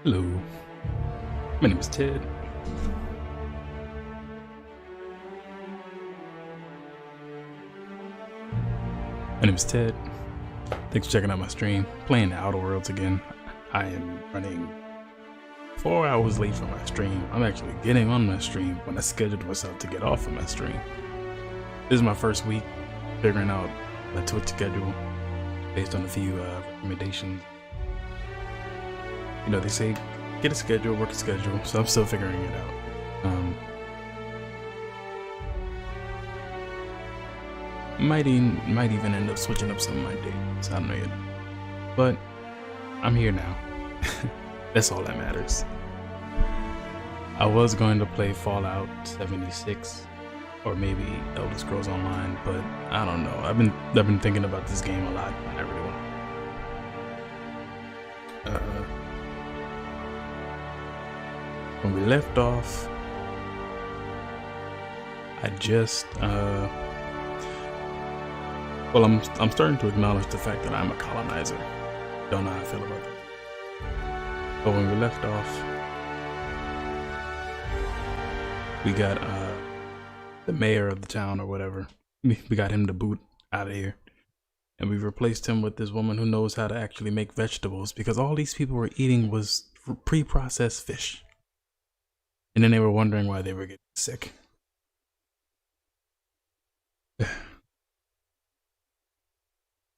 Hello, my name is Ted. My name is Ted. Thanks for checking out my stream. Playing the Outer Worlds again. I am running 4 hours late from my stream. I'm actually getting on my stream when I scheduled myself to get off of my stream. This is my first week figuring out my Twitch schedule based on a few recommendations. You know, they say get a schedule, work a schedule, so I'm still figuring it out. Might even end up switching up some of my dates. I don't know yet. But I'm here now. That's all that matters. I was going to play Fallout 76 or maybe Elder Scrolls Online, but I don't know. I've been thinking about this game a lot. I really want. When we left off, I just well, I'm starting to acknowledge the fact that I'm a colonizer. Don't know how I feel about that. But when we left off, we got the mayor of the town or whatever. We got him to boot out of here, and we replaced him with this woman who knows how to actually make vegetables, because all these people were eating was pre-processed fish, and then they were wondering why they were getting sick.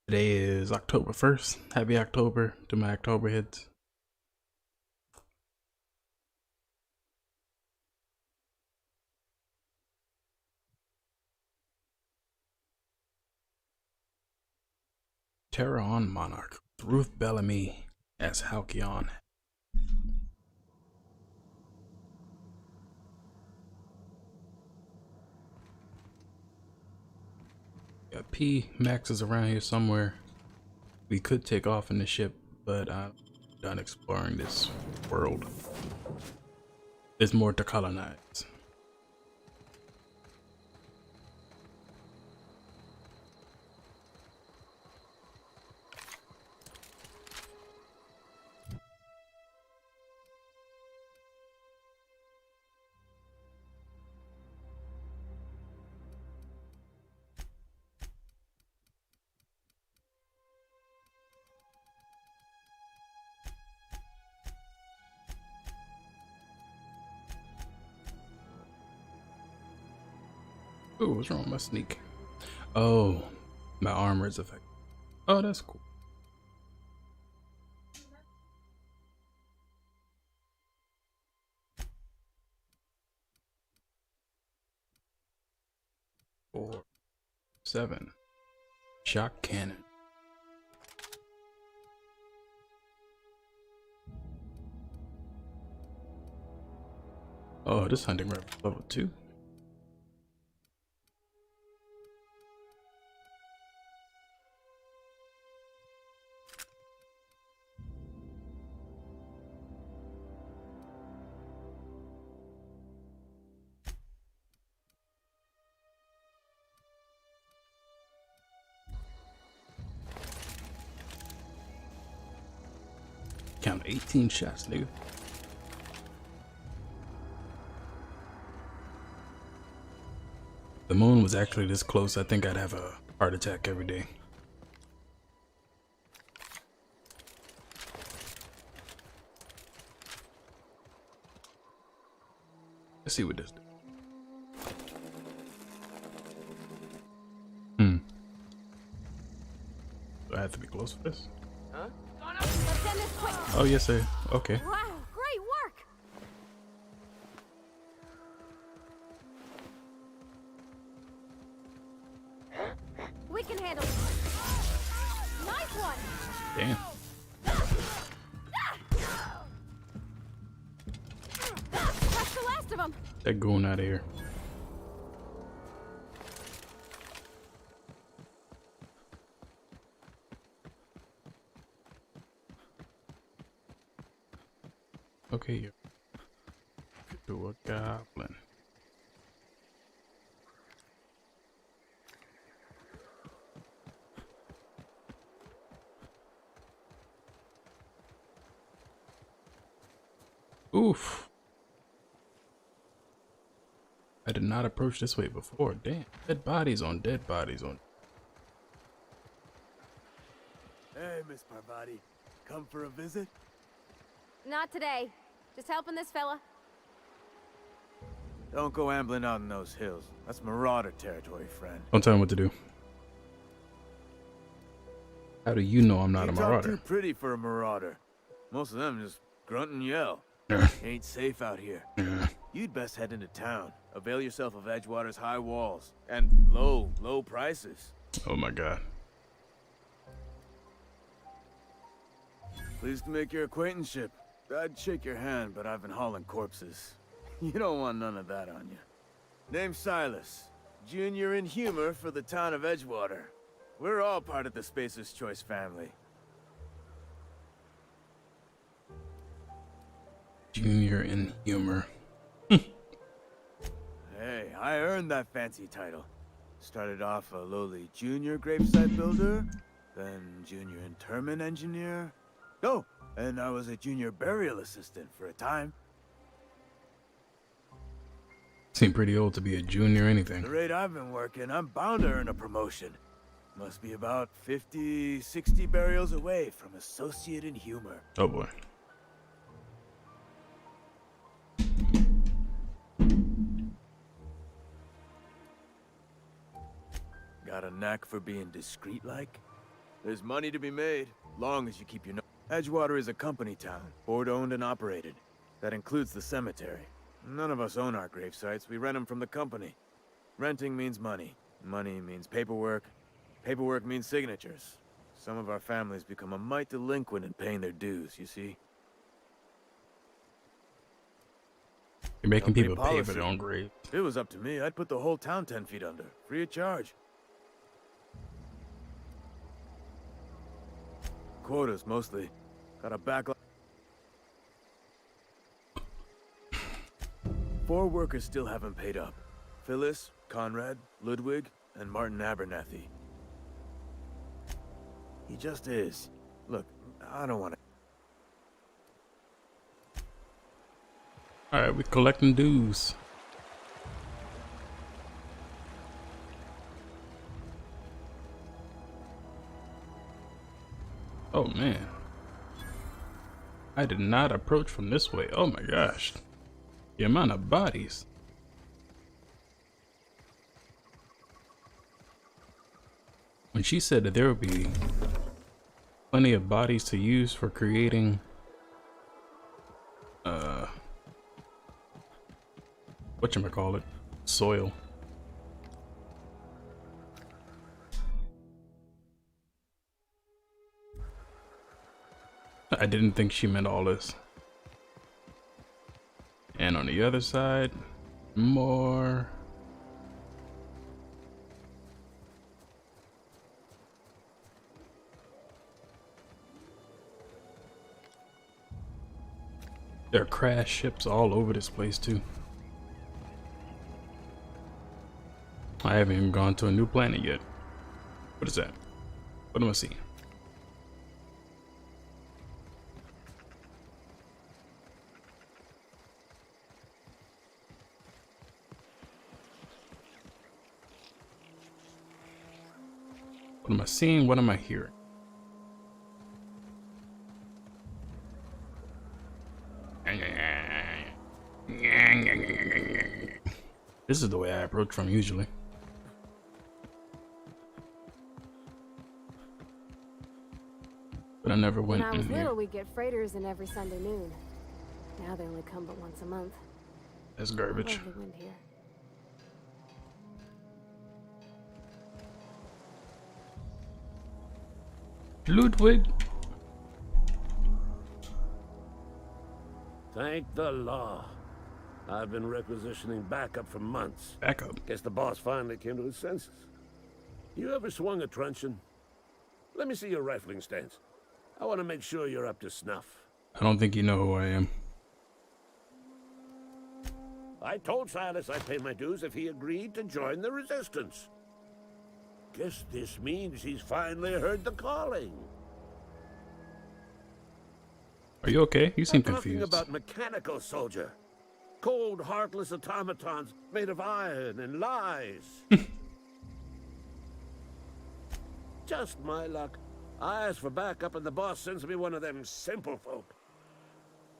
Today is October 1st. Happy October to my October hits. Terror on Monarch. Ruth Bellamy as Halcyon. Yeah, P Max is around here somewhere. We could take off in the ship, but I'm done exploring this world. There's more to colonize. Ooh, what's wrong with my sneak? Oh, my armor is affected. Oh, that's cool. Four, 7. Shock cannon. Oh, this hunting rifle level 2. Count 18 shots, nigga. The moon was actually this close. I think I'd have a heart attack every day. Let's see what this does. Do I have to be close for this? Huh? Oh, yes, sir. Okay. Wow, great work! We can handle it. Nice one! Damn. That's the last of them! They're going out of here. Okay, you're to a goblin. Oof. I did not approach this way before. Damn. Dead bodies on dead bodies on. Hey, Miss Parvati. Come for a visit? Not today. Just helping this fella. Don't go ambling out in those hills. That's marauder territory, friend. Don't tell him what to do. How do you know I'm not a You talk marauder? too pretty for a marauder. Most of them just grunt and yell. Ain't safe out here. You'd best head into town. Avail yourself of Edgewater's high walls and low prices. Oh my god. Pleased to make your acquaintanceship. I'd shake your hand, but I've been hauling corpses. You don't want none of that on you. Name's Silas. Junior in humor for the town of Edgewater. We're all part of the Spacer's Choice family. Junior in humor. Hey, I earned that fancy title. Started off a lowly junior gravesite builder, then junior interment engineer. Oh, and I was a junior burial assistant for a time. Seem pretty old to be a junior anything. The rate I've been working, I'm bound to earn a promotion. Must be about 50, 60 burials away from associate in humor. Oh boy. Got a knack for being discreet like? There's money to be made, long as you keep your nose. Edgewater is a company town, board owned and operated. That includes the cemetery. None of us own our grave sites, we rent them from the company. Renting means money. Money means paperwork. Paperwork means signatures. Some of our families become a mite delinquent in paying their dues, you see? You're making Company people pay for policy. their own grave. If it was up to me, I'd put the whole town 10 feet under, free of charge. Quotas, mostly. Got a backlog. 4 workers still haven't paid up. Phyllis, Conrad, Ludwig, and Martin Abernathy. He just is. Look, I don't want to... Alright, we're collecting dues. Oh man. I did not approach from this way. Oh my gosh. The amount of bodies. When she said that there would be plenty of bodies to use for creating whatchamacallit, soil. I didn't think she meant all this. And on the other side, more. There are crashed ships all over this place too. I haven't even gone to a new planet yet. What is that? What am I seeing? What am I seeing? What am I hearing? This is the way I approach from usually. But I never went When I was in here. little, we'd get freighters in every Sunday noon. Now they only come but once a month. That's I garbage. love the wind here. Ludwig. Thank the law. I've been requisitioning backup for months. Backup. Guess the boss finally came to his senses. You ever swung a truncheon? Let me see your rifling stance. I want to make sure you're up to snuff. I don't think you know who I am. I told Silas I'd pay my dues if he agreed to join the resistance. Guess this means he's finally heard the calling. Are you okay? You seem I'm talking confused. about mechanical, soldier. Cold, heartless automatons made of iron and lies. Just my luck. I ask for backup and the boss sends me one of them simple folk.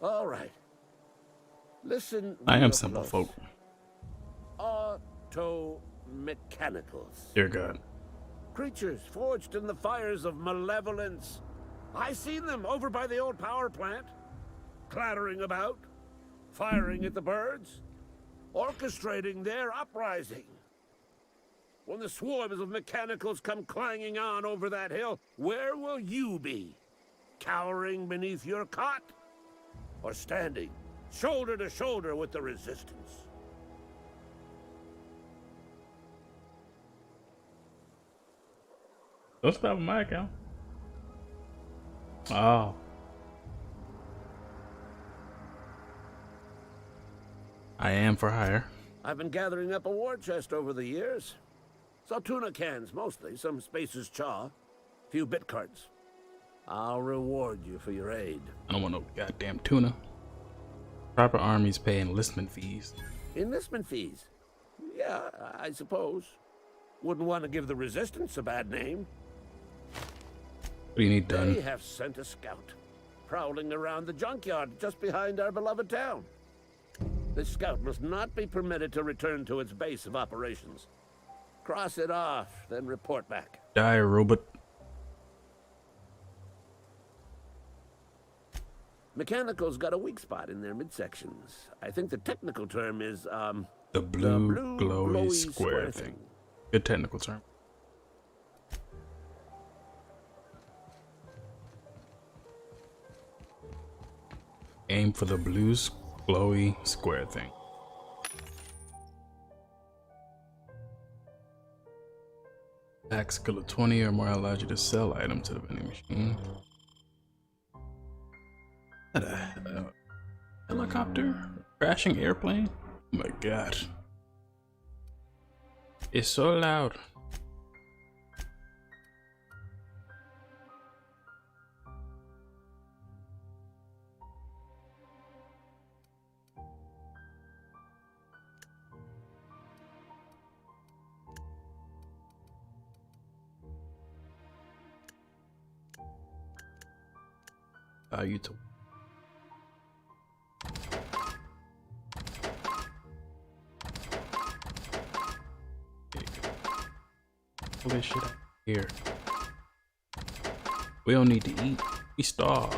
All right. Listen. I am real simple close. folk. Auto-mechanicals. Dear God. Creatures forged in the fires of malevolence. I seen them over by the old power plant. Clattering about. Firing at the birds. Orchestrating their uprising. When the swarms of mechanicals come clanging on over that hill, where will you be? Cowering beneath your cot? Or standing, shoulder to shoulder with the resistance? Don't stop with my account. Oh. I am for hire. I've been gathering up a war chest over the years. Saw tuna cans mostly, some Spacer's chaw, few bit cards. I'll reward you for your aid. I don't want no goddamn tuna. Proper armies pay enlistment fees. Enlistment fees? Yeah, I suppose. Wouldn't want to give the Resistance a bad name. What do you need done? They have sent a scout, prowling around the junkyard just behind our beloved town. This scout must not be permitted to return to its base of operations. Cross it off, then report back. Die, robot. Mechanicals got a weak spot in their midsections. I think the technical term is, The blue glowy square thing. Good technical term. Aim for the blue glowy square thing. Pack skill of 20 or more allows you to sell items to the vending machine. Is that a helicopter? Crashing airplane? Oh my god. It's so loud. You to pull this shit out here. We don't need to eat. We starve.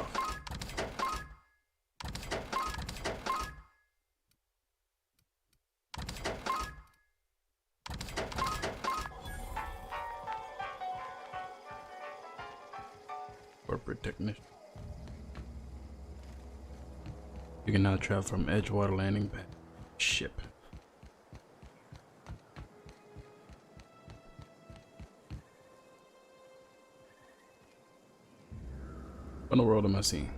Corporate technician. You can now travel from Edgewater landing back ship. What in the world am I seeing?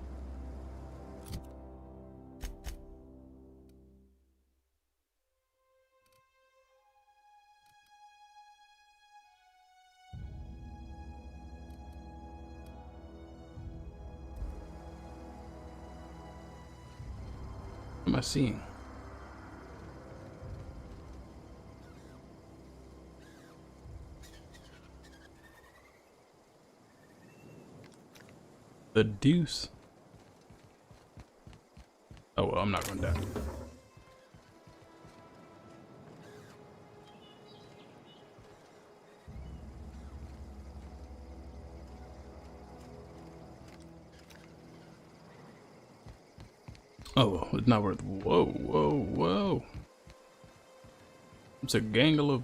What am I seeing? The deuce. Oh well, I'm not going down. Oh well, it's not worth. Whoa, whoa, whoa! It's a gangle of.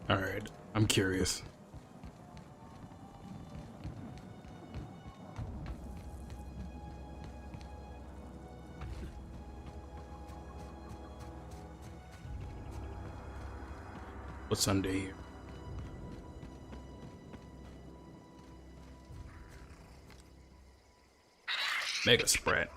All right, I'm curious. What's Sunday here? Mega spread.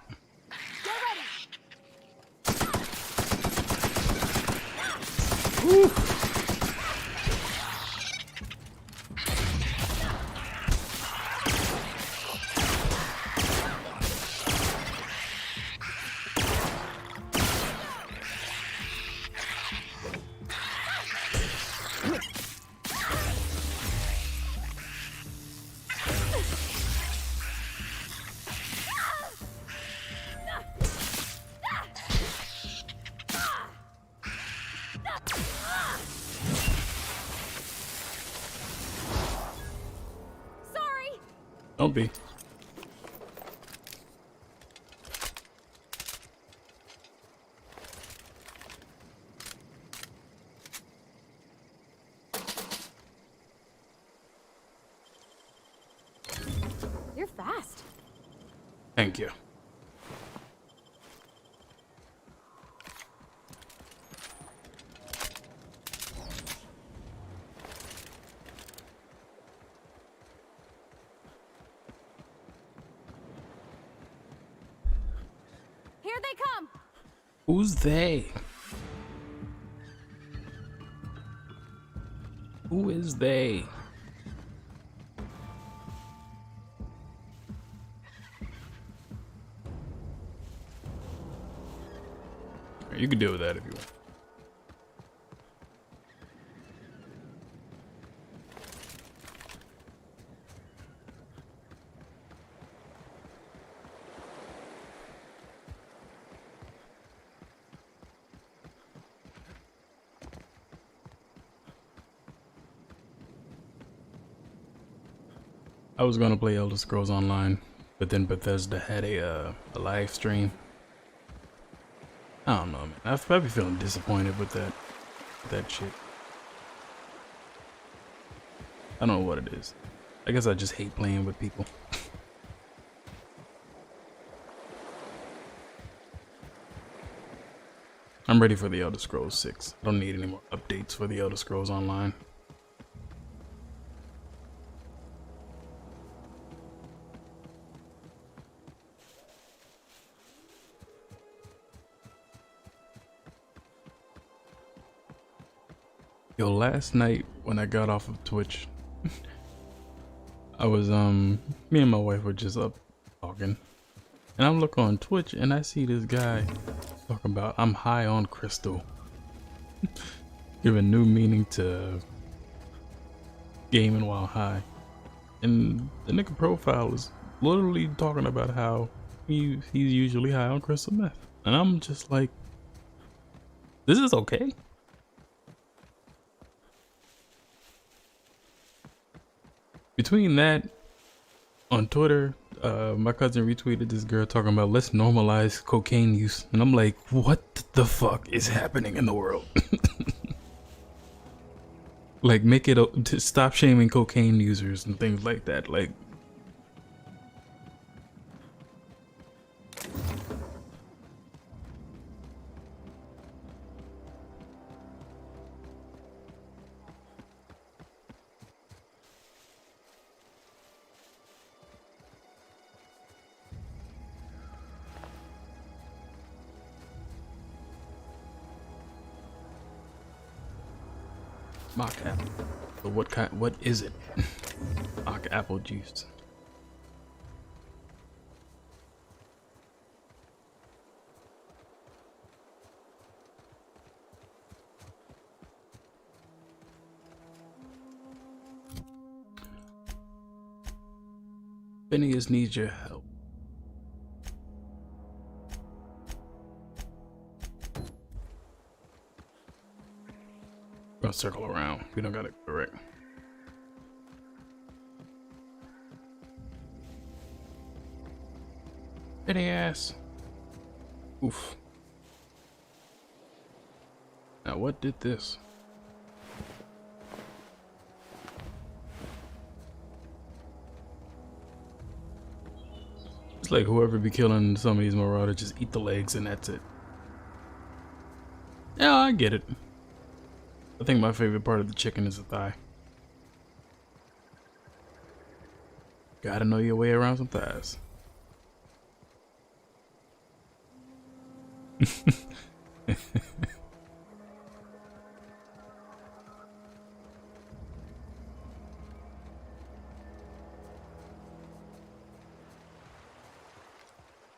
Don't be. You're fast. Thank you. Here they come. Who's they? Who is they? You can deal with that if you want. I was gonna play Elder Scrolls Online, but then Bethesda had a live stream. I don't know, man. I've probably feeling disappointed with that shit. I don't know what it is. I guess I just hate playing with people. I'm ready for the Elder Scrolls 6. I don't need any more updates for the Elder Scrolls Online. Yo, last night when I got off of Twitch, I was me and my wife were just up talking, and I'm looking on Twitch and I see this guy talking about I'm high on crystal, giving new meaning to gaming while high, and the nigga profile is literally talking about how he's usually high on crystal meth, and I'm just like, this is okay. Between that, on Twitter, my cousin retweeted this girl talking about let's normalize cocaine use, and I'm like, what the fuck is happening in the world? Like, make it to stop shaming cocaine users and things like that. Like, mock apple. But what kind? What is it? Mock apple juice. Phineas needs your help. Gonna circle around. We don't got it correct. Phineas. Oof. Now what did this? It's like whoever be killing some of these marauders, just eat the legs and that's it. Yeah, I get it. I think my favorite part of the chicken is the thigh. Gotta know your way around some thighs.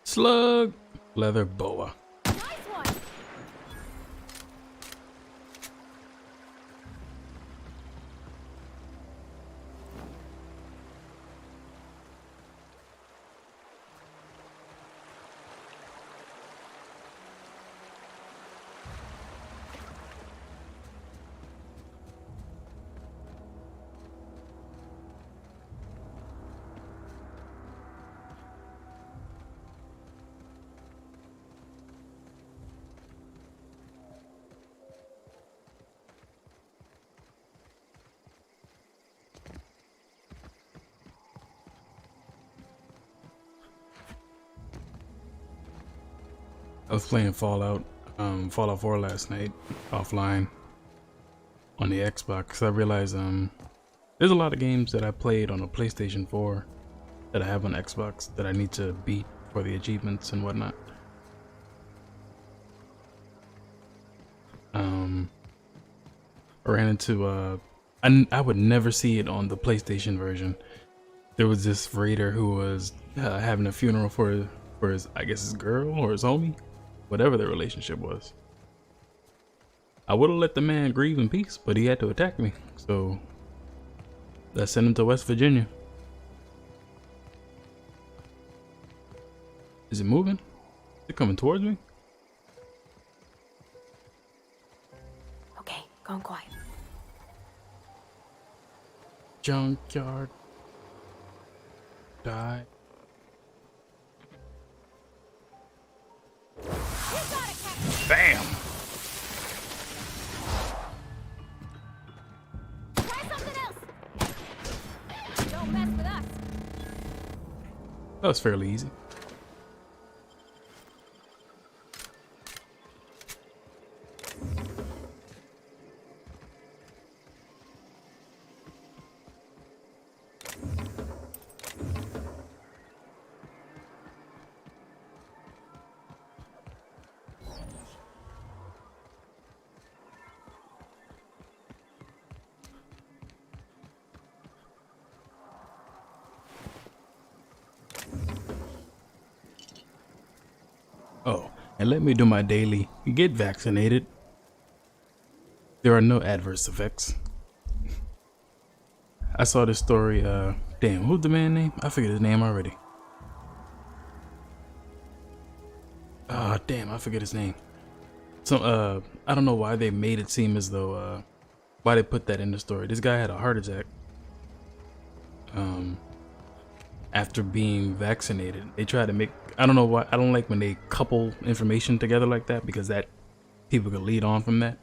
Slug, leather boa. Nice one. I was playing Fallout 4 last night offline on the Xbox. I realized there's a lot of games that I played on a PlayStation 4 that I have on Xbox that I need to beat for the achievements and whatnot. I ran into I would never see it on the PlayStation version. There was this raider who was having a funeral for his, I guess, his girl or his homie, whatever their relationship was. I would have let the man grieve in peace, but he had to attack me, so I sent him to West Virginia. Is it moving? Is it coming towards me? Okay, going quiet. Junkyard. Die. Bam! Try something else. Don't mess with us. That was fairly easy. Oh, and let me do my daily get vaccinated. There are no adverse effects. I saw this story, damn, who's the man name? I forget his name already. Ah, damn, I forget his name. So, I don't know why they made it seem as though, why they put that in the story. This guy had a heart attack. After being vaccinated. They try to make, I don't know why, I don't like when they couple information together like that, because that people could lead on from that.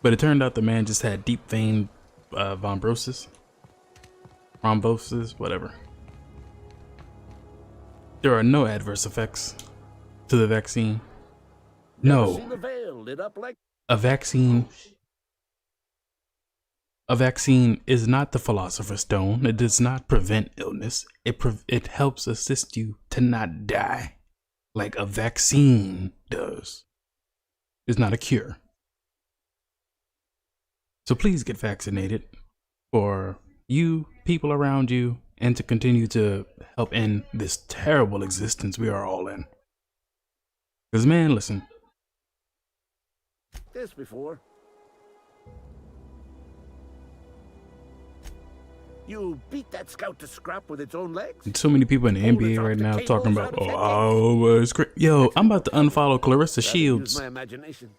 But it turned out the man just had deep vein thrombosis, whatever. There are no adverse effects to the vaccine. Never seen No, the veil lit up like a vaccine is not the philosopher's stone. It does not prevent illness. It helps assist you to not die, like a vaccine does. It's not a cure. So please get vaccinated for you, people around you, and to continue to help end this terrible existence we are all in. Because man, listen, this before. You beat that scout to scrap with its own legs? so many people in the Hold NBA it right off the now cables talking out about, of it's great. Yo, I'm about to unfollow Clarissa Rather use Shields. my imagination.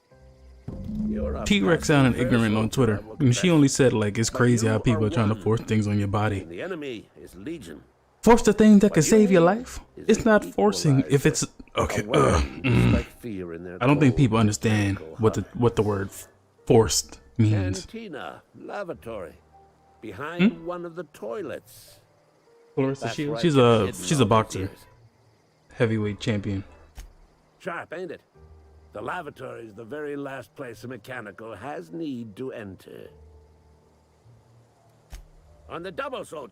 You're a T-Rex sounded passing ignorant on fair Twitter, soldier, I will and she confess. only said like it's But crazy you how people are are trying to one, force things on your body. and the enemy is legion. Force the thing that What can you save your need life. is It's an not forcing if it's equalizer, okay. a weapon to strike fear in their I don't think cold, people understand mechanical what the word forced means. Cantina, lavatory, behind one of the toilets. Clarissa That's Shields. where I kept She's hidden a all boxer, these years. heavyweight champion. Sharp, ain't it? The lavatory is the very last place a mechanical has need to enter. On the double sword.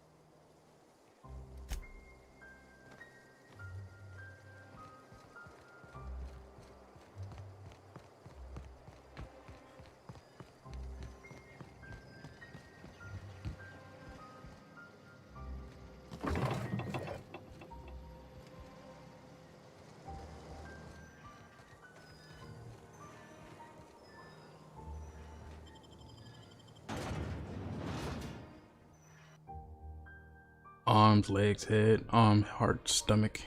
Arms, legs, head, arm, heart, stomach,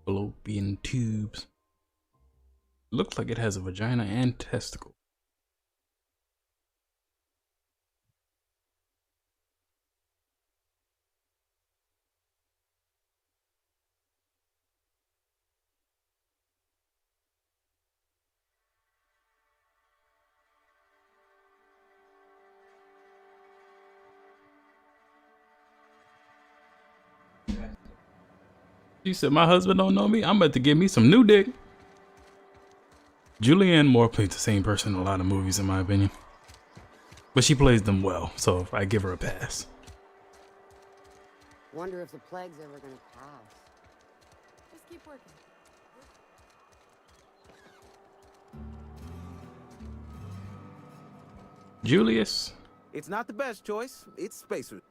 fallopian tubes. Looks like it has a vagina and testicle. She said, my husband don't know me. I'm about to give me some new dick. Julianne Moore plays the same person in a lot of movies, in my opinion. But she plays them well, so I give her a pass. Wonder if the plague's ever gonna pass. Just keep working. Julius? It's not the best choice. It's Spacer.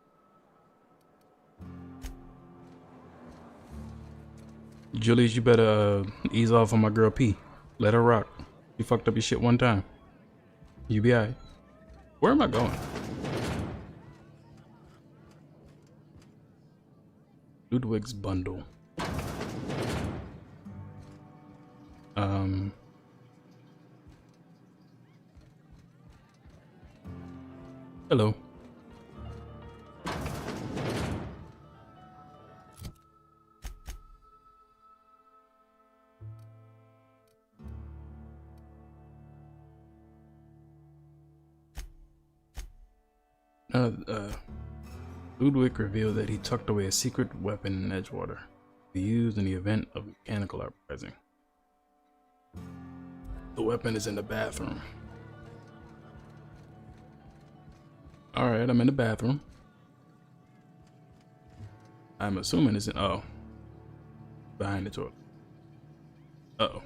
Julius, you better ease off on my girl P. Let her rock. You fucked up your shit one time. You be alright. Where am I going? Ludwig's bundle. Hello. Ludwig revealed that he tucked away a secret weapon in Edgewater to be used in the event of mechanical uprising. The weapon is in the bathroom. Alright, I'm in the bathroom. I'm assuming it's in, oh, behind the toilet. Uh-oh.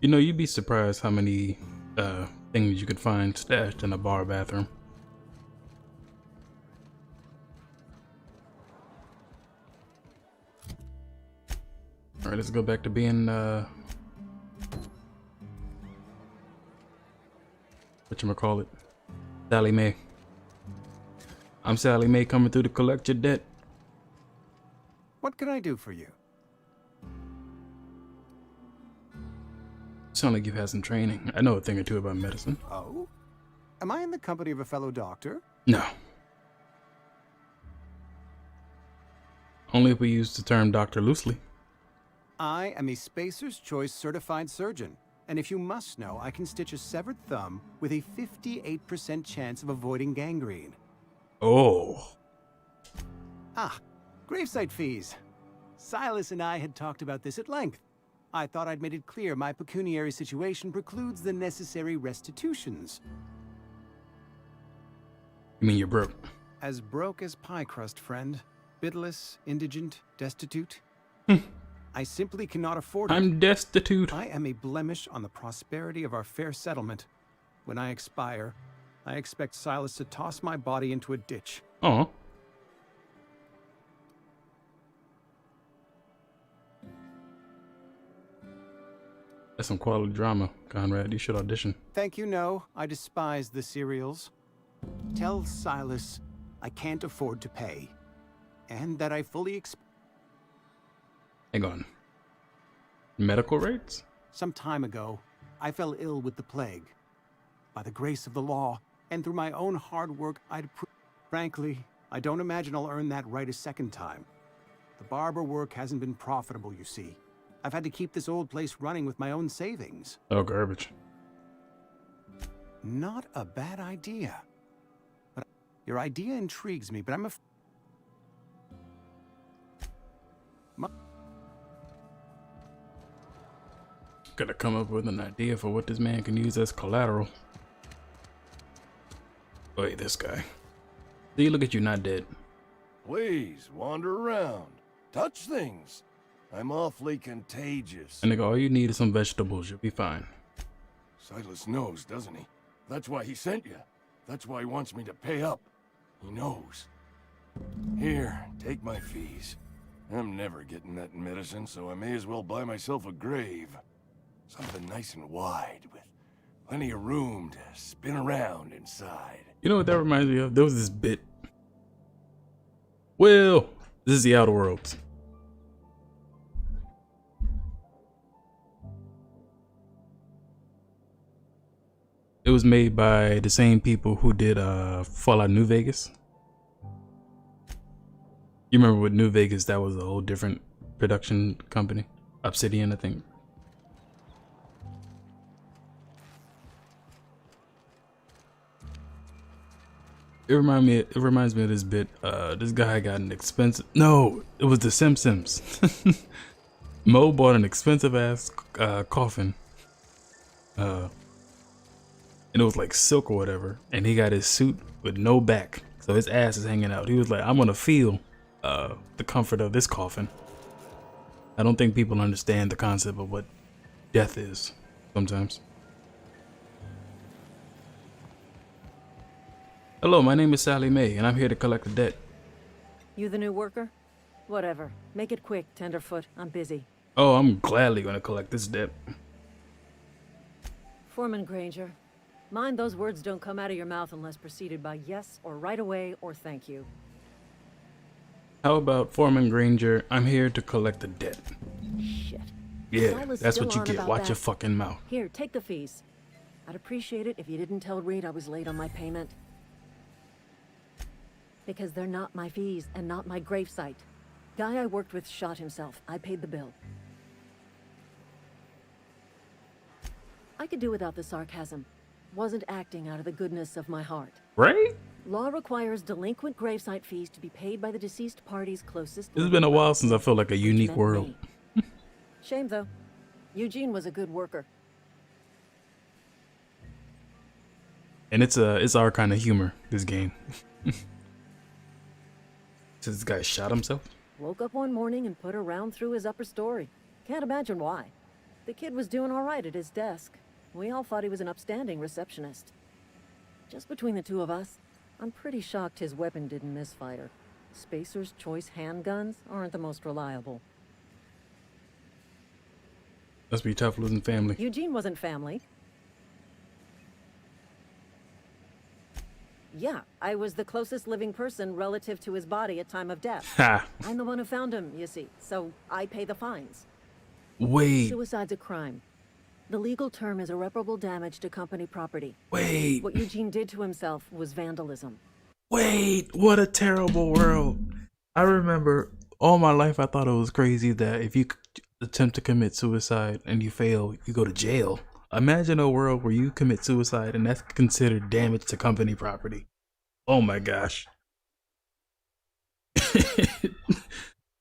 You know, you'd be surprised how many things you could find stashed in a bar bathroom. Alright, let's go back to being whatchamacallit, Sally Mae. I'm Sally Mae coming through to collect your debt. What can I do for you? Sound like you've had some training. I know a thing or two about medicine. Oh? Am I in the company of a fellow doctor? No. Only if we use the term doctor loosely. I am a Spacer's Choice certified surgeon, and if you must know, I can stitch a severed thumb with a 58% chance of avoiding gangrene. Oh. Ah, gravesite fees. Silas and I had talked about this at length. I thought I'd made it clear my pecuniary situation precludes the necessary restitutions. You mean you're broke? As broke as pie crust, friend. Bidless, indigent, destitute. I simply cannot afford it. I'm destitute. I am a blemish on the prosperity of our fair settlement. When I expire, I expect Silas to toss my body into a ditch. Oh. That's some quality drama, Conrad. You should audition. Thank you, no. I despise the serials. Tell Silas I can't afford to pay. And that I fully expect. Hang on. Medical rates? Some time ago, I fell ill with the plague. By the grace of the law, and through my own hard work, frankly, I don't imagine I'll earn that right a second time. The barber work hasn't been profitable, you see. I've had to keep this old place running with my own savings. Oh, garbage. Not a bad idea. But your idea intrigues me, but I'm Gotta come up with an idea for what this man can use as collateral. Wait, this guy. See, look at you, not dead. Please, wander around. Touch things. I'm awfully contagious. And nigga, all you need is some vegetables. You'll be fine. Silas knows, doesn't he? That's why he sent you. That's why he wants me to pay up. He knows. Here, take my fees. I'm never getting that medicine, so I may as well buy myself a grave. Something nice and wide, with plenty of room to spin around inside. You know what that reminds me of? There was this bit. Well, this is the Outer Worlds. It was made by the same people who did Fallout New Vegas. You remember with New Vegas, that was a whole different production company. Obsidian, I think. It reminds me of this bit. This guy got an expensive. No, it was The Simpsons. Mo bought an expensive ass coffin. And it was like silk or whatever. And he got his suit with no back, so his ass is hanging out. He was like, "I'm gonna feel the comfort of this coffin." I don't think people understand the concept of what death is sometimes. Hello, my name is Sally Mae, and I'm here to collect a debt. You the new worker? Whatever. Make it quick, Tenderfoot. I'm busy. Oh, I'm gladly gonna collect this debt. Foreman Granger. Mind those words don't come out of your mouth unless preceded by yes or right away or thank you. How about Foreman Granger? I'm here to collect a debt. Shit. Yeah, Silas that's still what you on get. about Watch that. your fucking mouth. Here, take the fees. I'd appreciate it if you didn't tell Reed I was late on my payment. Because they're not my fees and not my gravesite. Guy I worked with shot himself. I paid the bill. I could do without the sarcasm. Wasn't acting out of the goodness of my heart. Right? Law requires delinquent gravesite fees to be paid by the deceased party's closest. It's been a while since I felt like a which unique meant world. me. Shame though. Eugene was a good worker. And it's our kind of humor, this game. So this guy shot himself? Woke up one morning and put a round through his upper story. Can't imagine why. The kid was doing all right at his desk. We all thought he was an upstanding receptionist. Just between the two of us, I'm pretty shocked his weapon didn't misfire. Spacer's Choice handguns aren't the most reliable. Must be tough losing family. Eugene wasn't family. Yeah, I was the closest living person relative to his body at time of death. Ha! I'm the one who found him, you see, so I pay the fines. Wait, Suicide's a crime. The legal term is irreparable damage to company property. wait, What Eugene did to himself was vandalism. wait, what a terrible world. I remember all my life I thought it was crazy that if you attempt to commit suicide and you fail, you go to jail. Imagine a world where you commit suicide and that's considered damage to company property. Oh my gosh.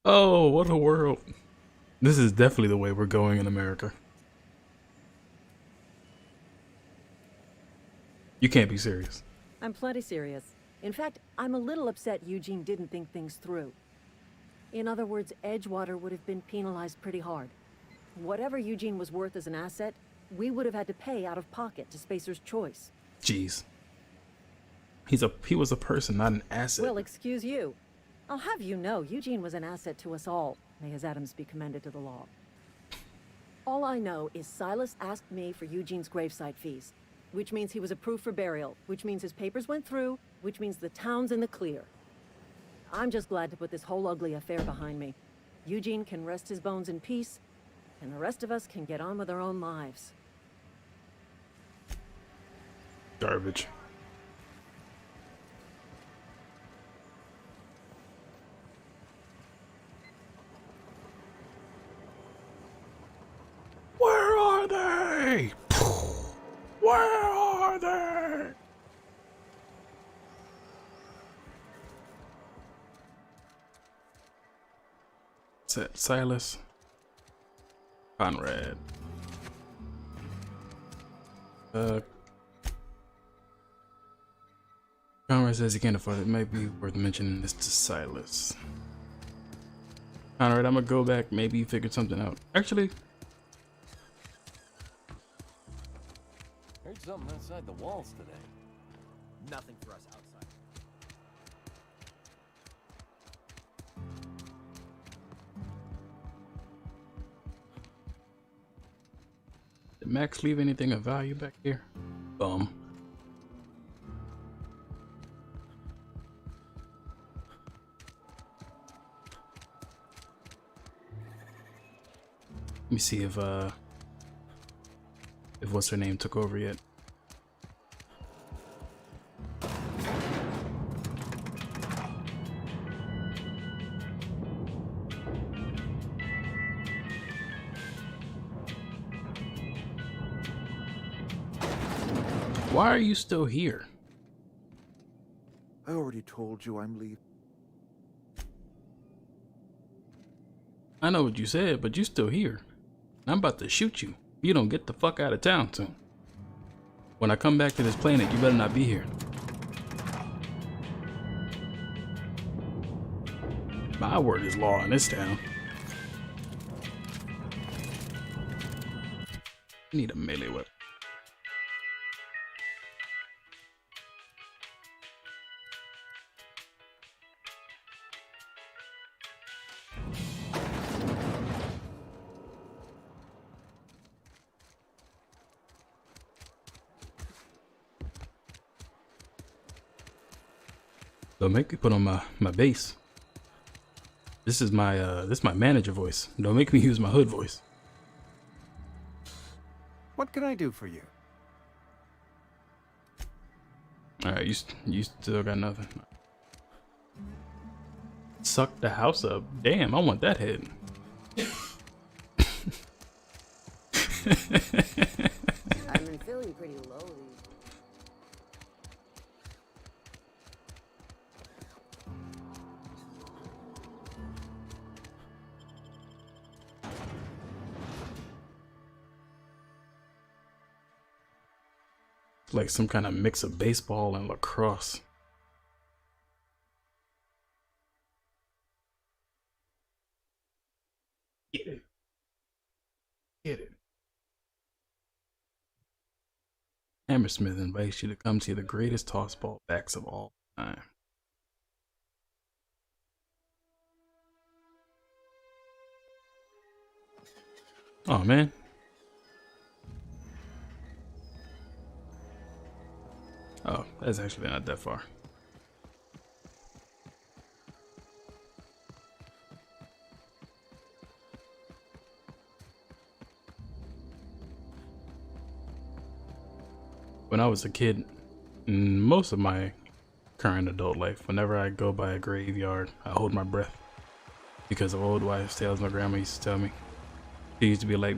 Oh, what a world. This is definitely the way we're going in America. You can't be serious. I'm plenty serious. In fact, I'm a little upset Eugene didn't think things through. In other words, Edgewater would have been penalized pretty hard. Whatever Eugene was worth as an asset, we would have had to pay out of pocket to Spacer's Choice. Jeez. He was a person, not an asset. Well, excuse you. I'll have you know, Eugene was an asset to us all. May his atoms be commended to the law. All I know is Silas asked me for Eugene's gravesite fees, which means he was approved for burial, which means his papers went through, which means the town's in the clear. I'm just glad to put this whole ugly affair behind me. Eugene can rest his bones in peace, and the rest of us can get on with our own lives. Garbage. Where are they? Where are they? What's that? Silas? Conrad. Conrad says he can't afford it. It might be worth mentioning this to Silas. Conrad, I'm gonna go back. Maybe you figured something out. Actually, Heard something outside the walls today. Nothing for us outside. did Max leave anything of value back here? Bum. Let me see if what's her name took over yet. Why are you still here? I already told you I'm leaving. I know what you said, but you still here. I'm about to shoot you. You don't get the fuck out of town soon. When I come back to this planet, you better not be here. My word is law in this town. I need a melee weapon. Don't make me put on my bass. This is my manager voice. Don't make me use my hood voice. What can I do for you? All right, you still got nothing. Suck the house up. Damn, I want that head. I've been feeling pretty low these. Like some kind of mix of baseball and lacrosse. Get it. Get it. Hammersmith invites you to come see the greatest tossball backs of all time. Oh man. Oh, that's actually not that far. When I was a kid, most of my current adult life, whenever I go by a graveyard, I hold my breath. Because of old wives' tales my grandma used to tell me. She used to be like,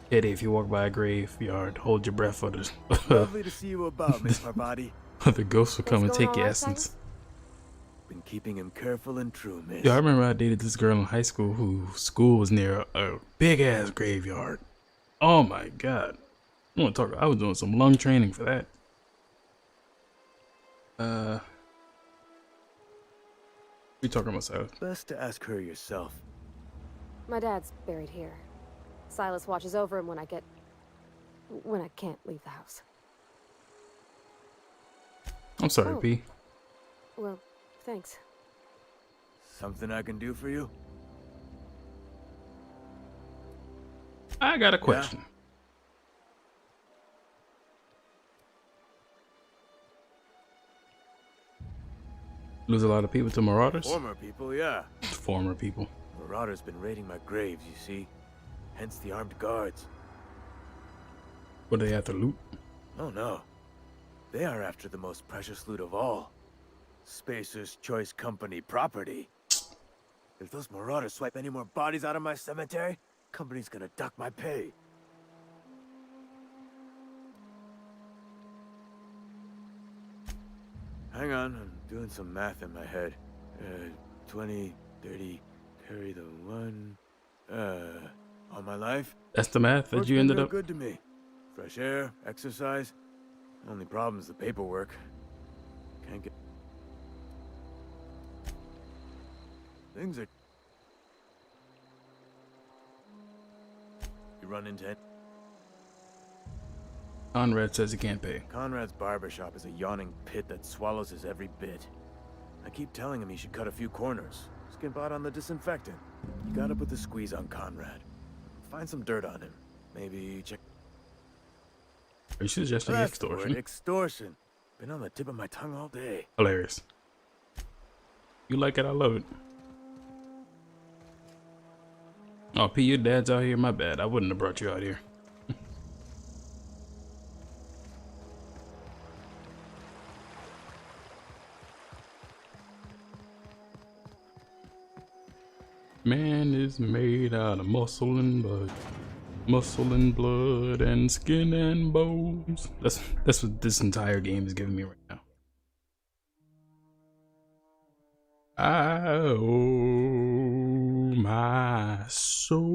Eddie, if you walk by a graveyard, hold your breath for the Lovely to see you about, Miss Parvati. the ghosts will come and What's take going your on, essence. Been keeping him careful and true, miss. Yo, I remember I dated this girl in high school whose school was near a big ass graveyard. Oh my god. I want to talk. I was doing some lung training for that. We talking about Silas? Best to ask her yourself. My dad's buried here. Silas watches over him when I can't leave the house. I'm sorry, Oh. P. Well, thanks. Something I can do for you? I got a question. Lose a lot of people to marauders? Former people, yeah. Former people. Marauders been raiding my graves, you see. Hence the armed guards. What, they after loot? Oh no. They are after the most precious loot of all. Spacer's Choice Company property. If those marauders swipe any more bodies out of my cemetery, company's gonna duck my pay. Hang on, I'm doing some math in my head. 20, 30, carry the one. All my life? That's the math that Work's you been ended real up. good to me. Fresh air, exercise. Only problem is the paperwork. Can't get. Things are. You run into it. Conrad says he can't pay. Conrad's barbershop is a yawning pit that swallows his every bit. I keep telling him he should cut a few corners. Skimp out on the disinfectant. You gotta put the squeeze on Conrad. Find some dirt on him. Maybe check. Are you suggesting That's the word, extortion? extortion. Been on the tip of my tongue all day. Hilarious. You like it? I love it. Oh, P, your dad's out here? My bad. I wouldn't have brought you out here. Man is made out of muscle and blood. Muscle and blood and skin and bones. That's what this entire game is giving me right now. I owe my soul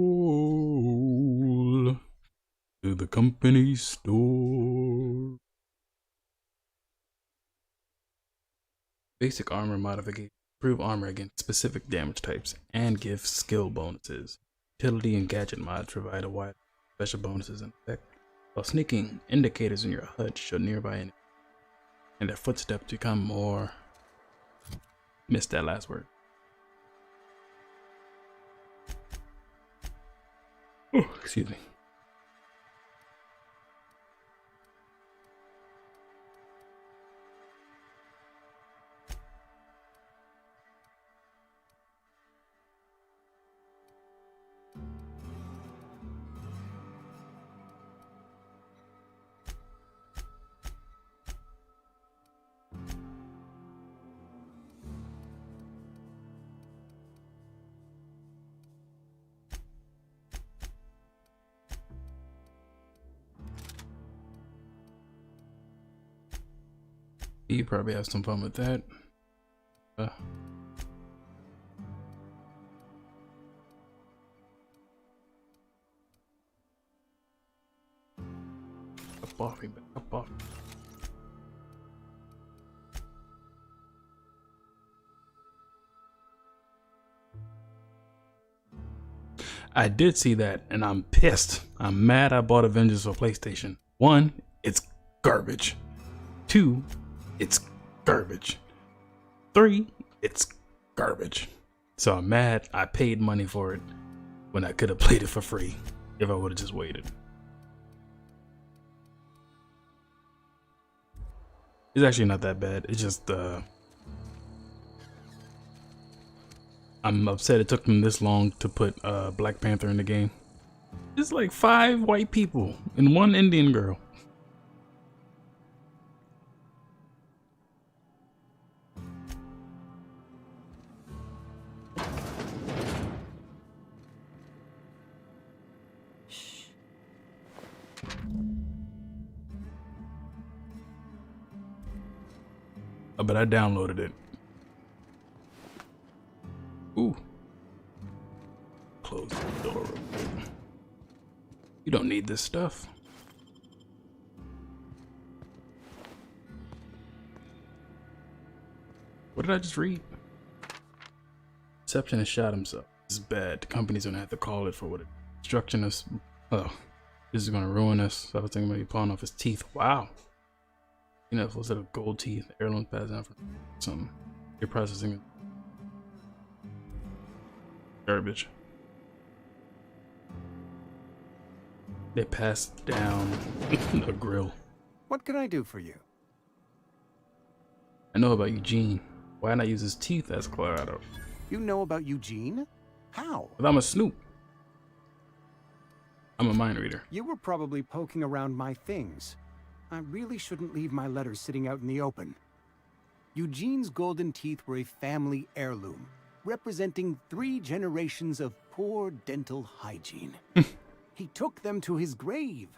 to the company store. Basic armor modification. Improve armor against specific damage types and give skill bonuses. Utility and gadget mods provide a wide special bonuses and effect. While sneaking, indicators in your HUD show nearby enemies, and their footsteps become more. Missed that last word. Oh, excuse me. You probably have some fun with that. A coffee, a coffee. I did see that, and I'm pissed. I'm mad I bought Avengers for PlayStation. 1, it's garbage. 2, it's garbage. 3, it's garbage. So I'm mad I paid money for it when I could have played it for free if I would have just waited. It's actually not that bad. It's just I'm upset it took them this long to put Black Panther in the game. It's like 5 white people and 1 Indian girl. But I downloaded it. Ooh. Close the door real quick. You don't need this stuff. What did I just read? Deception has shot himself. This is bad. The company's gonna have to call it for what it is. Destruction is. Oh, this is gonna ruin us. I was thinking about you pawing off his teeth. Wow. You know, instead of gold teeth, heirloom passed down from something. You're processing it. Garbage. They passed down a grill. What can I do for you? I know about Eugene. Why not use his teeth as Colorado? You know about Eugene? How? But I'm a snoop. I'm a mind reader. You were probably poking around my things. I really shouldn't leave my letters sitting out in the open. Eugene's golden teeth were a family heirloom, representing 3 generations of poor dental hygiene. He took them to his grave.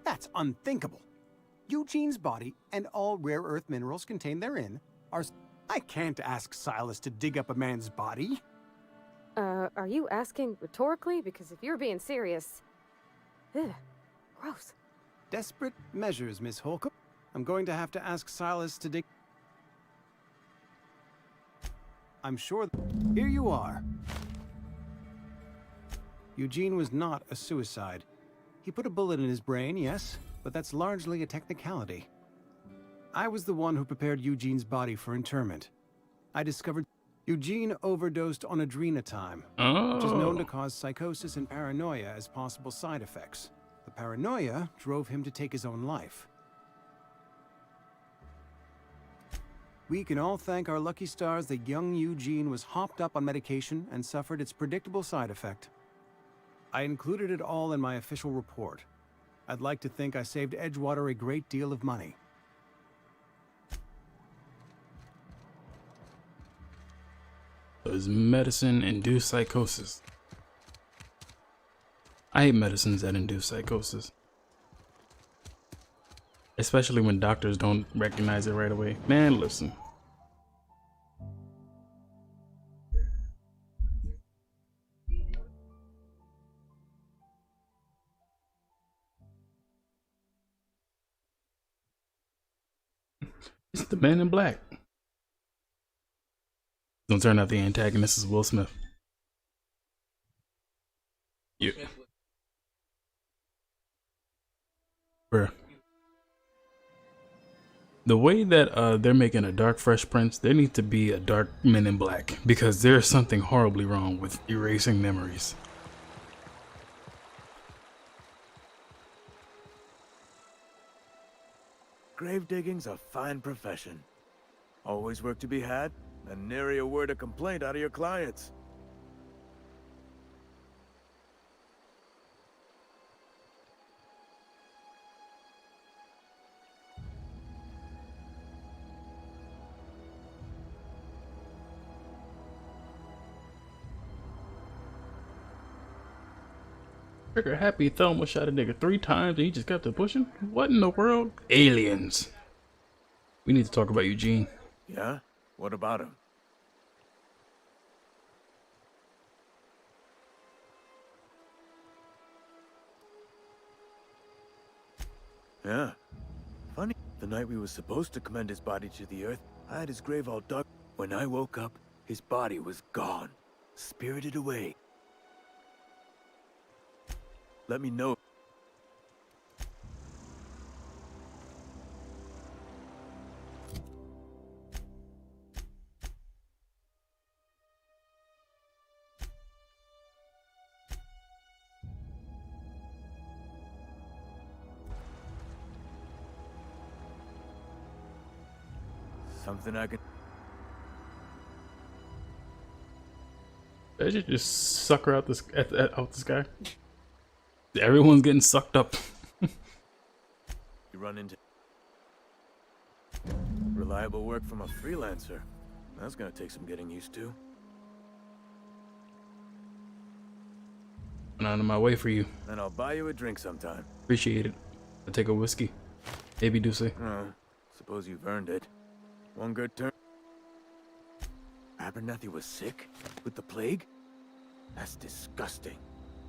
That's unthinkable. Eugene's body and all rare earth minerals contained therein are... I can't ask Silas to dig up a man's body. Are you asking rhetorically? Because if you're being serious... Ugh, gross. Desperate measures, Miss Holcomb. I'm going to have to ask Silas to dig... I'm sure... Here you are. Eugene was not a suicide. He put a bullet in his brain, yes, but that's largely a technicality. I was the one who prepared Eugene's body for interment. I discovered Eugene overdosed on adrenatime, which is known to cause psychosis and paranoia as possible side effects. The paranoia drove him to take his own life. We can all thank our lucky stars that young Eugene was hopped up on medication and suffered its predictable side effect. I included it all in my official report. I'd like to think I saved Edgewater a great deal of money. Does medicine induce psychosis? I hate medicines that induce psychosis. Especially when doctors don't recognize it right away. Man, listen. It's the Man in Black. Don't turn out the antagonist is Will Smith. Yeah. Bruh. The way that they're making a dark Fresh Prince, there needs to be a dark Men in Black because there's something horribly wrong with erasing memories. Grave digging's a fine profession. Always work to be had, and nary a word of complaint out of your clients. Trigger happy Thelma shot a nigga 3 times and he just kept it pushing? What in the world? Aliens. We need to talk about Eugene. Yeah? What about him? Yeah. Funny, the night we were supposed to commend his body to the earth, I had his grave all dug. When I woke up, his body was gone. Spirited away. Let me know. Something I can... Did you just sucker out this out this guy? Everyone's getting sucked up. You run into... reliable work from a freelancer. That's gonna take some getting used to. I'm out of my way for you. And I'll buy you a drink sometime. Appreciate it. I'll take a whiskey. Maybe do say. Oh, suppose you've earned it. One good turn. Abernathy was sick? With the plague? That's disgusting.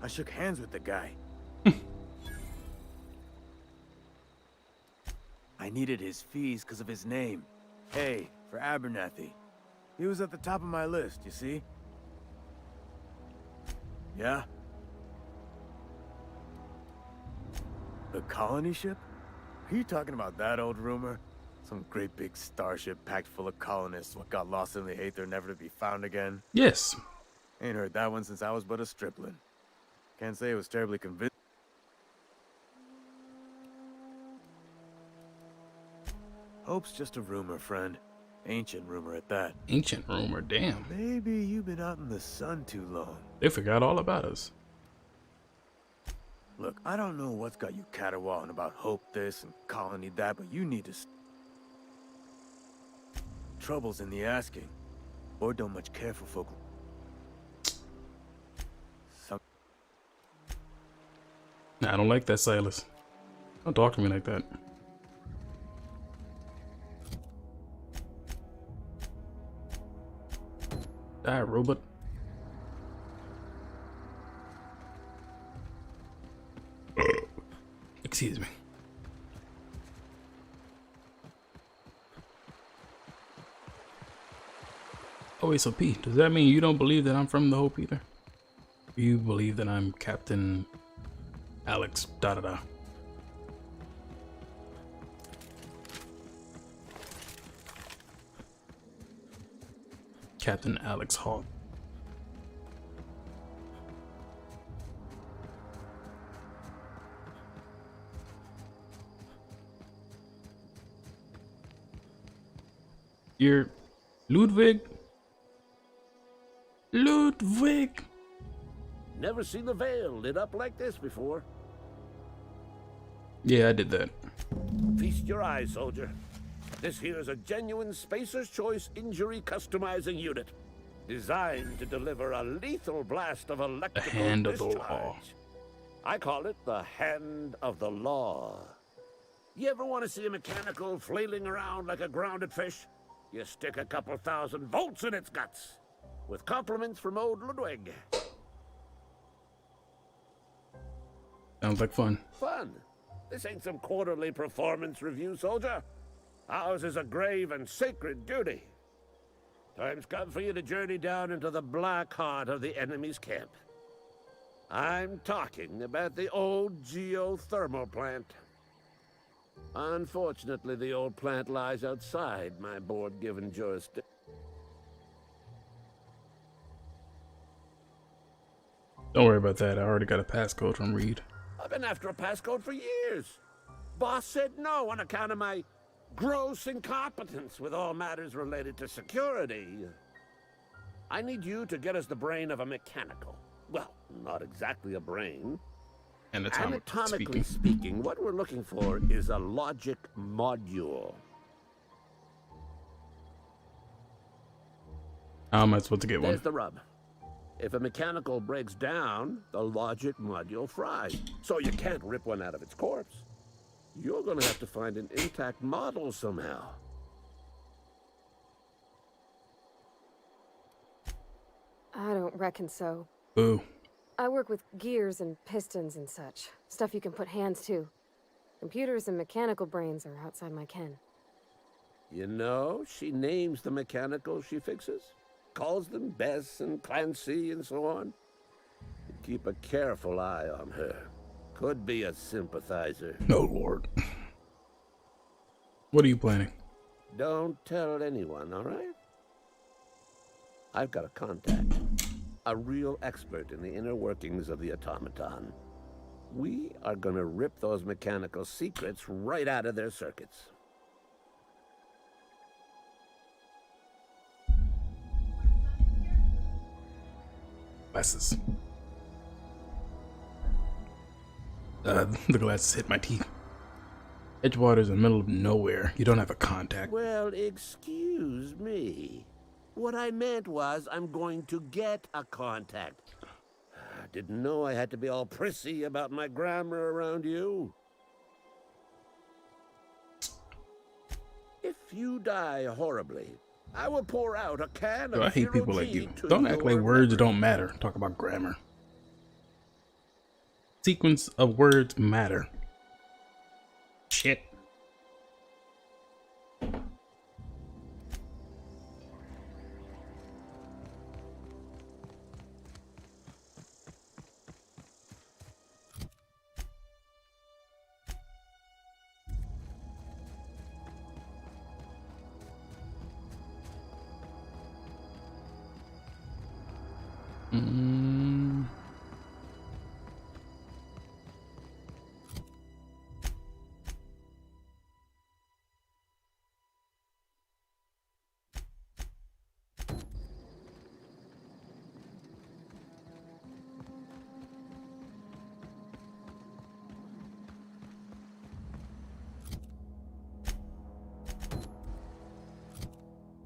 I shook hands with the guy. I needed his fees because of his name. A for Abernathy. He was at the top of my list, you see? Yeah? The colony ship? Are you talking about that old rumor? Some great big starship packed full of colonists what got lost in the aether never to be found again? Yes. Ain't heard that one since I was but a stripling. Can't say it was terribly convincing. Hope's just a rumor, friend. Ancient rumor at that. Ancient rumor, damn. Maybe you've been out in the sun too long. They forgot all about us. Look, I don't know what's got you caterwauling about Hope this and Colony that, but you need to... Trouble's in the asking. Or don't much care for folk. Nah, I don't like that, Silas. Don't talk to me like that. Die, robot. Excuse me. Oh wait, so P, does that mean you don't believe that I'm from the Hope either? You believe that I'm Captain Alex da-da-da. Captain Alex Hawk. You're Ludwig? Ludwig! Never seen the Veil lit up like this before. Yeah, I did that. Feast your eyes, soldier. This here is a genuine Spacer's Choice injury customizing unit. Designed to deliver a lethal blast of electrical hand of the discharge. law. I call it the Hand of the Law. You ever want to see a mechanical flailing around like a grounded fish? You stick a couple thousand volts in its guts. With compliments from old Ludwig. Sounds like fun. Fun? This ain't some quarterly performance review, soldier. Ours is a grave and sacred duty. Time's come for you to journey down into the black heart of the enemy's camp. I'm talking about the old geothermal plant. Unfortunately, the old plant lies outside my board-given jurisdiction. Don't worry about that. I already got a passcode from Reed. I've been after a passcode for years. Boss said no on account of my gross incompetence with all matters related to security. I need you to get us the brain of a mechanical. Well, not exactly a brain. Anatomically speaking, what we're looking for is a logic module. How am I supposed to get one? There's the rub. If a mechanical breaks down, the logic module fries. So you can't rip one out of its corpse. You're gonna have to find an intact model somehow. I don't reckon so. Boo. I work with gears and pistons and such. Stuff you can put hands to. Computers and mechanical brains are outside my ken. You know, she names the mechanicals she fixes. Calls them Bess and Clancy and so on. Keep a careful eye on her. Could be a sympathizer. No, Lord. What are you planning? Don't tell anyone, all right? I've got a contact. A real expert in the inner workings of the automaton. We are gonna rip those mechanical secrets right out of their circuits. Glasses. The glasses hit my teeth. Edgewater's in the middle of nowhere. You don't have a contact. Well, excuse me. What I meant was I'm going to get a contact. I didn't know I had to be all prissy about my grammar around you. If you die horribly, I will pour out a can of I hate people like you. Don't act like words don't matter. Talk about grammar. Sequence of words matter. Shit.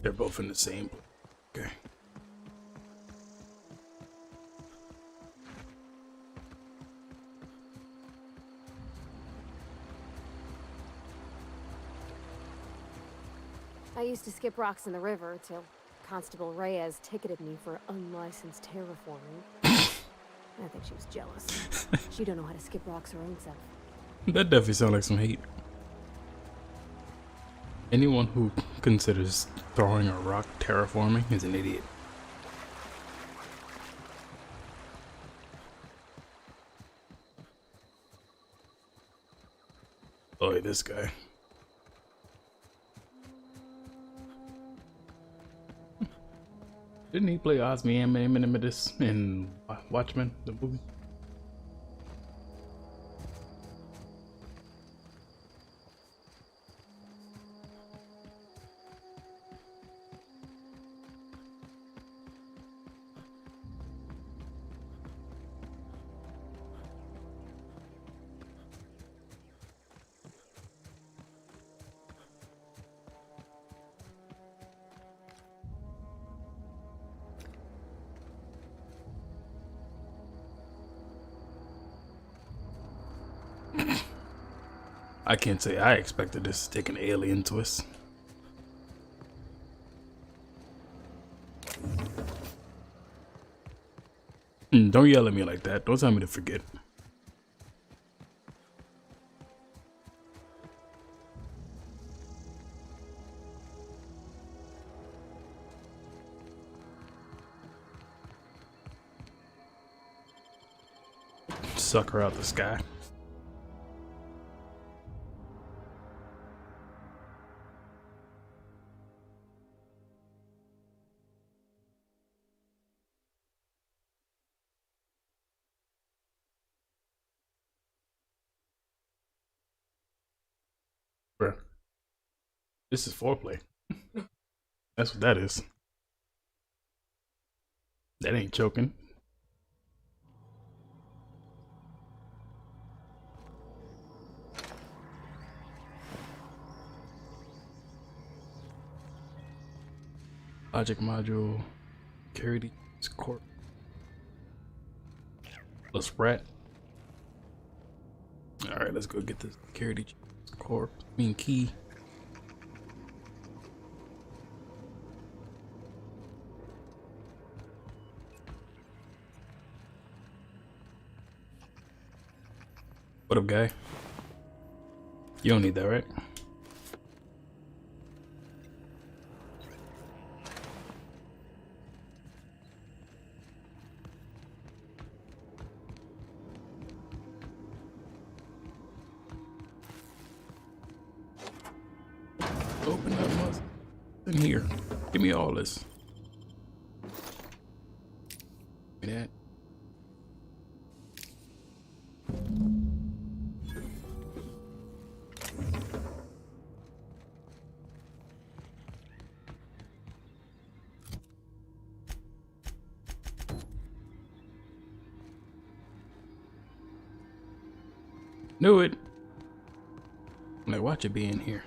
They're both in the same. Okay. I used to skip rocks in the river till Constable Reyes ticketed me for unlicensed terraforming. I think she was jealous. She don't know how to skip rocks her own self. That definitely sounds like some hate. Anyone who considers throwing a rock terraforming is an idiot. Oh, yeah, this guy. Didn't he play Ozymandias in Watchmen, the movie? I can't say I expected this to take an alien twist. Don't yell at me like that. Don't tell me to forget. Sucker out the sky. Bruh. This is foreplay. That's what that is. That ain't choking. Logic module. Security corp. Let's rat. Alright, let's go get the security corp. Key. What up, guy? You don't need that, right? Open up, mother. In here. Give me all this. Give me that. Knew it. I'm like, watch it be in here.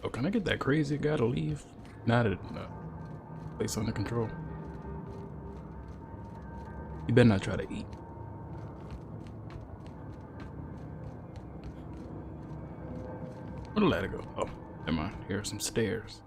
Oh, can I get that crazy guy to leave? Not a place under control. You better not try to eat. Where'd the ladder go? Oh, never mind. Here are some stairs.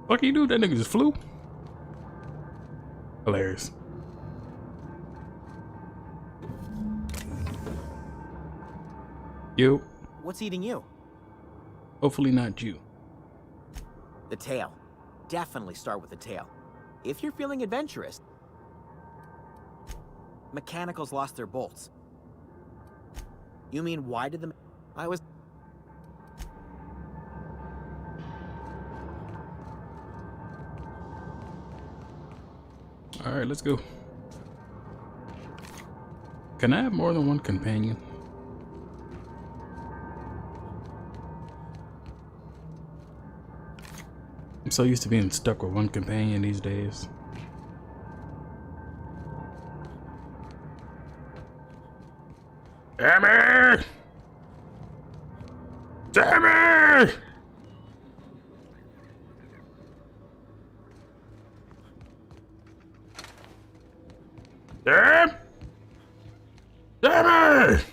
Fuck you do? That nigga just flew? Hilarious. You. What's eating you? Hopefully not you. The tail. Definitely start with the tail. If you're feeling adventurous. Mechanicals lost their bolts. You mean why did the... I was... Alright, let's go. Can I have more than one companion? I'm so used to being stuck with one companion these days. Damn it! Damn it! Damn! Damn it!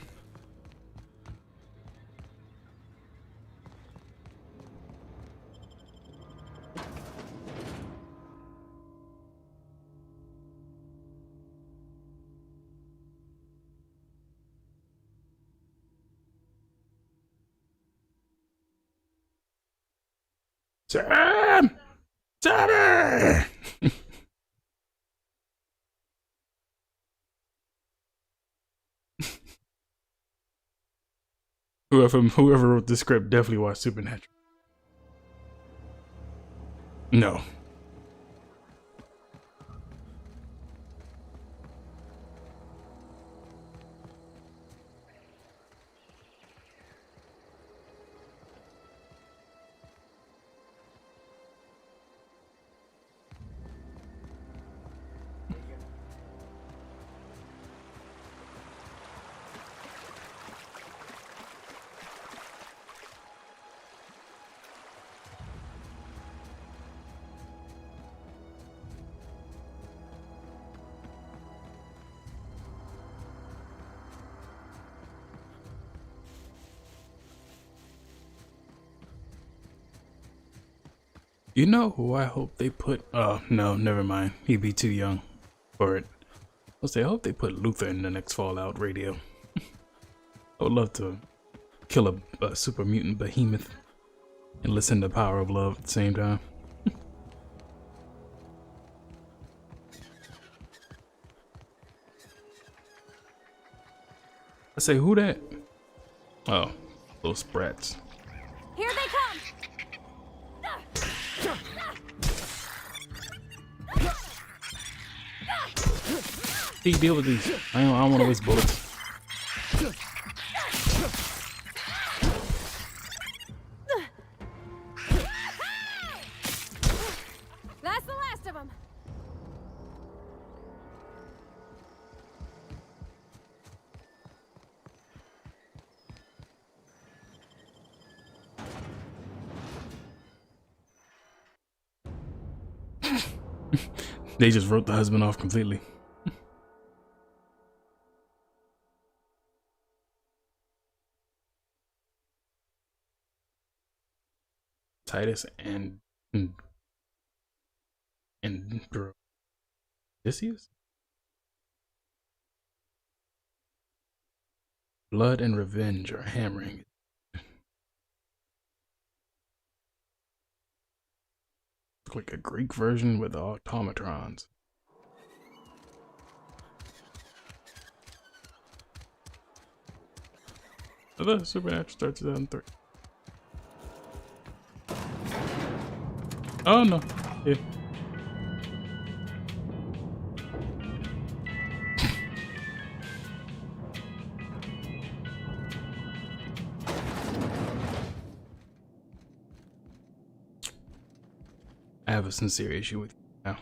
Sam! Sammy! Whoever wrote the script definitely watched Supernatural. No. You know who I hope they put? Oh, no, never mind. He'd be too young for it. I'll say, I hope they put Luther in the next Fallout radio. I would love to kill a super mutant behemoth and listen to Power of Love at the same time. I say, who that? Oh, those sprats. Here they come! He deal with these. I don't want to waste bullets. That's the last of them. They just wrote the husband off completely. Titus and Odysseus? Blood and revenge are hammering. Look like a Greek version with automatrons. The Supernatural starts 2003. Oh no. Yeah. I have a sincere issue with you now.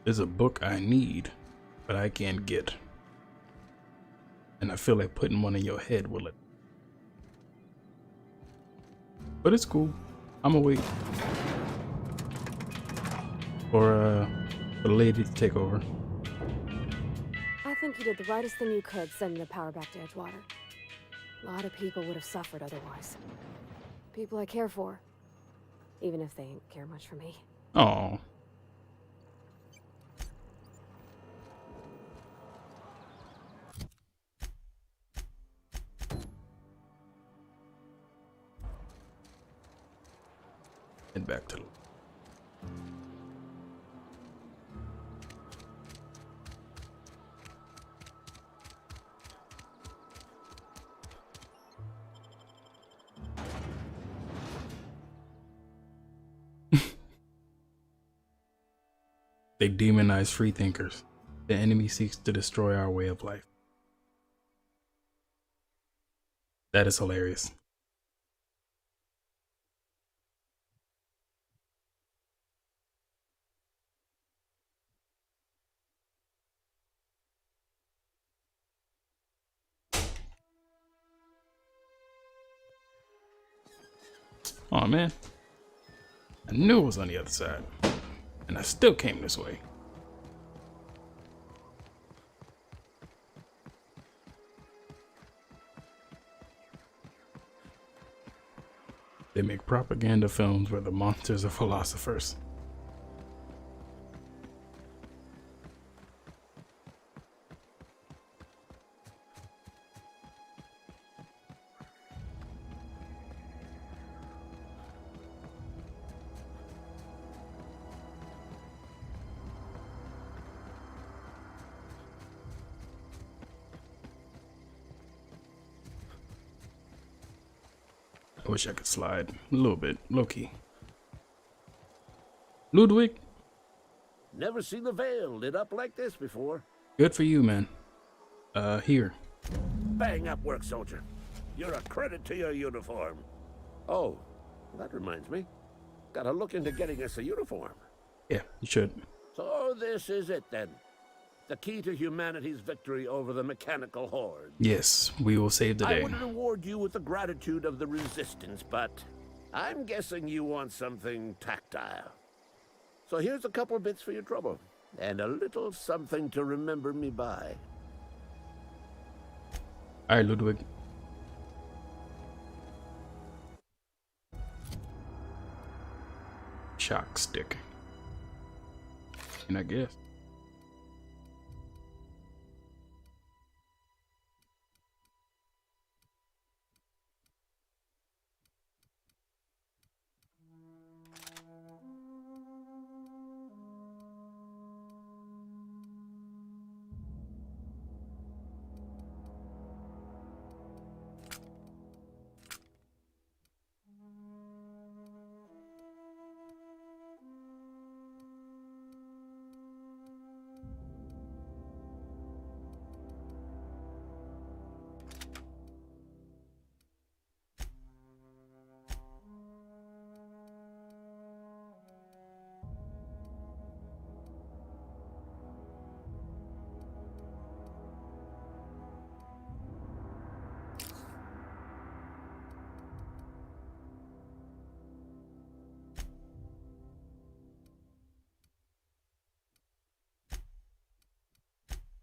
There's a book I need, but I can't get. And I feel like putting one in your head will it. But it's cool. I'ma wait for the lady to take over. I think you did the rightest thing you could sending the power back to Edgewater. A lot of people would have suffered otherwise. People I care for. Even if they didn't care much for me. Oh. And back to the They demonize free thinkers. The enemy seeks to destroy our way of life. That is hilarious. Oh man. I knew it was on the other side. And I still came this way. They make propaganda films where the monsters are philosophers. wish I could slide a little bit, low key. Ludwig, Never seen the Vale lit up like this before. good for you, man. Here. Bang up work, soldier. You're a credit to your uniform. Oh, that reminds me. Gotta look into getting us a uniform. Yeah, you should. So this is it then. The key to humanity's victory over the mechanical horde. Yes, we will save the I day. would reward you with the gratitude of the resistance, but I'm guessing you want something tactile. So here's a couple bits for your trouble, and a little something to remember me by. All right, Ludwig. Shock stick. And I guess.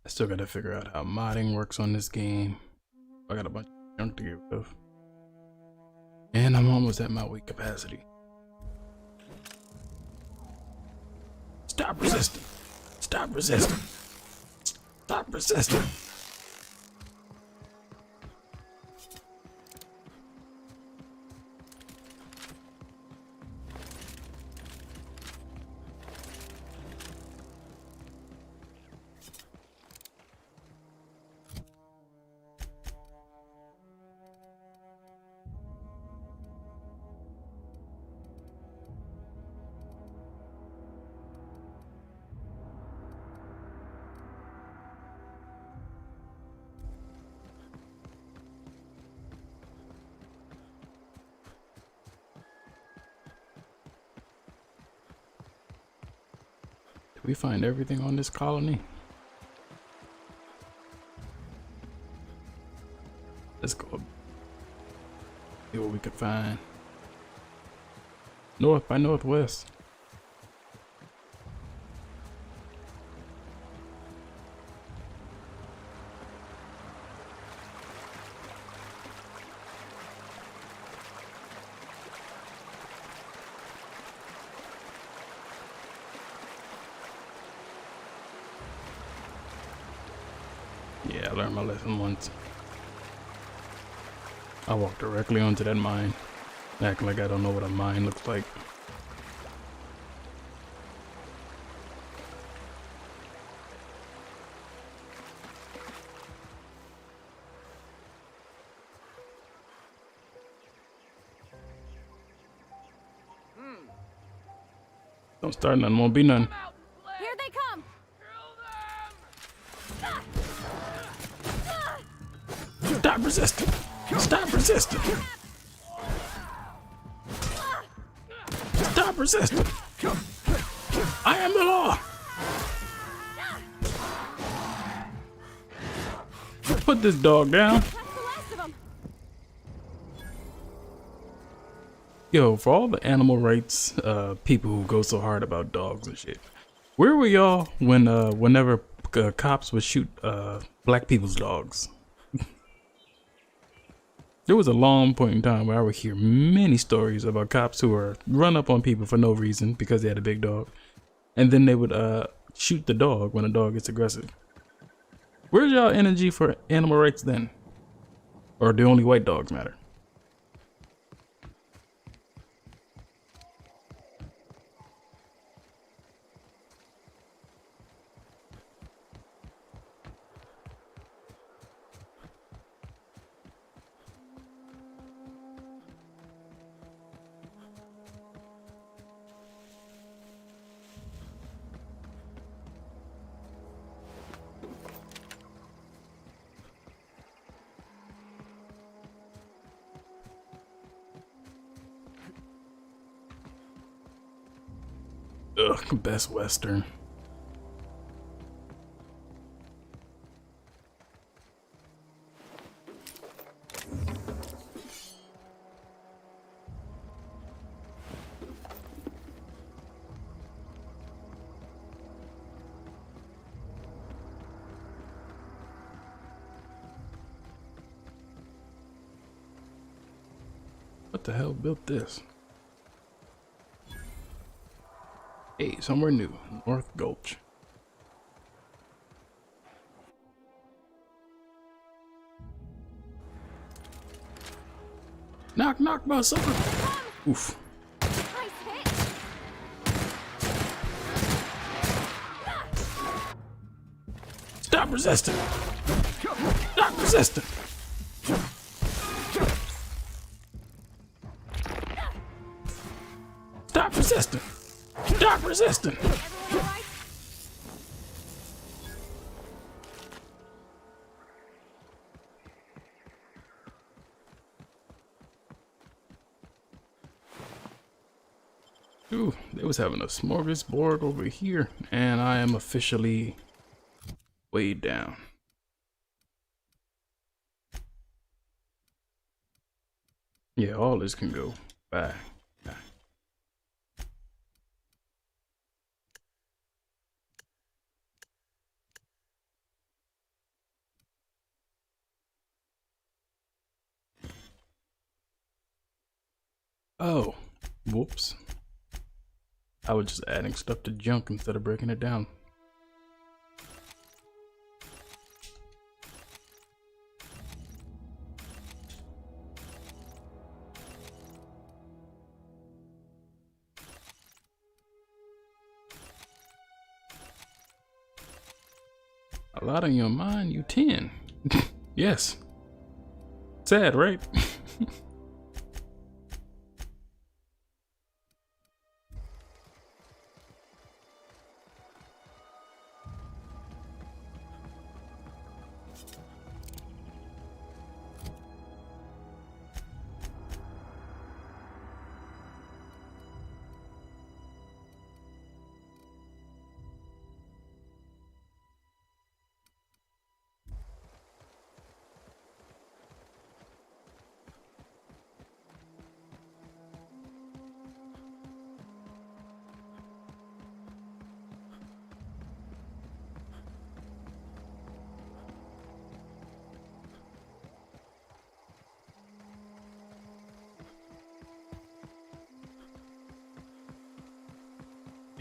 I still gotta figure out how modding works on this game. I got a bunch of junk to get rid of. And I'm almost at my weight capacity. Stop resisting! Stop resisting! Stop resisting! Did we find everything on this colony? Let's go see what we could find. North by northwest. Yeah, I learned my lesson once. I walked directly onto that mine, acting like I don't know what a mine looks like. Don't start none, won't be none. Here they come! Stop resisting! Stop resisting! Stop resisting! I am the law! Put this dog down. That's the last of them! Yo, for all the animal rights people who go so hard about dogs and shit, where were y'all when whenever cops would shoot black people's dogs? There was a long point in time where I would hear many stories about cops who were run up on people for no reason because they had a big dog, and then they would shoot the dog when a dog gets aggressive. Where's y'all energy for animal rights then? Or do only white dogs matter? Ugh, Best Western. What the hell built this? Hey, somewhere new. North Gulch. Knock, knock, sucker. Oof. Stop resisting. Stop resisting. Stop resisting. Stop resisting. Ooh, they was having a smorgasbord over here, and I am officially way down. Yeah, all this can go. Bye. Bye. Oh, whoops. I was just adding stuff to junk instead of breaking it down. A lot on your mind, you 10. Yes. Sad, right?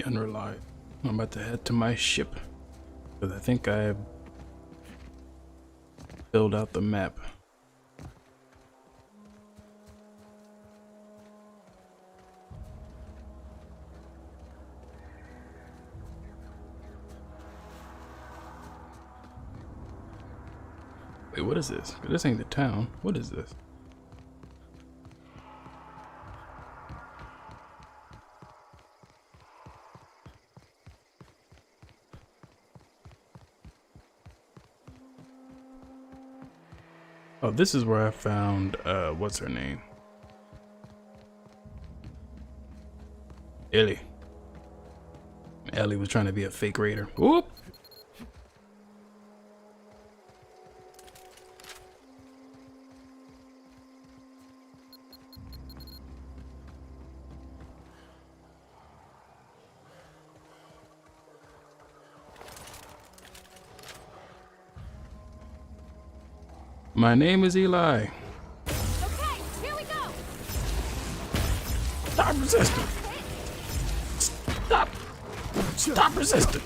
Unreliable. I'm about to head to my ship because I think I filled out the map. Wait, what is this? This ain't the town. What is this? Oh, this is where I found, what's her name? Ellie. Ellie was trying to be a fake raider. Whoop! My name is Eli. Okay, here we go. Stop resisting. Stop. Stop resisting.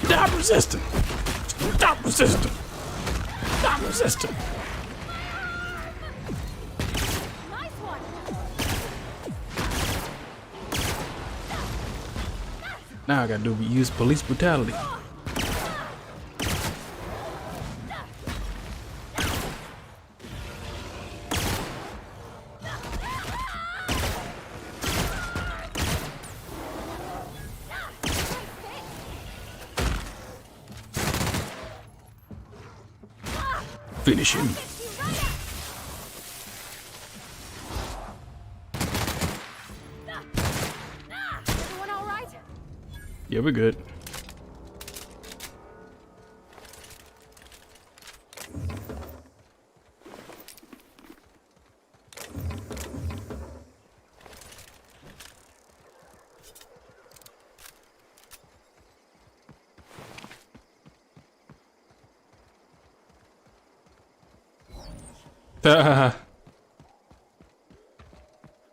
Stop resisting. Stop resisting. Stop resisting. Nice one. Now I gotta use police brutality. Finish him. Everyone all right? Yeah, we're good.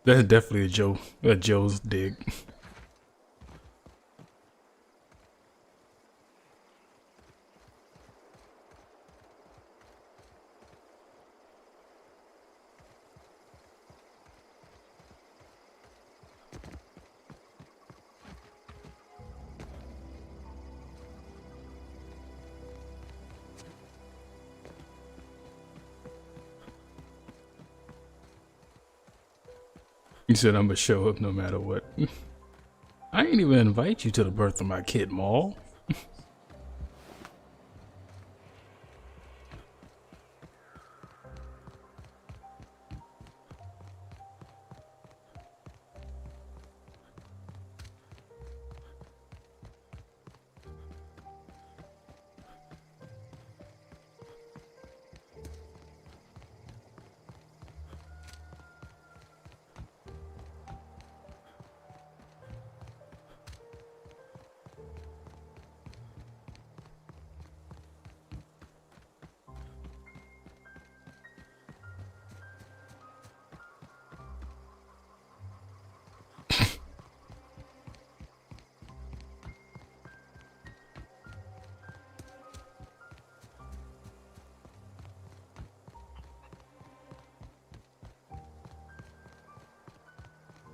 That's definitely a Joe's dig. You said I'm gonna show up no matter what. I ain't even invite you to the birth of my kid, Maul.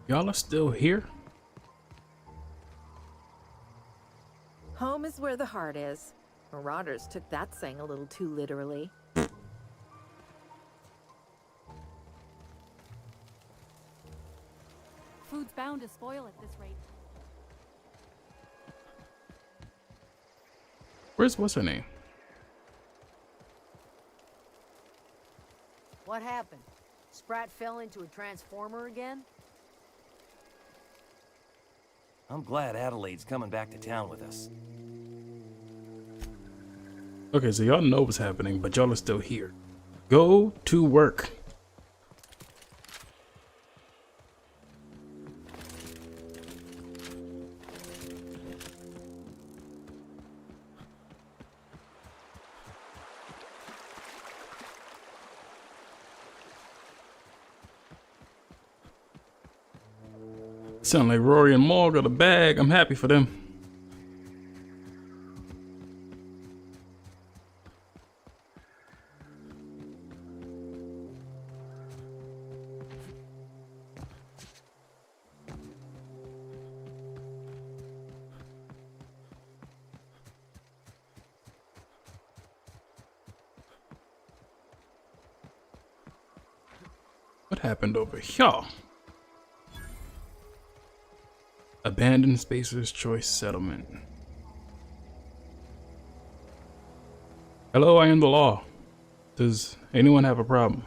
Y'all are still here? Home is where the heart is. Marauders took that saying a little too literally. Food's bound to spoil at this rate. What's her name? What happened? Sprat fell into a transformer again? I'm glad Adelaide's coming back to town with us. Okay, so y'all know what's happening, but y'all are still here. Go to work. Sound like Rory and Maul got a bag. I'm happy for them. What happened over here? Abandoned Spacer's Choice Settlement. Hello, I am the law. Does anyone have a problem?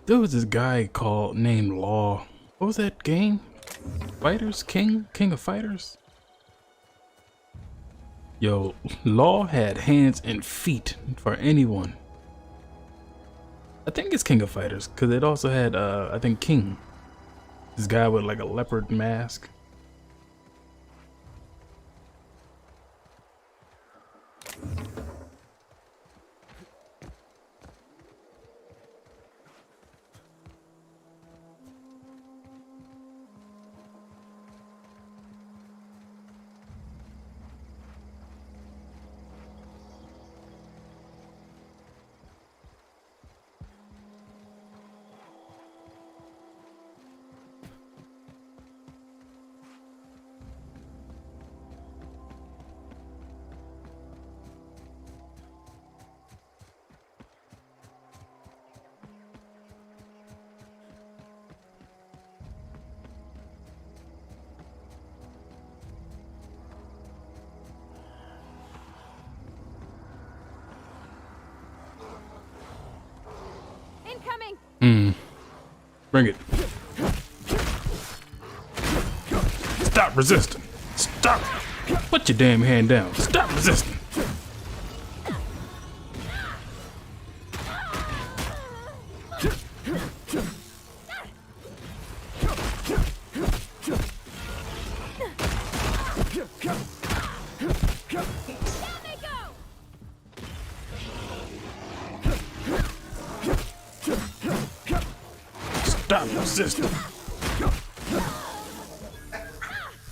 There was this guy named Law. What was that game? Fighters? King of Fighters? Yo, Law had hands and feet for anyone. I think it's King of Fighters, because it also had, I think King. This guy with like a leopard mask. Bring it. Stop resisting. Stop. Put your damn hand down. Stop resisting. Stop resisting.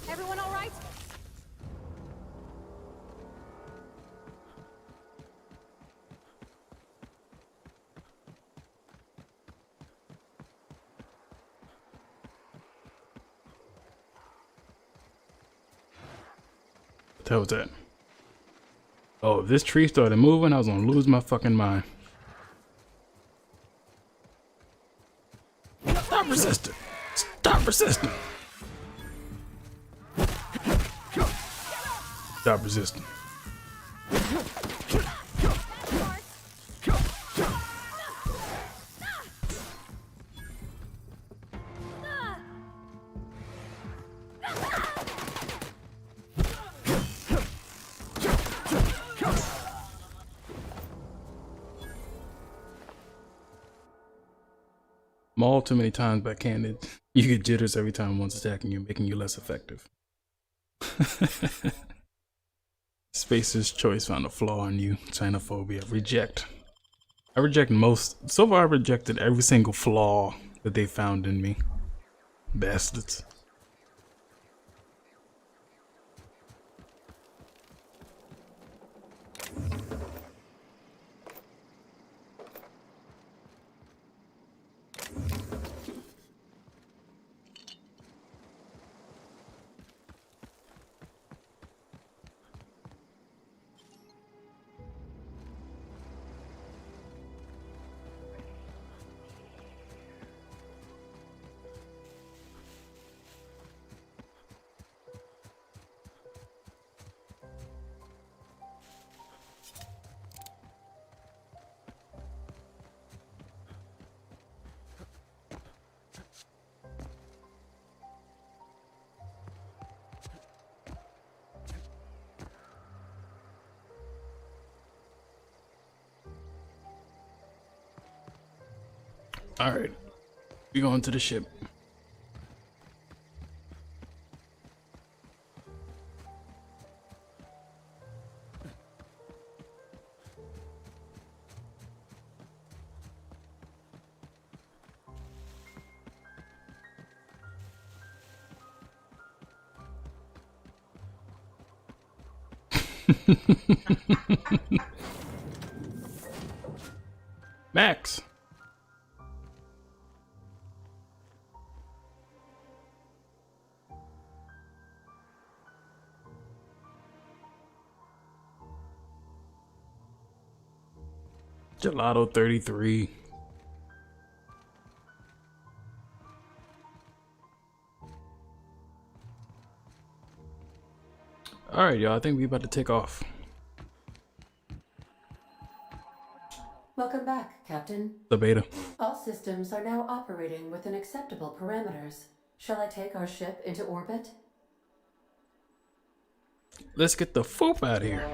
Everyone all right? What the hell was that? Oh, if this tree started moving, I was gonna lose my fucking mind. Stop resisting. Stop resisting. Stop resisting. Maul too many times by candid. You get jitters every time one's attacking you, making you less effective. Spacer's choice found a flaw in you. Xenophobia. Reject. I reject most. So far, I've rejected every single flaw that they found in me. Bastards. Alright, we going to the ship. Max. Gelato 33. Alright, y'all, I think we about to take off. Welcome back, Captain. The beta. All systems are now operating within acceptable parameters. Shall I take our ship into orbit? Let's get the foop out of here.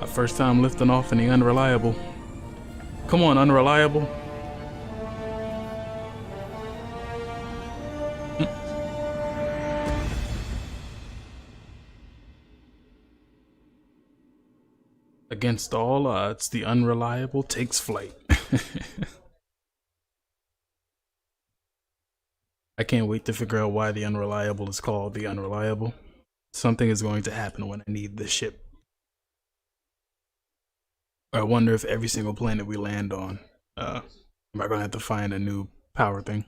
Our first time lifting off in the Unreliable. Come on, Unreliable. Against all odds, the Unreliable takes flight. I can't wait to figure out why the Unreliable is called the Unreliable. Something is going to happen when I need this ship. I wonder if every single planet we land on, am I gonna have to find a new power thing?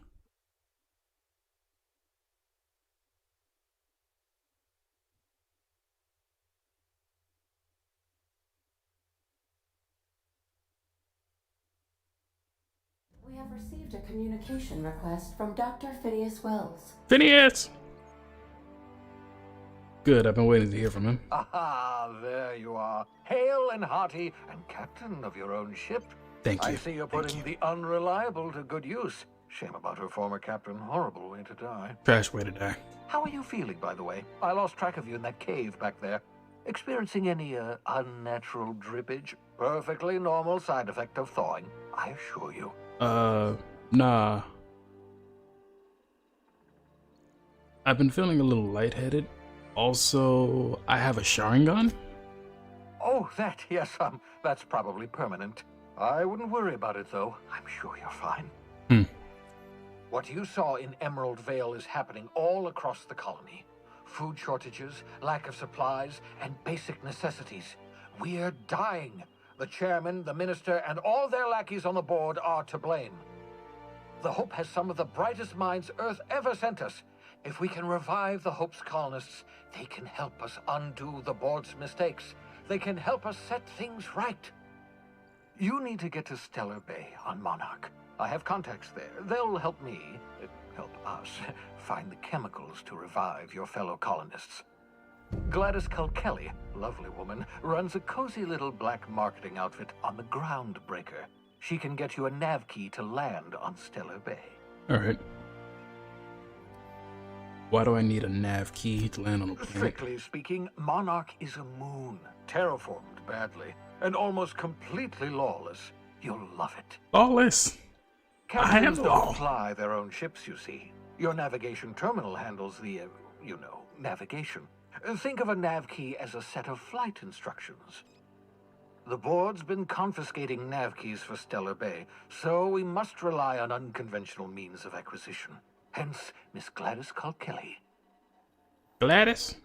We have received a communication request from Dr. Phineas Wells. Phineas! Good, I've been waiting to hear from him. Aha, there you are. Hale and hearty, and captain of your own ship. Thank you. I see you're putting the unreliable to good use. Shame about her former captain. Horrible way to die. Trash way to die. How are you feeling, by the way? I lost track of you in that cave back there. Experiencing any, unnatural drippage? Perfectly normal side effect of thawing, I assure you. Nah. I've been feeling a little lightheaded. Also, I have a Sharingan. Oh, that, yes, that's probably permanent. I wouldn't worry about it, though. I'm sure you're fine. What you saw in Emerald Vale is happening all across the colony. Food shortages, lack of supplies, and basic necessities. We're dying. The chairman, the minister, and all their lackeys on the board are to blame. The Hope has some of the brightest minds Earth ever sent us. If we can revive the Hope's colonists, they can help us undo the board's mistakes. They can help us set things right. You need to get to Stellar Bay on Monarch. I have contacts there. They'll help me, help us, find the chemicals to revive your fellow colonists. Gladys Kelly, lovely woman, runs a cozy little black marketing outfit on the Groundbreaker. She can get you a nav key to land on Stellar Bay. Alright. Why do I need a nav key to land on a planet? Strictly speaking, Monarch is a moon, terraformed badly, and almost completely lawless. You'll love it. Lawless? Captains don't fly their own ships, you see. Your navigation terminal handles the, navigation. Think of a nav key as a set of flight instructions. The board's been confiscating nav keys for Stellar Bay, so we must rely on unconventional means of acquisition. Hence, Miss Gladys Kelly. Gladys?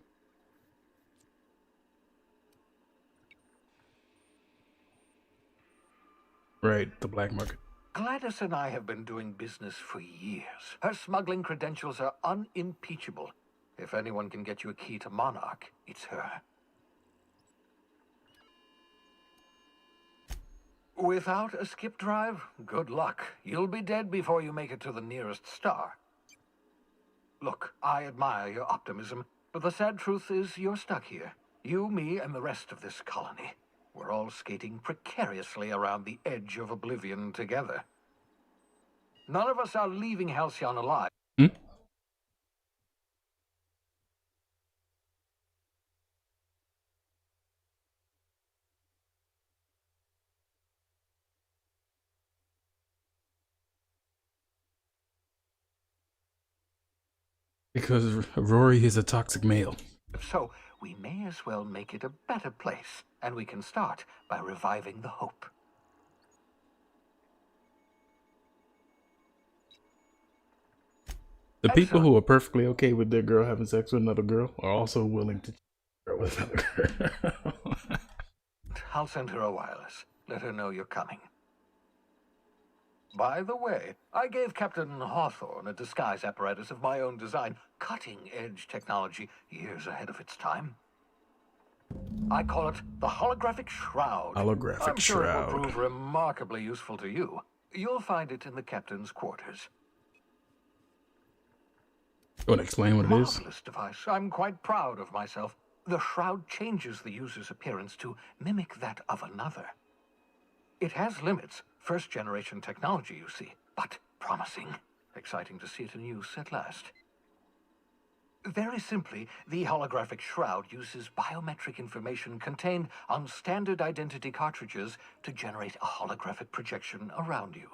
Right, the black market. Gladys and I have been doing business for years. Her smuggling credentials are unimpeachable. If anyone can get you a key to Monarch, it's her. Without a skip drive, good luck. You'll be dead before you make it to the nearest star. Look, I admire your optimism, but the sad truth is you're stuck here. You, me, and the rest of this colony. We're all skating precariously around the edge of oblivion together. None of us are leaving Halcyon alive. Because Rory is a toxic male. So, we may as well make it a better place, and we can start by reviving the Hope. The people who are perfectly okay with their girl having sex with another girl are also willing to girl with another girl. I'll send her a wireless. Let her know you're coming. By the way, I gave Captain Hawthorne a disguise apparatus of my own design, cutting-edge technology, years ahead of its time. I call it the holographic shroud. Holographic I'm sure shroud. it will prove remarkably useful to you. You'll find it in the captain's quarters. You want to explain what it is? Marvelous device. I'm quite proud of myself. The shroud changes the user's appearance to mimic that of another. It has limits. First-generation technology, you see, but promising. Exciting to see it in use at last. Very simply, the holographic shroud uses biometric information contained on standard identity cartridges to generate a holographic projection around you.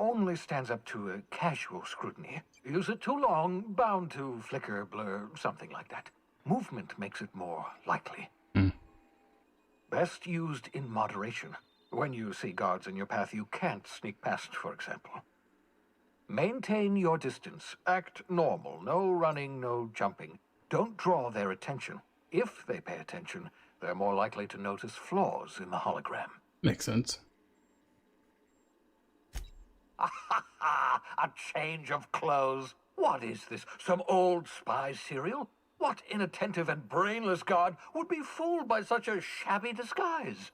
Only stands up to a casual scrutiny. Use it too long, bound to flicker, blur, something like that. Movement makes it more likely. Best used in moderation. When you see guards in your path you can't sneak past, for example. Maintain your distance. Act normal. No running, no jumping. Don't draw their attention. If they pay attention, they're more likely to notice flaws in the hologram. Makes sense. A change of clothes. What is this? Some old spy serial? What inattentive and brainless guard would be fooled by such a shabby disguise?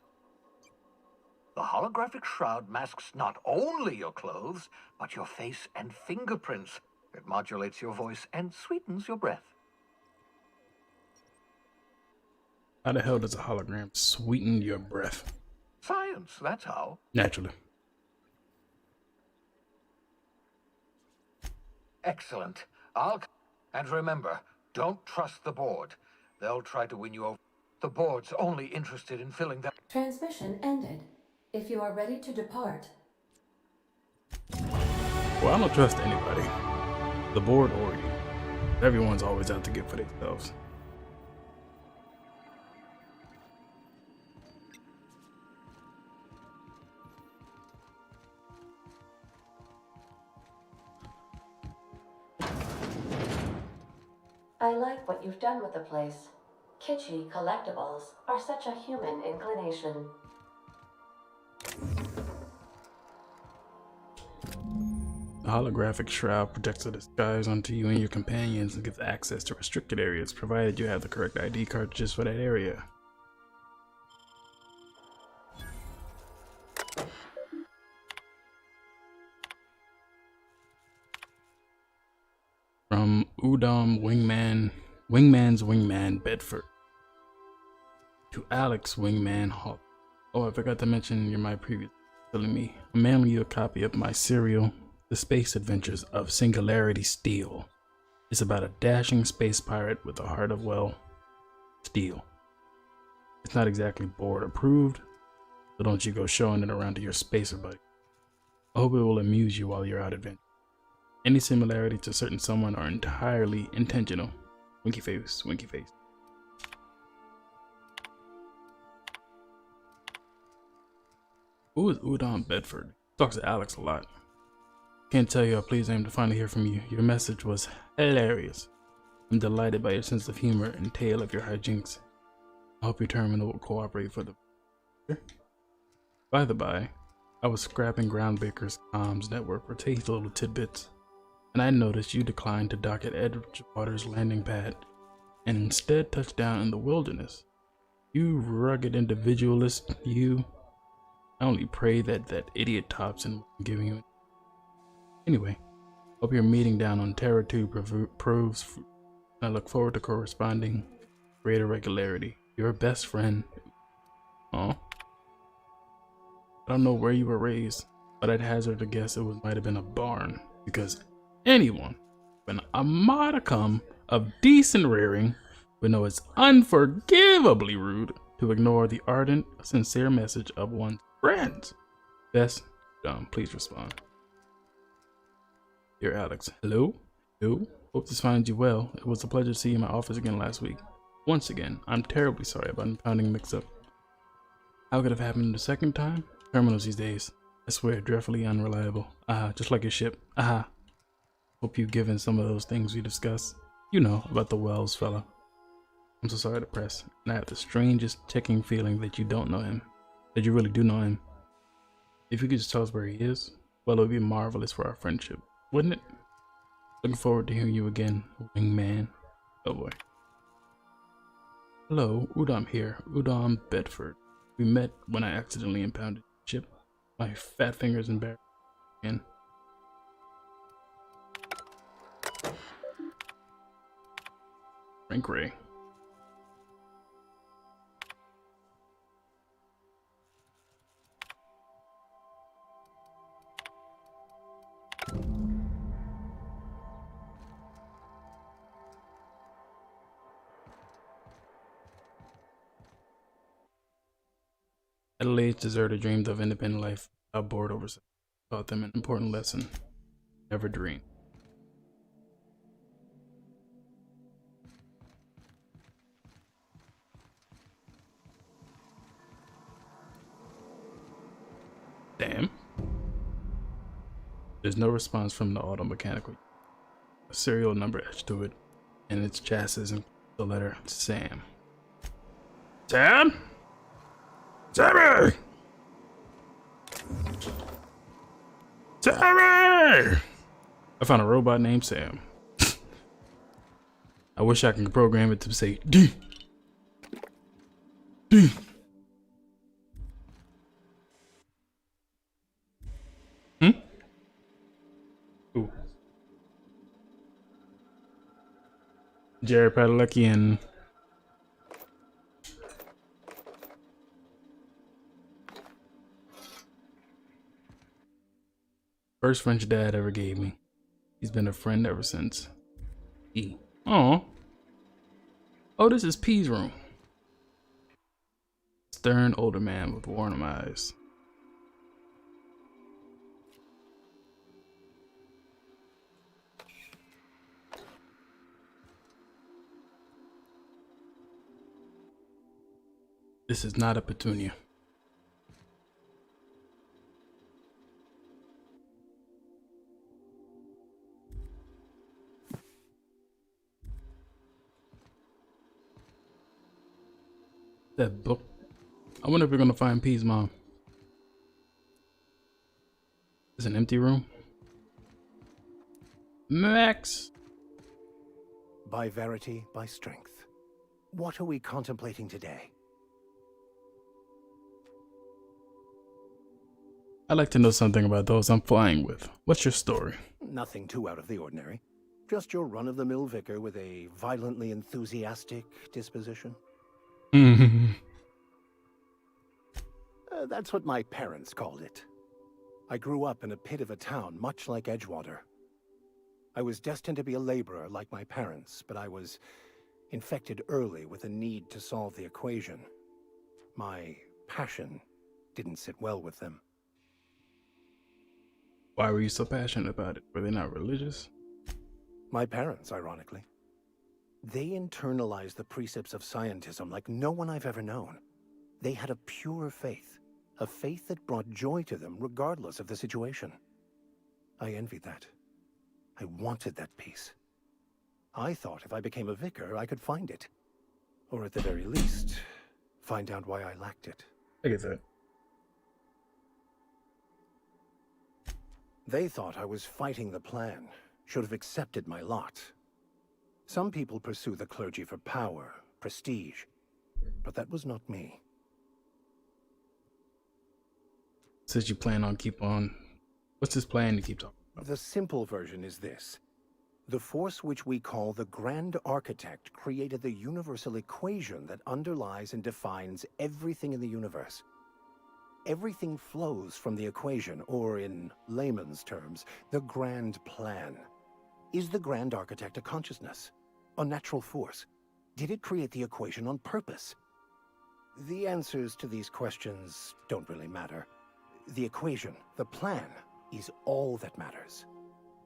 The holographic shroud masks not only your clothes, but your face and fingerprints. It modulates your voice and sweetens your breath. How the hell does a hologram sweeten your breath? Science, that's how. Naturally. Excellent. And remember, don't trust the board. They'll try to win you over. The board's only interested in filling that. Transmission ended. If you are ready to depart. Well, I don't trust anybody. The board or you. Everyone's always out to get for themselves. I like what you've done with the place. Kitschy collectibles are such a human inclination. The holographic shroud projects a disguise onto you and your companions and gives access to restricted areas, provided you have the correct ID cartridges for that area. From Udom Wingman's Wingman Bedford to Alex Wingman Hall. Oh, I forgot to mention you're my previous telling me. I'm mailing you a copy of my serial, The Space Adventures of Singularity Steel. It's about a dashing space pirate with a heart of, well, steel. It's not exactly board approved, so don't you go showing it around to your spacer buddy. I hope it will amuse you while you're out adventuring. Any similarity to certain someone are entirely intentional. Winky face, winky face. Who is Udon Bedford? Talks to Alex a lot. Can't tell you how pleased I am to finally hear from you. Your message was hilarious. I'm delighted by your sense of humor and tale of your hijinks. I hope your terminal will cooperate for the... By the by, I was scrapping Groundbreaker's comms network for tasty little tidbits, and I noticed you declined to dock at Edgewater's landing pad and instead touched down in the wilderness. You rugged individualist, you. I only pray that that idiot Thompson wasn't giving you. Anyway, hope your meeting down on Terra 2 proves fruit. I look forward to corresponding greater regularity. Your best friend. Aw. I don't know where you were raised, but I'd hazard to guess it might have been a barn, because anyone with a modicum of decent rearing would know it's unforgivably rude to ignore the ardent, sincere message of one's friends. Best, please respond. Dear Alex, hello? Hello? Hope this finds you well. It was a pleasure to see you in my office again last week. Once again, I'm terribly sorry about impounding mix-up. How could it have happened the second time? Terminals these days, I swear, dreadfully unreliable. Just like your ship. Hope you've given some of those things we discussed. You know, about the Wells fella. I'm so sorry to press, and I have the strangest ticking feeling that you don't know him. That you really do know him. If you could just tell us where he is, well, it would be marvelous for our friendship, wouldn't it? Looking forward to hearing you again, wingman. Oh boy. Hello, Udom here, Udom Bedford. We met when I accidentally impounded the ship. My fat fingers embarrassed again. Frank Ray. Adelaide's deserter dreamed of independent life without board oversight. Taught them an important lesson. Never dream. Damn. There's no response from the auto mechanical. A serial number etched to it, and its chassis and the letter Sam. Sam? Sammy! Sammy! I found a robot named Sam. I wish I could program it to say D. D. Ooh. Jared Padalecki and first French dad ever gave me. He's been a friend ever since. E. Oh. Oh, this is P's room. Stern older man with worn eyes. This is not a petunia. That book. I wonder if we're gonna find P's mom. It's an empty room. Max. By verity, by strength. What are we contemplating today? I'd like to know something about those I'm flying with. What's your story? Nothing too out of the ordinary. Just your run-of-the-mill vicar with a violently enthusiastic disposition. That's what my parents called it. I grew up in a pit of a town, much like Edgewater. I was destined to be a laborer like my parents, but I was infected early with a need to solve the equation. My passion didn't sit well with them. Why were you so passionate about it? Were they not religious? My parents, ironically. They internalized the precepts of scientism like no one I've ever known. They had a pure faith, a faith that brought joy to them regardless of the situation. I envied that. I wanted that peace. I thought if I became a vicar, I could find it. Or at the very least, find out why I lacked it. I get that. They thought I was fighting the plan, should have accepted my lot. Some people pursue the clergy for power, prestige, but that was not me. Says you plan on keep on. What's his plan to keep talking about? The simple version is this. The force which we call the Grand Architect created the universal equation that underlies and defines everything in the universe. Everything flows from the equation, or in layman's terms, the grand plan. Is the Grand Architect a consciousness? A natural force? Did it create the equation on purpose? The answers to these questions don't really matter. The equation, the plan, is all that matters.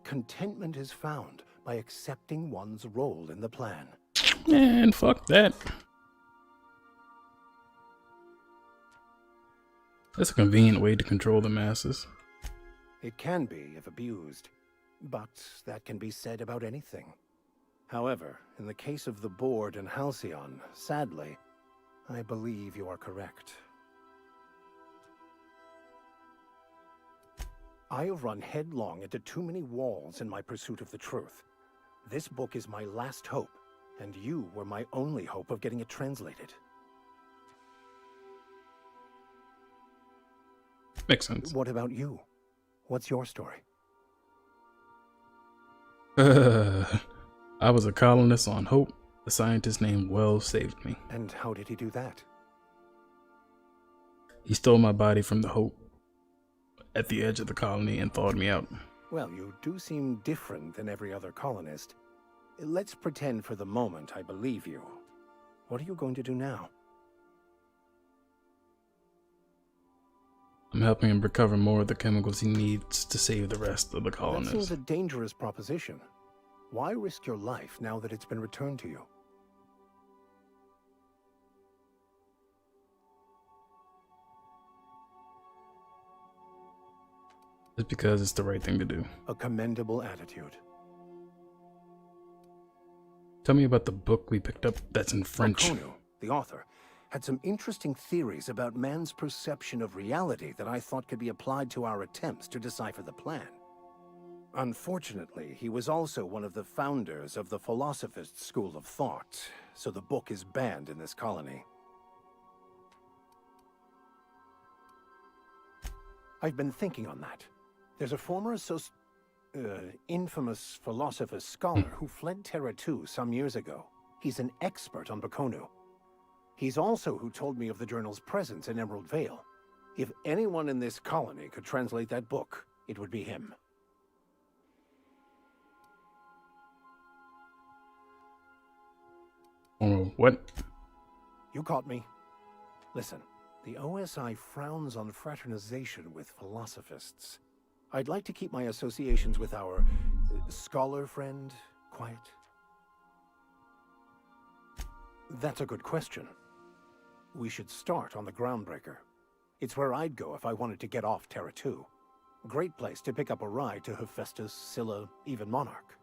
Contentment is found by accepting one's role in the plan. Man, fuck that. That's a convenient way to control the masses. It can be if abused, but that can be said about anything. However, in the case of the Board and Halcyon, sadly, I believe you are correct. I have run headlong into too many walls in my pursuit of the truth. This book is my last hope, and you were my only hope of getting it translated. Makes sense. What about you? What's your story? I was a colonist on Hope. A scientist named Wells saved me. And how did he do that? He stole my body from the Hope at the edge of the colony and thawed me out. Well, you do seem different than every other colonist. Let's pretend for the moment I believe you. What are you going to do now? I'm helping him recover more of the chemicals he needs to save the rest of the That colonists. seems a dangerous proposition. Why risk your life now that it's been returned to you? It's because it's the right thing to do. A commendable attitude. Tell me about the book we picked up that's in French. Okonu, the author, had some interesting theories about man's perception of reality that I thought could be applied to our attempts to decipher the plan. Unfortunately, he was also one of the founders of the Philosophist school of thought, so the book is banned in this colony. I've been thinking on that. There's a former infamous philosopher scholar who fled Terra 2 some years ago. He's an expert on Bakonu. He's also who told me of the journal's presence in Emerald Vale. If anyone in this colony could translate that book, it would be him. Oh, what? You caught me. Listen, the OSI frowns on fraternization with philosophists. I'd like to keep my associations with our scholar friend quiet. That's a good question. We should start on the Groundbreaker. It's where I'd go if I wanted to get off Terra 2. Great place to pick up a ride to Hephaestus, Scylla, even Monarch.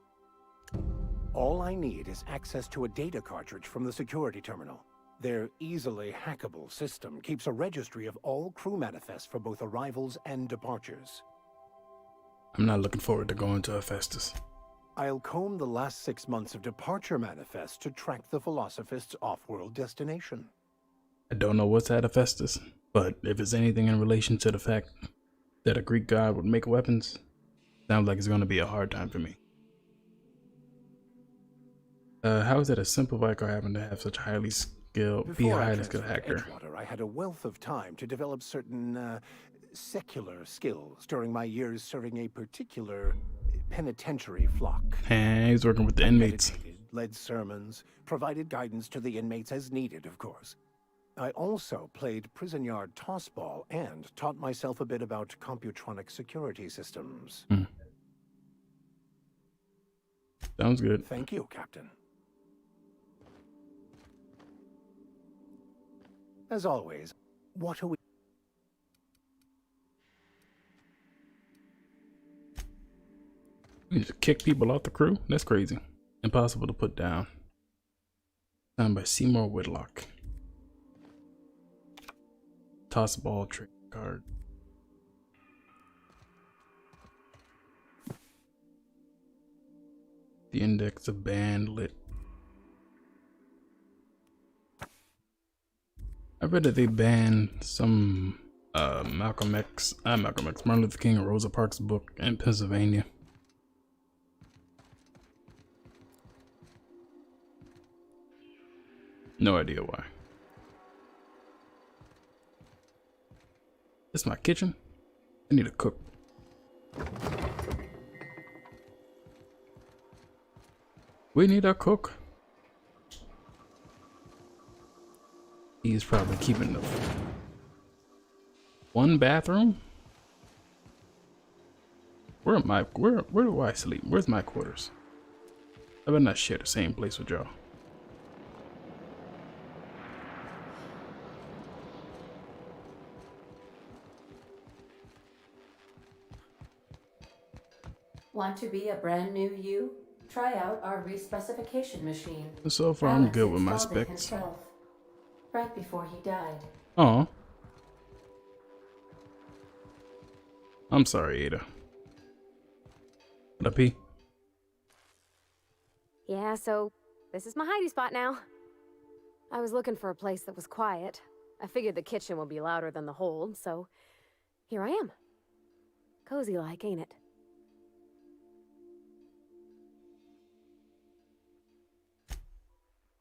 All I need is access to a data cartridge from the security terminal. Their easily hackable system keeps a registry of all crew manifests for both arrivals and departures. I'm not looking forward to going to Hephaestus. I'll comb the last 6 months of departure manifests to track the Philosophist's off-world destination. I don't know what's at Hephaestus, but if it's anything in relation to the fact that a Greek god would make weapons, sounds like it's going to be a hard time for me. How is it a simple Vicar happen to have such highly skilled, be a highly skilled hacker? Edgewater, I had a wealth of time to develop certain secular skills during my years serving a particular penitentiary flock. Hey, he's working with the inmates. Led sermons, provided guidance to the inmates as needed, of course. I also played prison yard tossball and taught myself a bit about computronic security systems. Sounds good. Thank you, Captain. As always, what are we... You just kick people off the crew? That's crazy. Impossible to put down. Signed by Seymour Whitlock. Toss ball trick card. The index of band lit. I read that they banned some Malcolm X, Martin Luther King and Rosa Parks book in Pennsylvania. No idea why. This is my kitchen. I need to cook. We need a cook. He's probably keeping the one bathroom. Where do I sleep? Where's my quarters? I better not share the same place with y'all. Want to be a brand new you? Try out our respecification machine. So far, I'm good with my installed it specs. himself, right before he died. Oh, I'm sorry, Ada. What up, P? Yeah, so this is my hidey spot now. I was looking for a place that was quiet. I figured the kitchen would be louder than the hold, so here I am. Cozy like, ain't it?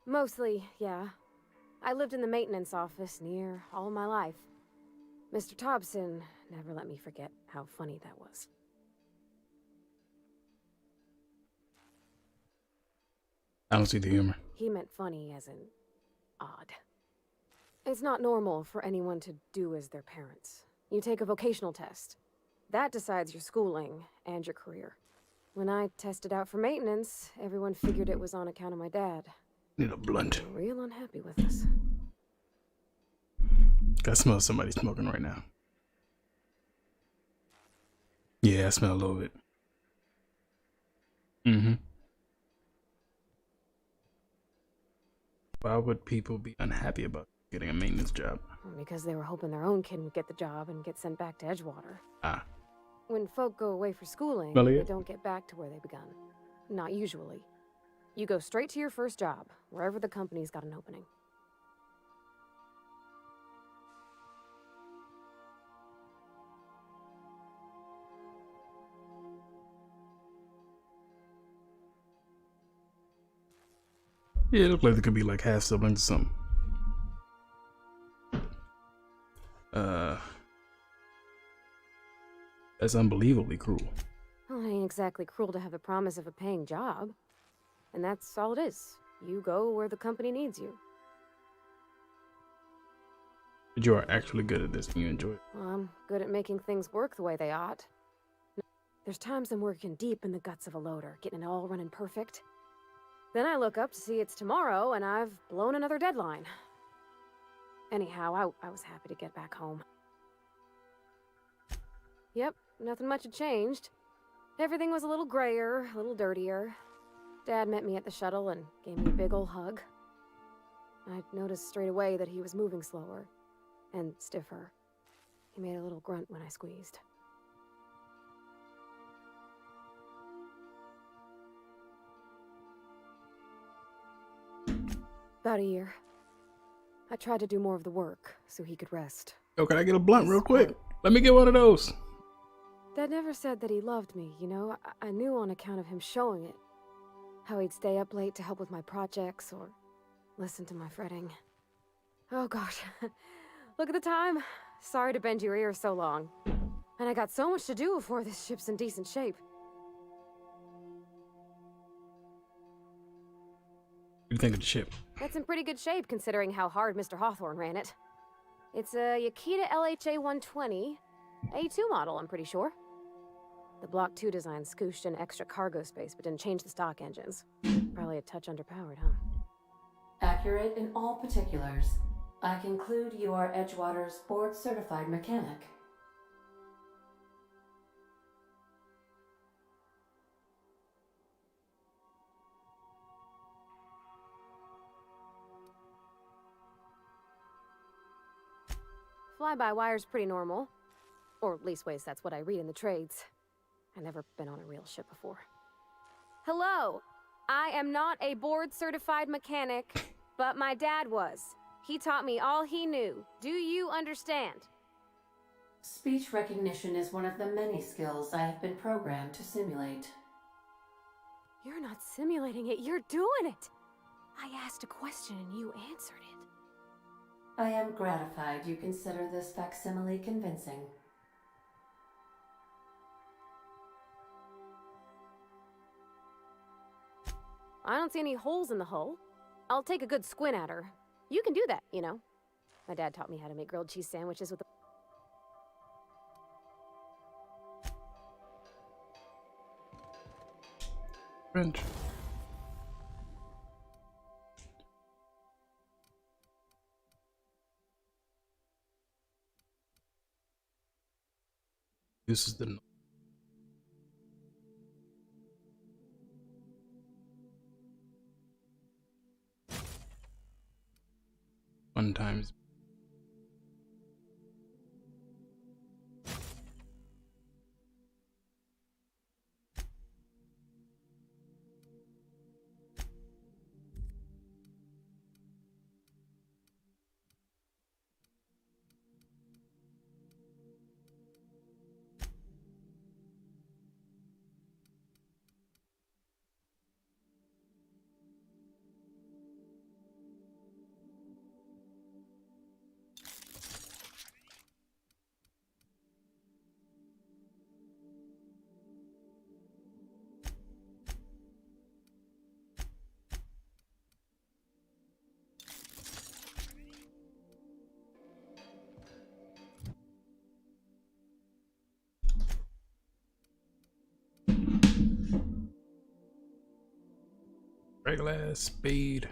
Mostly, yeah. I lived in the maintenance office near all my life. Mr. Thompson never let me forget how funny that was. I don't see the humor. He meant funny as in odd. It's not normal for anyone to do as their parents. You take a vocational test. That decides your schooling and your career. When I tested out for maintenance, everyone figured it was on account of my dad. Need a blunt. Real unhappy with us. I smell somebody smoking right now. Yeah, I smell a little bit. Why would people be unhappy about getting a maintenance job? Because they were hoping their own kid would get the job and get sent back to Edgewater. Ah. When folk go away for schooling, Well, they yeah. don't get back to where they begun. Not usually. You go straight to your first job, wherever the company's got an opening. Yeah, it looked like they could be like half siblings or something. That's unbelievably cruel. Well, it ain't exactly cruel to have the promise of a paying job. And that's all it is. You go where the company needs you. But you are actually good at this and you enjoy it. Well, I'm good at making things work the way they ought. There's times I'm working deep in the guts of a loader, getting it all running perfect. Then I look up to see it's tomorrow and I've blown another deadline. Anyhow, I was happy to get back home. Yep, nothing much had changed. Everything was a little grayer, a little dirtier. Dad met me at the shuttle and gave me a big ol' hug. I noticed straight away that he was moving slower and stiffer. He made a little grunt when I squeezed. About a year. I tried to do more of the work so he could rest. Yo, can I get a blunt real quick? Let me get one of those. Dad never said that he loved me, you know? I knew on account of him showing it. How he'd stay up late to help with my projects or listen to my fretting. Oh gosh. Look at the time. Sorry to bend your ears so long. And I got so much to do before this ship's in decent shape. What do you think of the ship? It's in pretty good shape considering how hard Mr. Hawthorne ran it. It's a Yakita LHA 120, A2 model, I'm pretty sure. The Block 2 design scooshed in extra cargo space but didn't change the stock engines. Probably a touch underpowered, huh? Accurate in all particulars. I conclude you are Edgewater's board-certified mechanic. Fly-by-wire's pretty normal. Or leastways, that's what I read in the trades. I've never been on a real ship before. Hello! I am not a board-certified mechanic, but my dad was. He taught me all he knew. Do you understand? Speech recognition is one of the many skills I have been programmed to simulate. You're not simulating it, you're doing it! I asked a question and you answered it. I am gratified you consider this facsimile convincing. I don't see any holes in the hull. I'll take a good squint at her. You can do that, you know. My dad taught me how to make grilled cheese sandwiches with the... French. This is the... Fun times. Regular speed.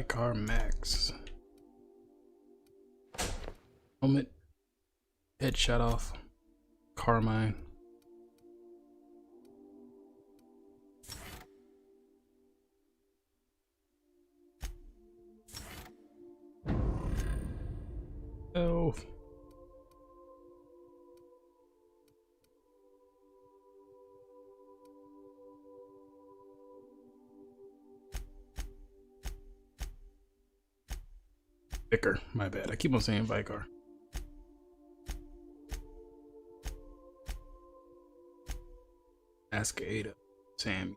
Car Max. Helmet. Head shut off. Carmine. Oh. Vicar, my bad. I keep on saying Vicar. Ask Ada. Sam.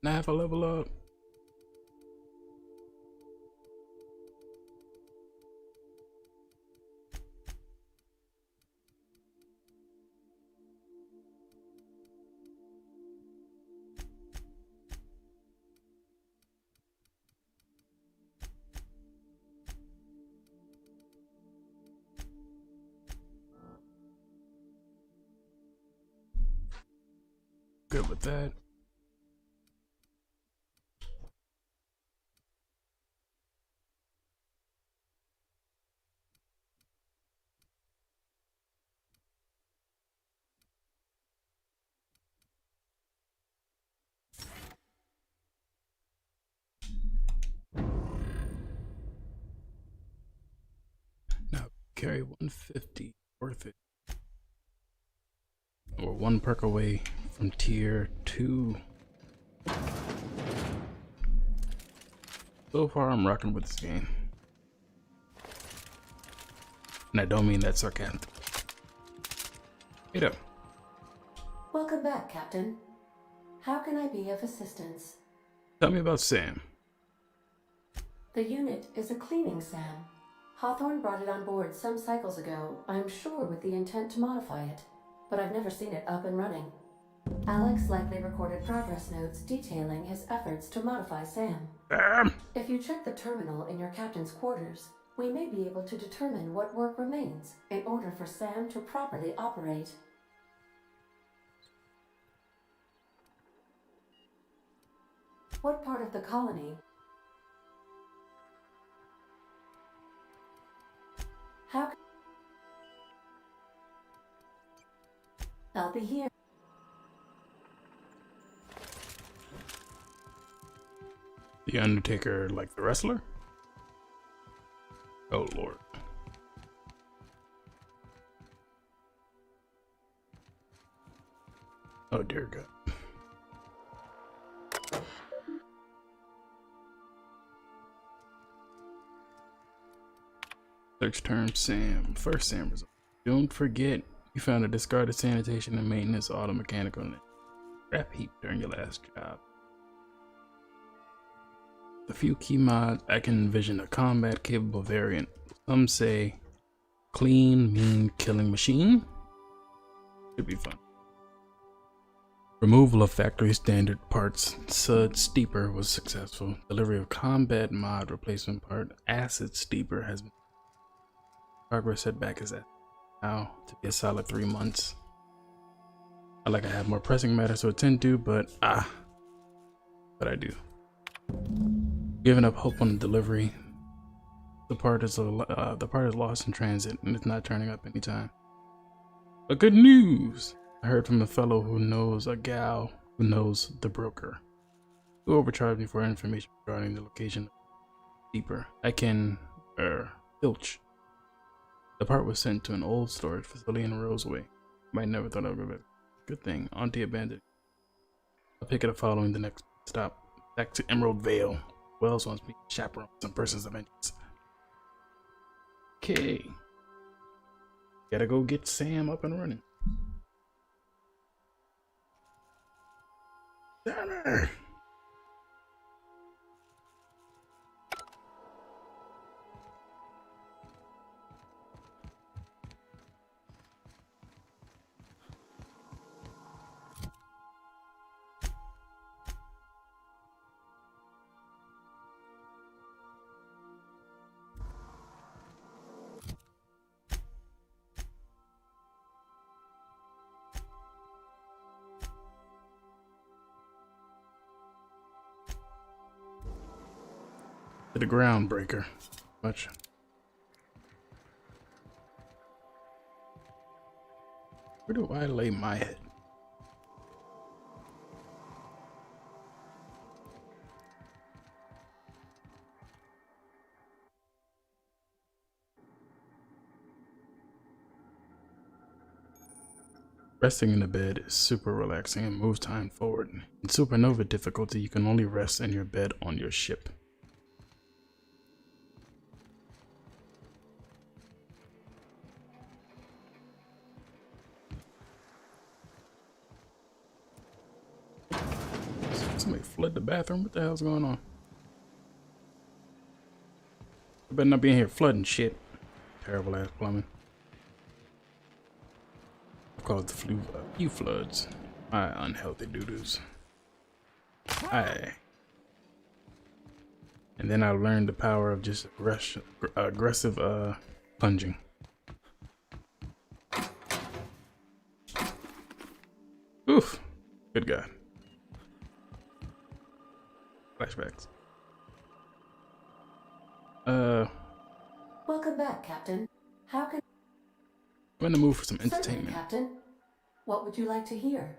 Now have a level up. Good with that. Now carry 150. Worth it. We're one perk away from tier 2. So far, I'm rocking with this game. And I don't mean that sarcastic. Hey up. Welcome back, Captain. How can I be of assistance? Tell me about Sam. The unit is a cleaning SAM. Hawthorne brought it on board some cycles ago, I'm sure with the intent to modify it, but I've never seen it up and running. Alex likely recorded progress notes detailing his efforts to modify SAM. If you check the terminal in your captain's quarters, we may be able to determine what work remains in order for SAM to properly operate. What part of the colony? How? I'll be here. The Undertaker, like the wrestler? Oh Lord. Oh dear God. Search term Sam. First Sam result. Don't forget you found a discarded sanitation and maintenance auto mechanical in a scrap heap during your last job. A few key mods, I can envision a combat capable variant. Some say clean, mean killing machine. Should be fun. Removal of factory standard parts. Sud Steeper was successful. Delivery of combat mod replacement part. Acid Steeper has been. Progress setback is at now to be a solid 3 months. I have more pressing matters to attend to, but I do. Giving up hope on the delivery. The part is lost in transit and it's not turning up anytime. But good news! I heard from a fellow who knows a gal who knows the broker, who overcharged me for information regarding the location. Deeper, I can filch. The part was sent to an old storage facility in Roseway. Might never thought of it. Good thing. Auntie abandoned. I'll pick it up following the next stop. Back to Emerald Vale. Wells wants me to chaperone some person's adventures. Okay. Gotta go get Sam up and running. Tanner! To the groundbreaker. Much. Where do I lay my head? Resting in the bed is super relaxing and moves time forward. In supernova difficulty, you can only rest in your bed on your ship. Somebody flood the bathroom? What the hell's going on? I better not be in here flooding shit. Terrible ass plumbing. I've called the flu a few floods. My unhealthy doo-doos. Aye. And then I learned the power of just aggressive plunging. Oof. Good God. Flashbacks. Welcome back, Captain. How can... I'm in the mood for some Certainly, entertainment. Captain. What would you like to hear?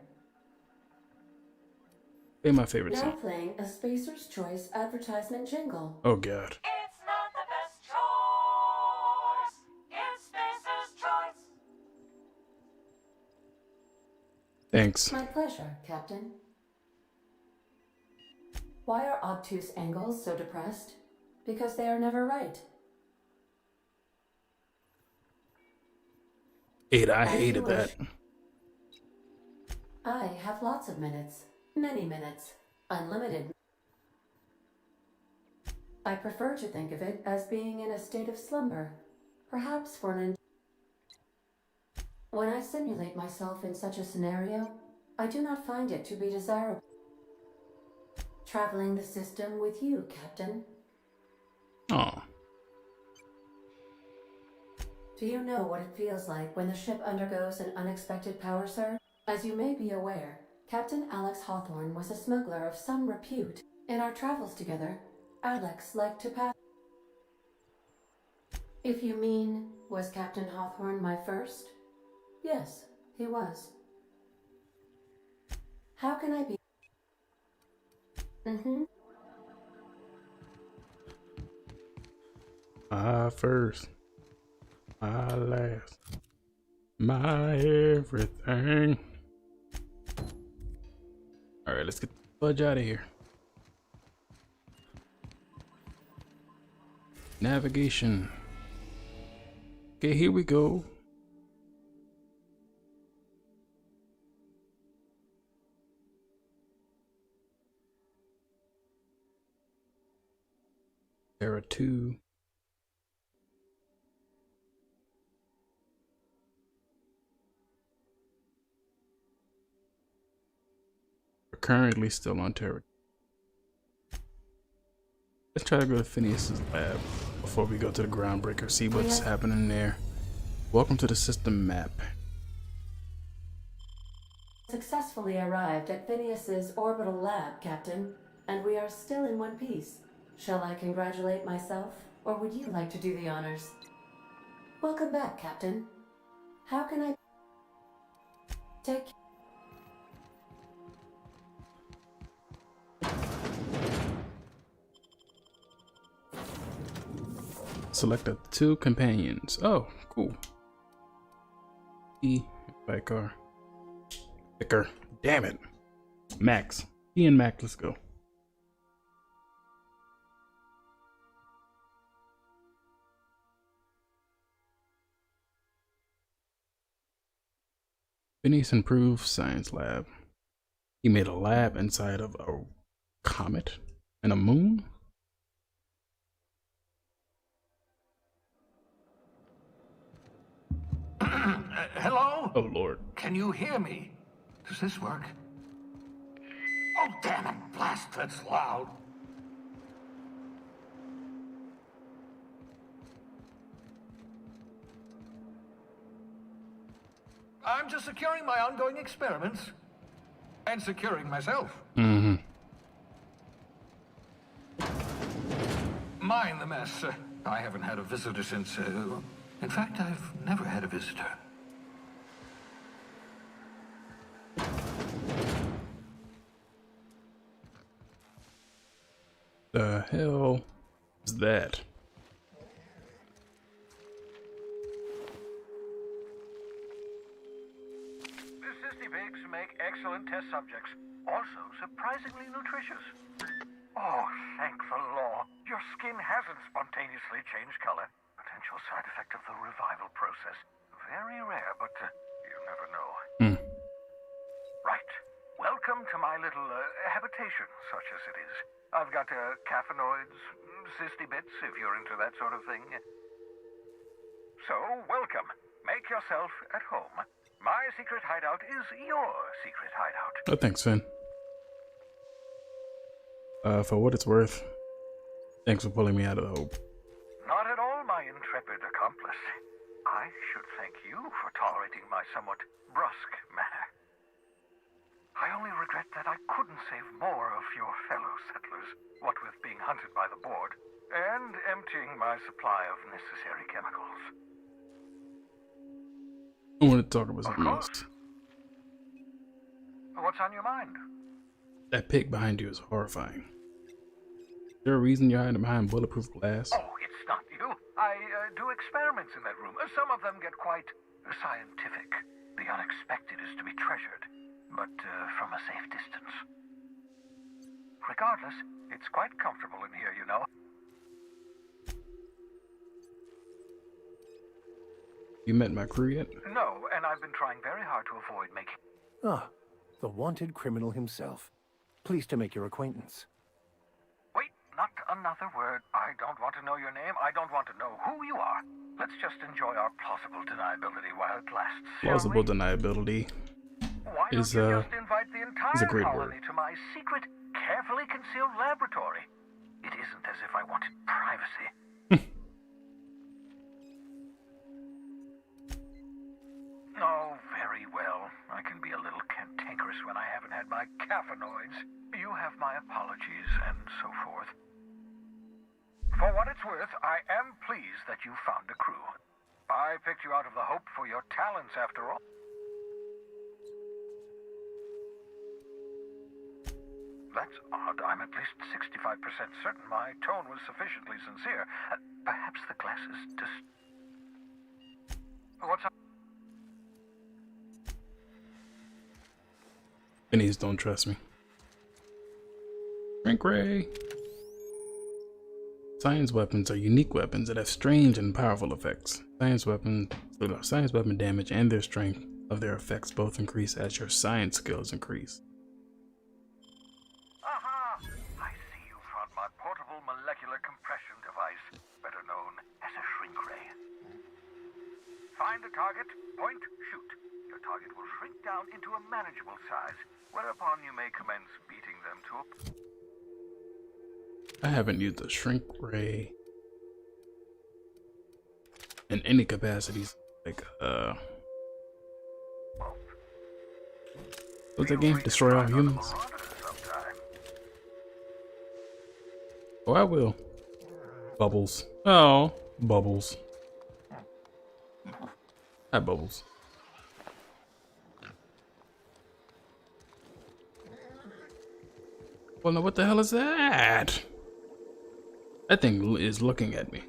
Play my favorite Now song. playing a Spacer's Choice advertisement jingle. Oh God. It's not the best choice. It's Spacer's choice. Thanks. My pleasure, Captain. Why are obtuse angles so depressed? Because they are never right. I hated that. I have lots of minutes. Many minutes. Unlimited. I prefer to think of it as being in a state of slumber. Perhaps for an... When I simulate myself in such a scenario, I do not find it to be desirable. Traveling the system with you, Captain. Oh. Do you know what it feels like when the ship undergoes an unexpected power surge? As you may be aware, Captain Alex Hawthorne was a smuggler of some repute. In our travels together, Alex liked to pass... If you mean, was Captain Hawthorne my first? Yes, he was. How can I be... My first. My last. My everything. Alright, let's get the fudge out of here. Navigation. Okay, here we go. Era 2. We're currently still on Terra. Let's try to go to Phineas's lab before we go to the groundbreaker, see what's happening there. Welcome to the system map. Successfully arrived at Phineas's orbital lab, Captain, and we are still in one piece. Shall I congratulate myself, or would you like to do the honors? Welcome back, Captain. How can I... Take... Select the 2 companions. Oh, cool. E, by car. Picker. Damn it. Max. E and Max, let's go. Phineas improved science lab. He made a lab inside of a comet and a moon. Hello? Oh Lord. Can you hear me? Does this work? Oh, damn it, blast, that's loud. I'm just securing my ongoing experiments. And securing myself. Mm-hmm. Mind the mess. I haven't had a visitor since... in fact, I've never had a visitor. The hell is that? This excellent test subjects. Also surprisingly nutritious. Oh, thank the law. Your skin hasn't spontaneously changed color. Potential side effect of the revival process. Very rare, but you never know. Right. Welcome to my little habitation, such as it is. I've got caffeinoids, cysty bits, if you're into that sort of thing. So, welcome. Make yourself at home. My secret hideout is your secret hideout. Oh, thanks, Finn. For what it's worth, thanks for pulling me out of the hole. Not at all, my intrepid accomplice. I should thank you for tolerating my somewhat brusque manner. I only regret that I couldn't save more of your fellow settlers, what with being hunted by the board, and emptying my supply of necessary chemicals. I want to talk about something else. What's on your mind? That pig behind you is horrifying. Is there a reason you're hiding behind bulletproof glass? Oh, it's not you. I do experiments in that room. Some of them get quite scientific. The unexpected is to be treasured, but from a safe distance. Regardless, it's quite comfortable in here, you know. You met my crew yet? No, and I've been trying very hard to avoid making... Ah, the wanted criminal himself. Pleased to make your acquaintance. Wait, not another word. I don't want to know your name. I don't want to know who you are. Let's just enjoy our plausible deniability while it lasts. Plausible deniability Why is don't you just invite the entire a great colony word. to my secret, carefully concealed laboratory? It isn't as if I wanted privacy. Oh, very well. I can be a little cantankerous when I haven't had my caffeinoids. You have my apologies, and so forth. For what it's worth, I am pleased that you found a crew. I picked you out of the hope for your talents, after all. That's odd. I'm at least 65% certain my tone was sufficiently sincere. Perhaps the glass is just... What's up? Bennies don't trust me. Shrink ray. Science weapons are unique weapons that have strange and powerful effects. Science weapon damage and their strength of their effects both increase as your science skills increase. Aha! I see you found my portable molecular compression device, better known as a shrink ray. Find a target, point, shoot. Your target will shrink down into a manageable size, whereupon you may commence beating them to a... I haven't used a shrink ray in any capacities. Like, what's that game? Destroy All Humans? Oh, I will. Bubbles. Oh, Bubbles. Hi, Bubbles. Well, now what the hell is that? That thing is looking at me.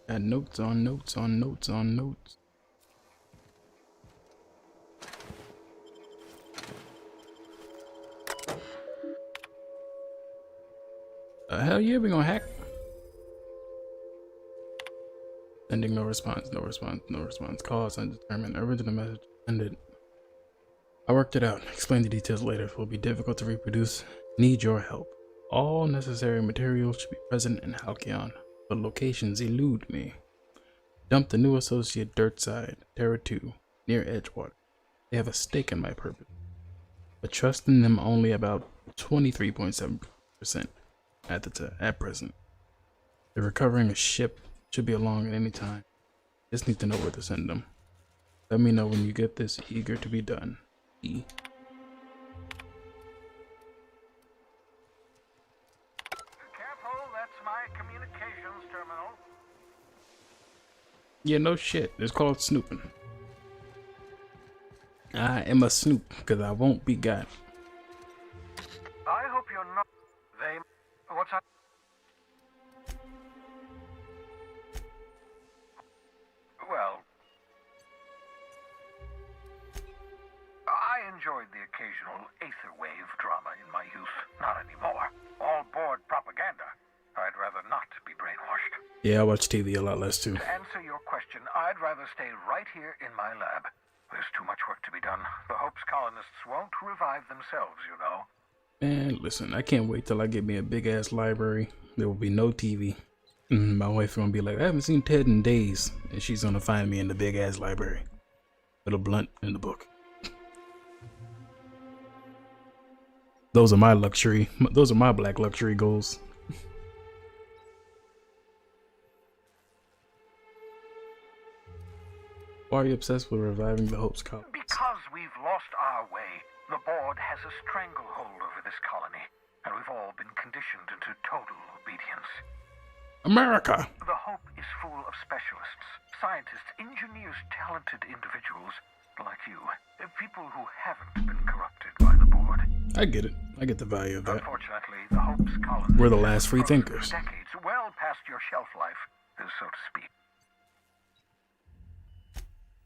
Got notes on notes on notes on notes. Hell yeah, we gonna hack. Sending no response, no response, no response. Cause undetermined. Original message ended. I worked it out. Explain the details later. It will be difficult to reproduce. Need your help. All necessary materials should be present in Halcyon, but locations elude me. Dump the new associate Dirtside, Terra 2, near Edgewater. They have a stake in my purpose, but trust in them only about 23.7% at present. They're recovering a ship, should be along at any time. Just need to know where to send them. Let me know when you get this. Eager to be done. E. Careful, that's my communications terminal. Yeah, no shit. It's called snooping. I I am a snoop, because I won't be got. I hope you're not. They. What's up? Well, I enjoyed the occasional aetherwave drama in my youth. Not anymore. All board propaganda. I'd rather not be brainwashed. Yeah, I watch TV a lot less too. To answer your question, I'd rather stay right here in my lab. There's too much work to be done. The Hope's colonists won't revive themselves, you know. Man, listen, I can't wait till I get me a big ass library. There will be no TV. And my wife gonna be like, I haven't seen Ted in days. And she's gonna find me in the big ass library. With a blunt in the book. Those are my black luxury goals. Why are you obsessed with reviving the Hope's colonists? Because we've lost our way. The board has a stranglehold over this colony, and we've all been conditioned into total obedience. America! The Hope is full of specialists, scientists, engineers, talented individuals like you. People who haven't been corrupted by the board. I get it. I get the value of that. Unfortunately, the Hope's colony We're the last free thinkers. decades, well past your shelf life, so to speak.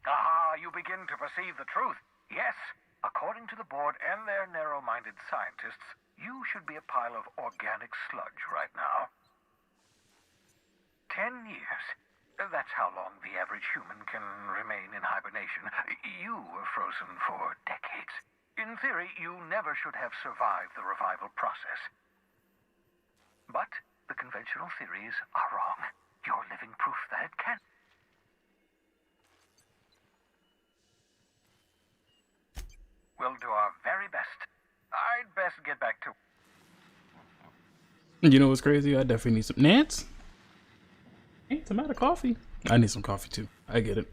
Ah, you begin to perceive the truth. Yes, according to the board and their narrow-minded scientists, you should be a pile of organic sludge right now. 10 years. That's how long the average human can remain in hibernation. You were frozen for decades. In theory, you never should have survived the revival process. But the conventional theories are wrong. You're living proof that it can. We'll do our very best. I'd best get back to... You know what's crazy? I definitely need some... Nance? Nance, I'm out of coffee. I need some coffee too. I get it.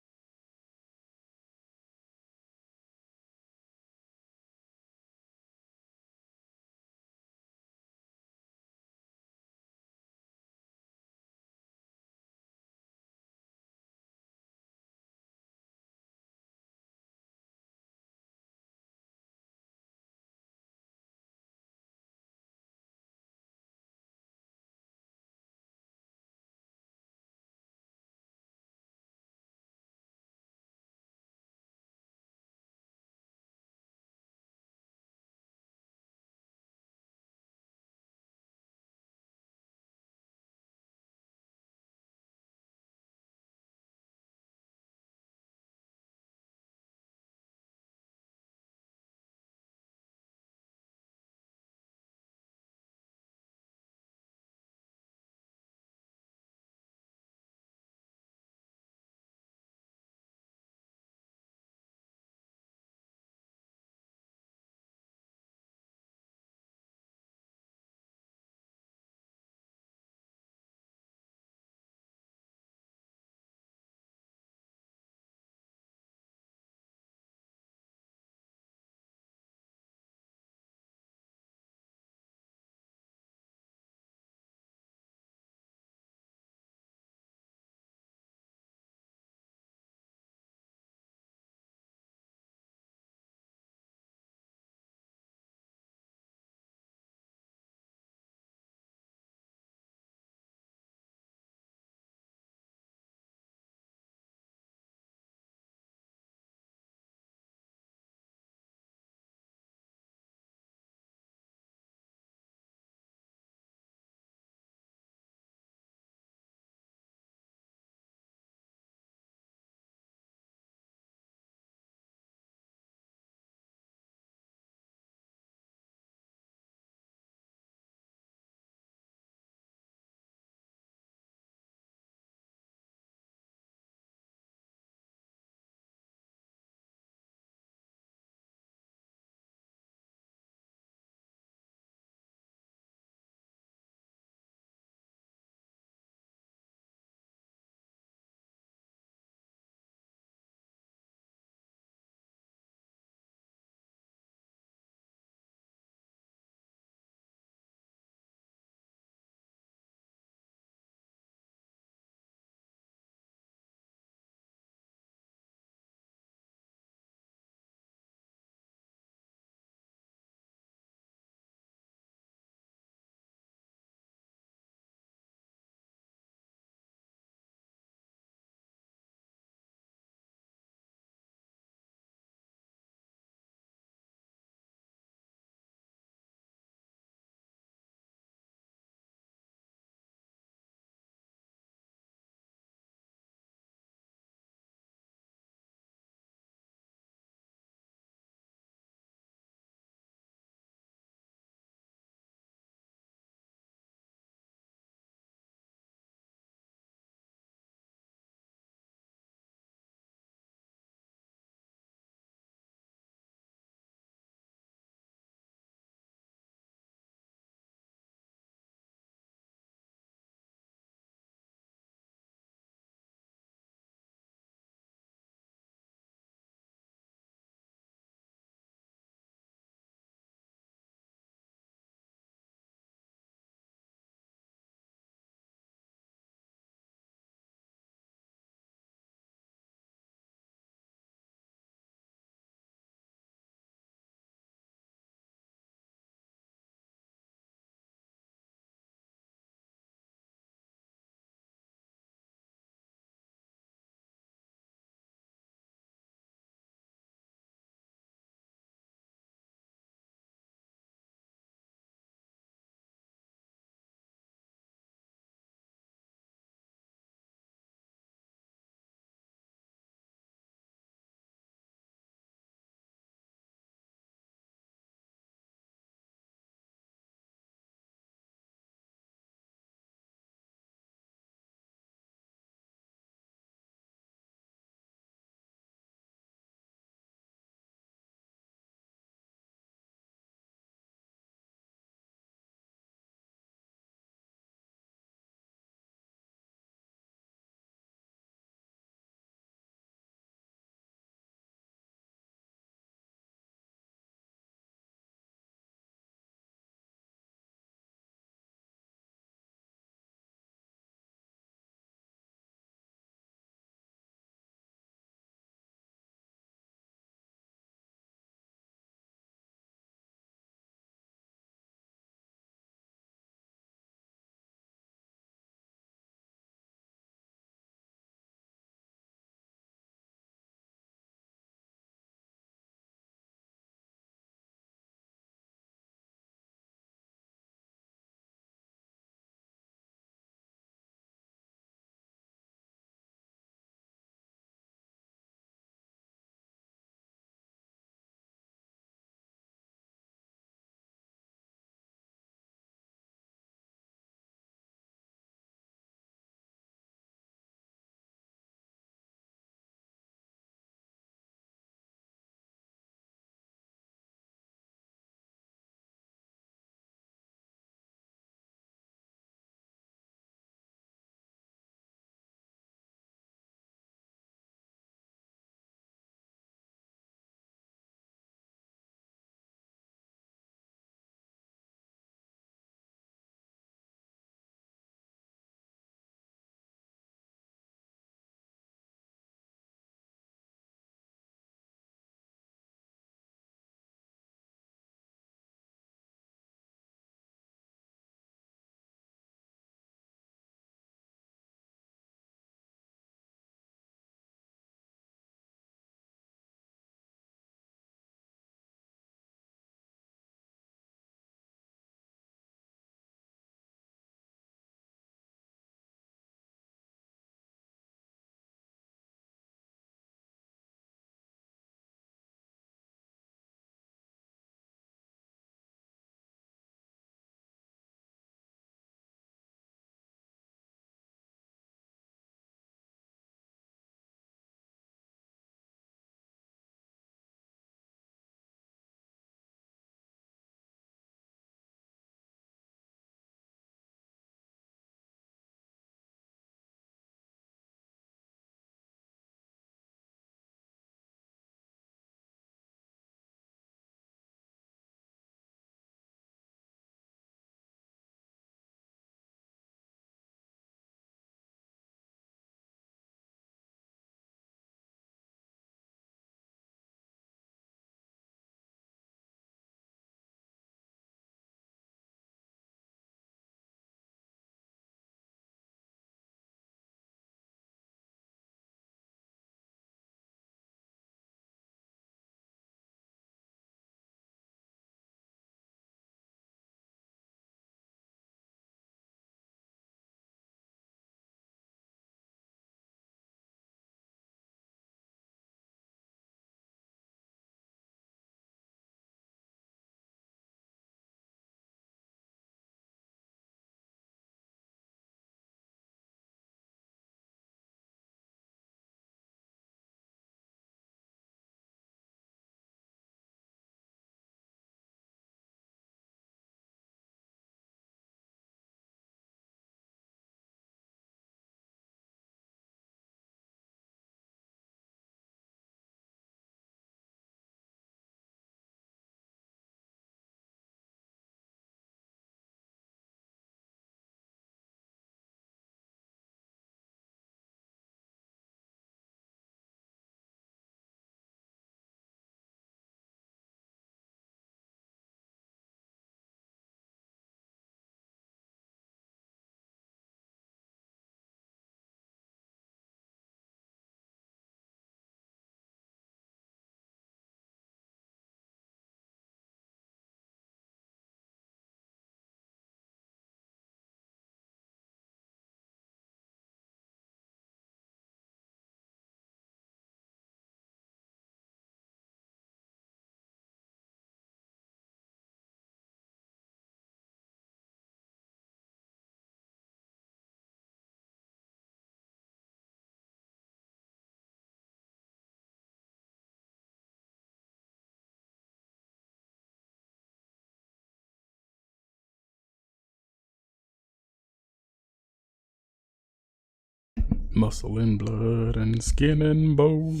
Muscle and blood and skin and bones.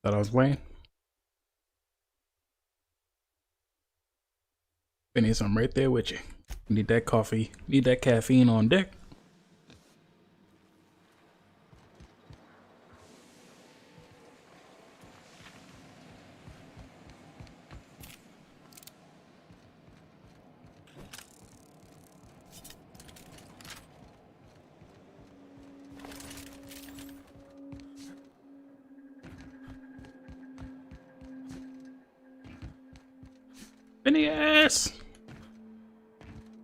Thought I was playing. Phineas, I'm right there with you. Need that coffee. Need that caffeine on deck. Phineas!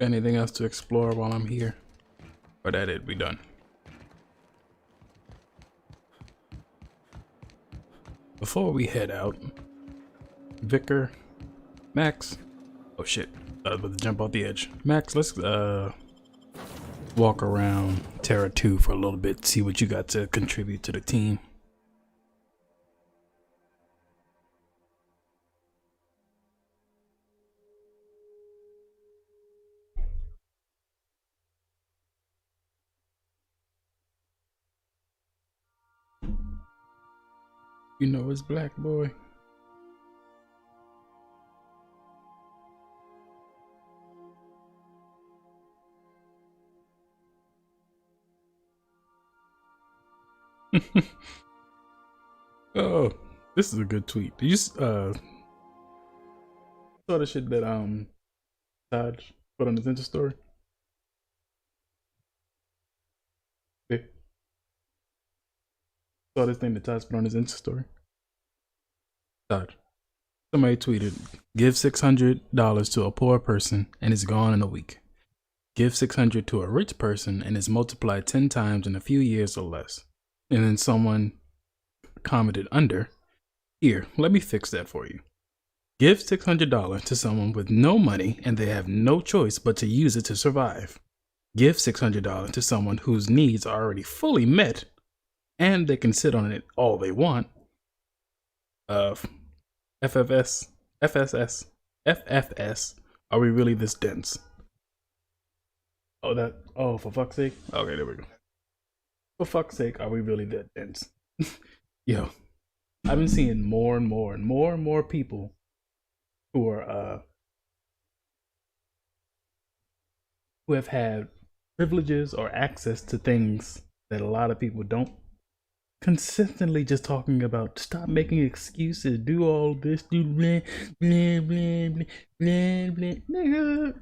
Anything else to explore while I'm here? Or that it, we done. Before we head out, Vicar, Max, oh shit, I was about to jump off the edge. Max, let's walk around Terra 2 for a little bit, see what you got to contribute to the team. You know it's black, boy. Oh, this is a good tweet. Did you saw the shit that Taj put on his Insta story? Yeah. Saw this thing that Taj put on his Insta story. Taj. Somebody tweeted, give $600 to a poor person and it's gone in a week. Give $600 to a rich person and it's multiplied 10 times in a few years or less. And then someone commented under, here, let me fix that for you. Give $600 to someone with no money and they have no choice but to use it to survive. Give $600 to someone whose needs are already fully met and they can sit on it all they want. FFS, are we really this dense? Oh, for fuck's sake. Okay, there we go. For fuck's sake, are we really that dense? Yo, I've been seeing more and more people who are, who have had privileges or access to things that a lot of people don't. Consistently just talking about stop making excuses, do all this, do blah, blah, blah, blah, blah, blah. Nigga.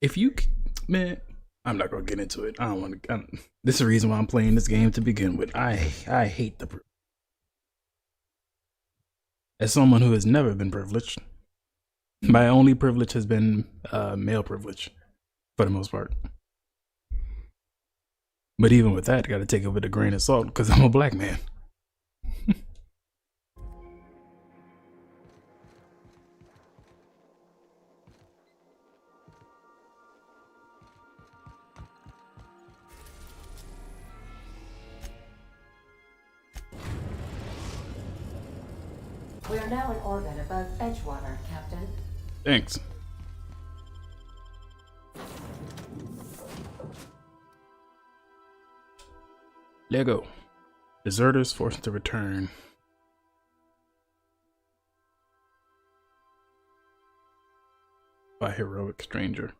If you, man, I'm not gonna get into it. I don't want to. This is the reason why I'm playing this game to begin with. I hate the. As someone who has never been privileged, my only privilege has been male privilege, for the most part. But even with that, I gotta take it with a grain of salt because I'm a black man. We are now in orbit above Edgewater, Captain. Thanks. Lego. Deserters forced to return. By heroic stranger.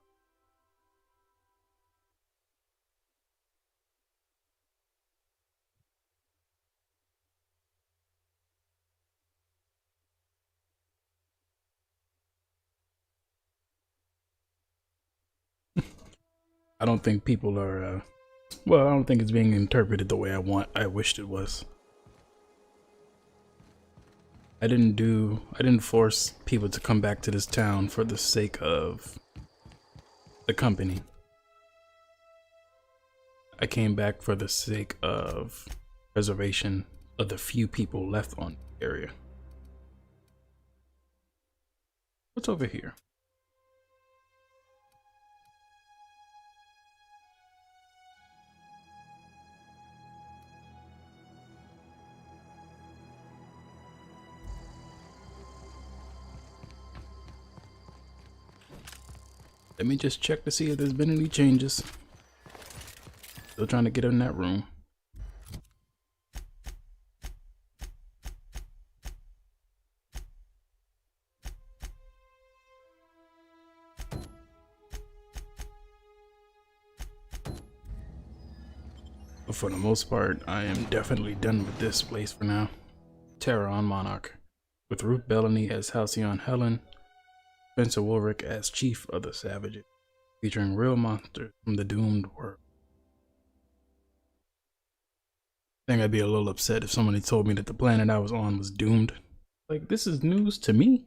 I don't think people are, well, I don't think it's being interpreted the way I wished it was. I didn't force people to come back to this town for the sake of the company. I came back for the sake of preservation of the few people left on the area. What's over here? Let me just check to see if there's been any changes. Still trying to get in that room. But for the most part, I am definitely done with this place for now. Terra on Monarch, with Ruth Bellamy as Halcyon Helen, Spencer Warwick as Chief of the Savages, featuring real monsters from the doomed world. I think I'd be a little upset if somebody told me that the planet I was on was doomed. Like, this is news to me?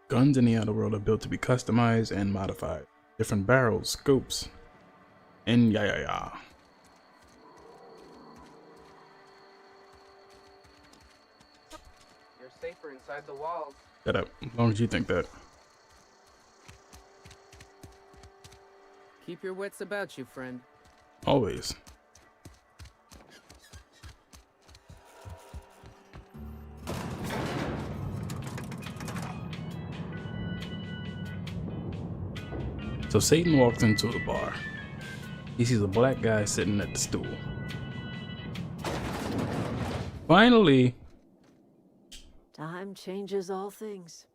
Guns in the outer world are built to be customized and modified. Different barrels, scopes, and yeah. You're safer inside the walls. Shut up, as long as you think that. Keep your wits about you, friend. Always. So Satan walks into the bar. He sees a black guy sitting at the stool. Finally! Time changes all things.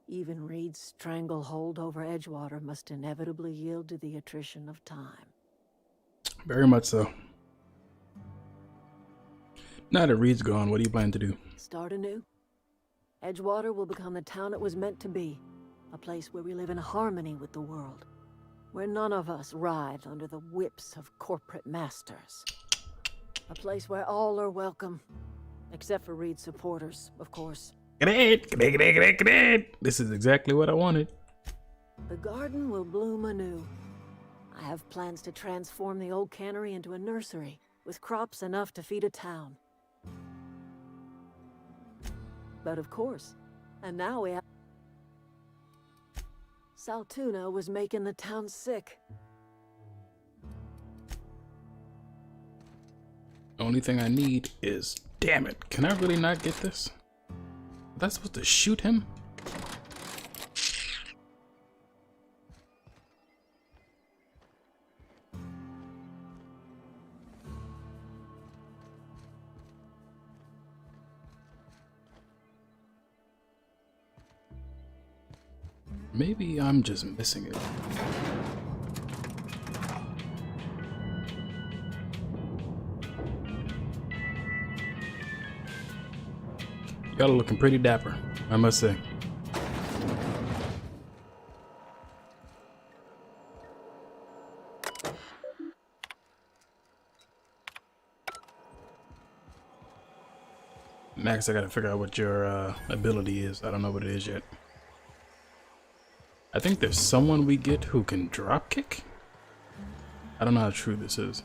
Even Reed's stranglehold over Edgewater must inevitably yield to the attrition of time. Very much so. Now that Reed's gone, what do you plan to do? Start anew. Edgewater will become the town it was meant to be. A place where we live in harmony with the world. Where none of us writhe under the whips of corporate masters. A place where all are welcome. Except for Reed's supporters, of course. This is exactly what I wanted. The garden will bloom anew. I have plans to transform the old cannery into a nursery, with crops enough to feed a town. But of course, and now we have... Saltuna was making the town sick. The only thing I need is... Damn it, can I really not get this? Was I supposed to shoot him? Maybe I'm just missing it. Y'all are looking pretty dapper, I must say. Max, I gotta figure out what your ability is. I don't know what it is yet. I think there's someone we get who can drop kick. I don't know how true this is.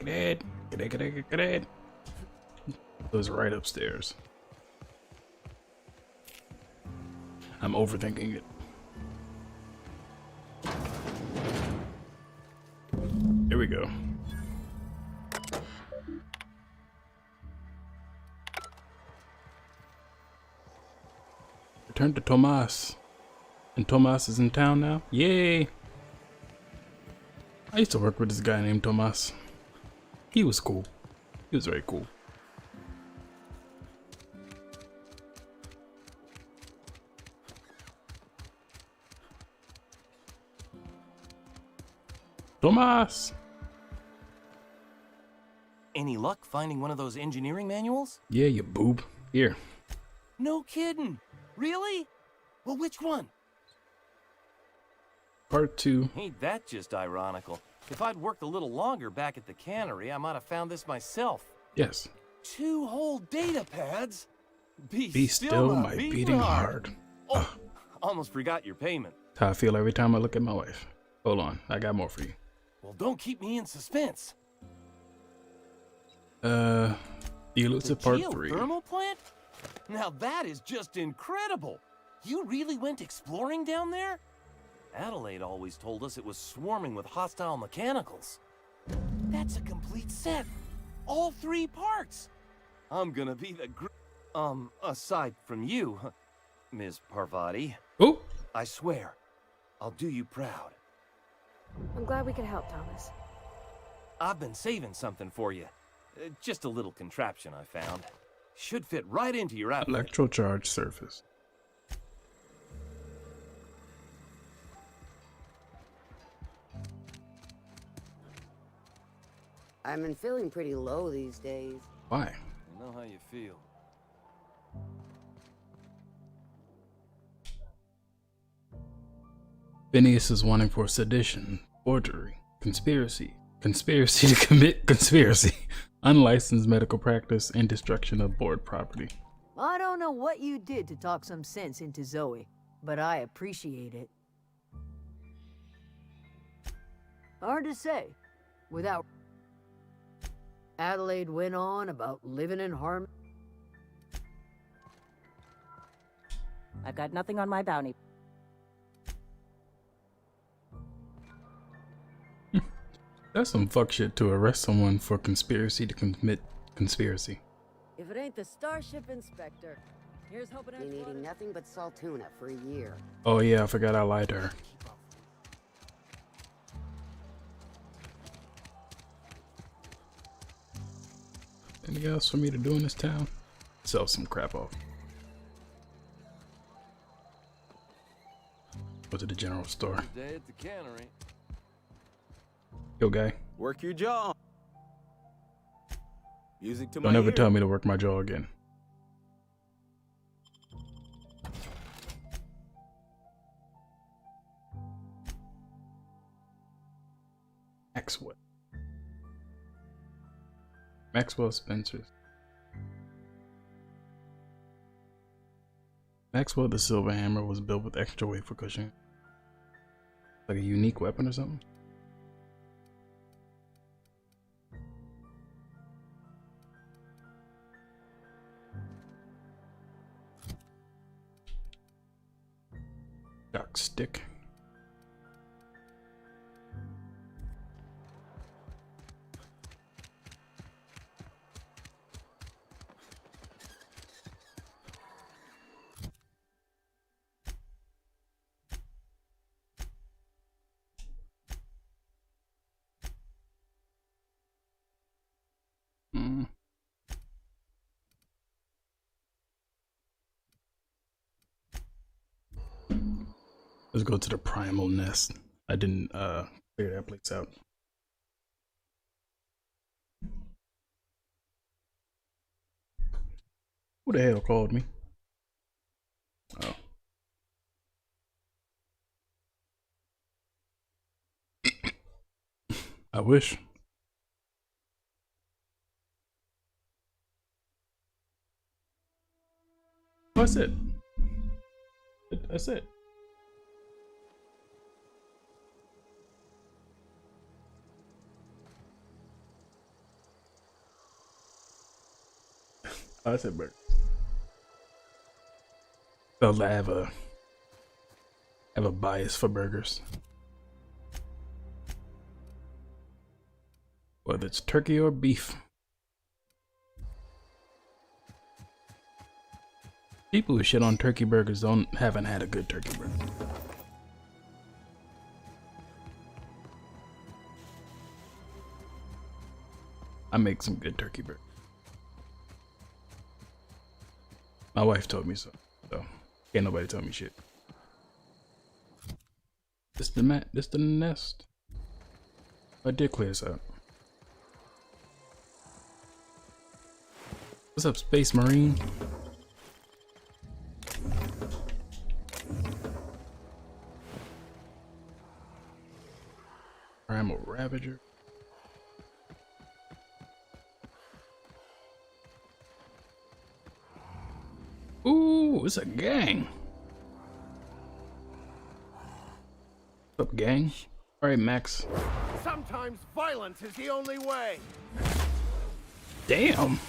Get it. It was right upstairs. I'm overthinking it. Here we go. Return to Tomas. And Tomas is in town now? Yay! I used to work with this guy named Tomas. He was cool. He was very cool. Tomas! Any luck finding one of those engineering manuals? Yeah, you boob. Here. No kidding. Really? Well, which one? Part 2. Ain't that just ironical? If I'd worked a little longer back at the cannery, I might have found this myself. Yes. 2 whole data pads? Be still my beating heart. Oh, almost forgot your payment. That's how I feel every time I look at my wife. Hold on, I got more for you. Well, don't keep me in suspense. The Elusive Part 3. Geothermal plant? Now that is just incredible. You really went exploring down there? Adelaide always told us it was swarming with hostile mechanicals. That's a complete set. All 3 parts. I'm gonna be the aside from you, Ms. Parvati. Oh. I swear, I'll do you proud. I'm glad we could help, Thomas. I've been saving something for you. Just a little contraption I found. Should fit right into your outfit. Electrocharge surface. I've been feeling pretty low these days. Why? I know how you feel. Phineas is wanting for sedition, forgery, conspiracy to commit conspiracy, unlicensed medical practice, and destruction of board property. I don't know what you did to talk some sense into Zoe, but I appreciate it. Hard to say. Without... Adelaide went on about living in harmony. I've got nothing on my bounty. That's some fuck shit to arrest someone for conspiracy to commit conspiracy. If it ain't the Starship Inspector, here's hoping. Been eating nothing but salt tuna for a year. Oh yeah, I forgot I lied to her. Anything else for me to do in this town? Sell some crap off. Go to the general store. Good day at the cannery. Yo, guy. Work your jaw. Music to my Don't ever ear. tell me to work my jaw again. Maxwell. Maxwell Spencer's. Maxwell the Silver Hammer was built with extra weight for cushioning. Like a unique weapon or something? Dark stick. Let's go to the primal nest. I didn't clear that place out. Who the hell called me? Oh. I wish. That's it. That's it. Oh, that's it, burger. Felt I have a bias for burgers. Whether it's turkey or beef. People who shit on turkey burgers haven't had a good turkey burger. I make some good turkey burgers. My wife told me so can't nobody tell me shit. This the nest. I did clear this out. What's up, Space Marine? Primal Ravager. Ooh, it's a gang. What's up, gang? Alright, Max. Sometimes violence is the only way. Damn.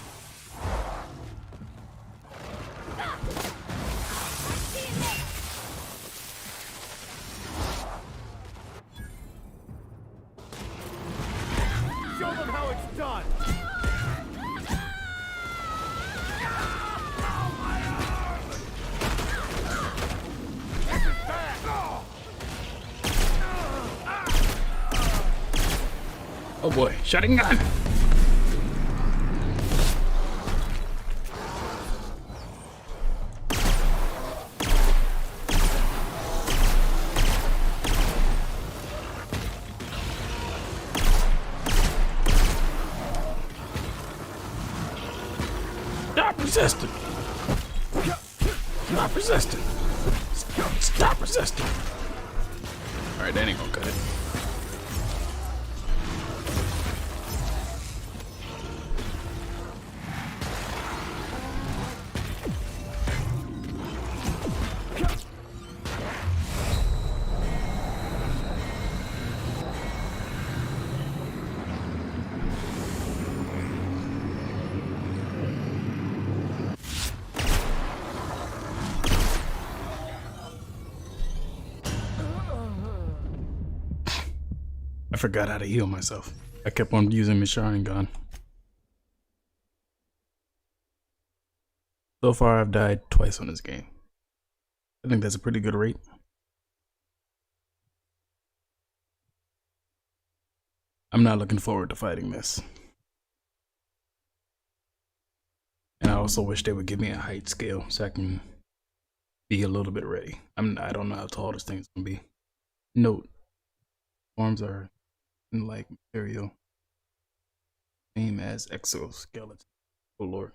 boy. Shotgun gun. Stop resisting. Stop resisting. Stop resisting. Alright, that ain't gonna cut it. I forgot how to heal myself. I kept on using my shotgun gun. So far, I've died twice on this game. I think that's a pretty good rate. I'm not looking forward to fighting this. And I also wish they would give me a height scale so I can be a little bit ready. I don't know how tall this thing's gonna be. Note, arms are in like material, same as exoskeleton. Oh lord.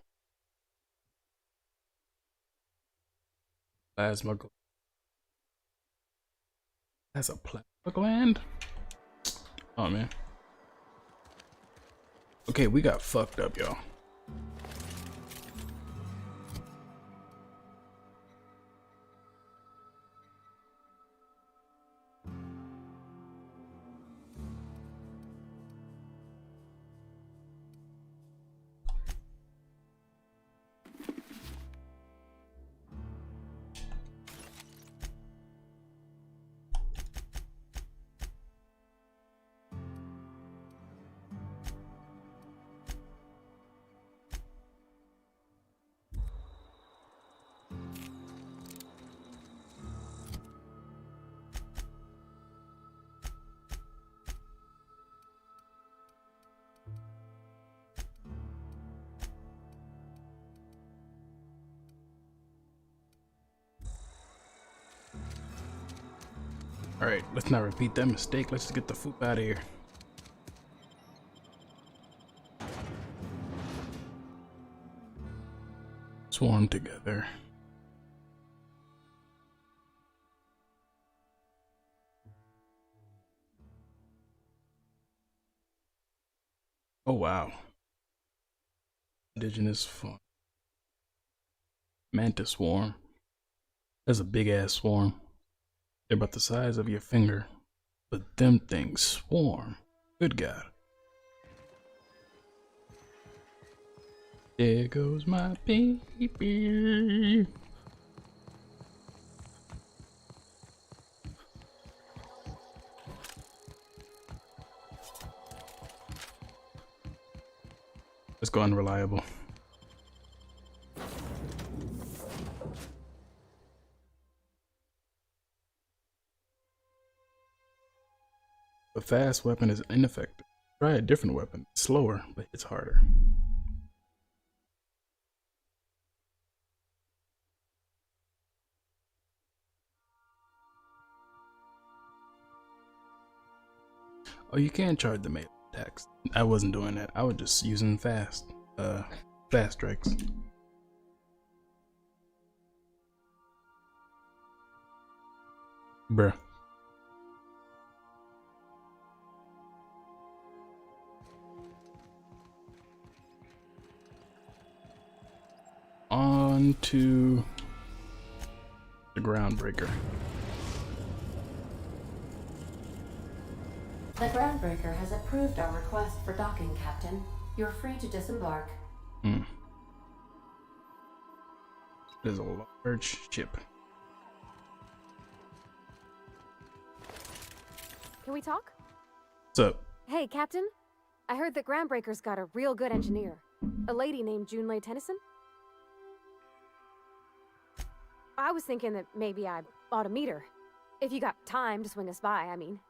Plasma. That's a plasma gland? Oh man. Okay, we got fucked up, y'all. Alright, let's not repeat that mistake. Let's just get the fuck out of here. Swarm together. Oh wow. Indigenous fauna. Mantis swarm. That's a big ass swarm. They're about the size of your finger, but them things swarm. Good God. There goes my baby. Let's go unreliable. A fast weapon is ineffective. Try a different weapon. It's slower, but it's harder. Oh, you can charge the melee attacks. I wasn't doing that. I was just using fast strikes. Bruh. On to the groundbreaker. The groundbreaker has approved our request for docking, Captain. You're free to disembark. It is a large ship. Can we talk? What's up? Hey, Captain. I heard that Groundbreaker's got a real good engineer. A lady named Junlei Tennyson. I was thinking that maybe I ought to meet her. If you got time to swing us by, I mean.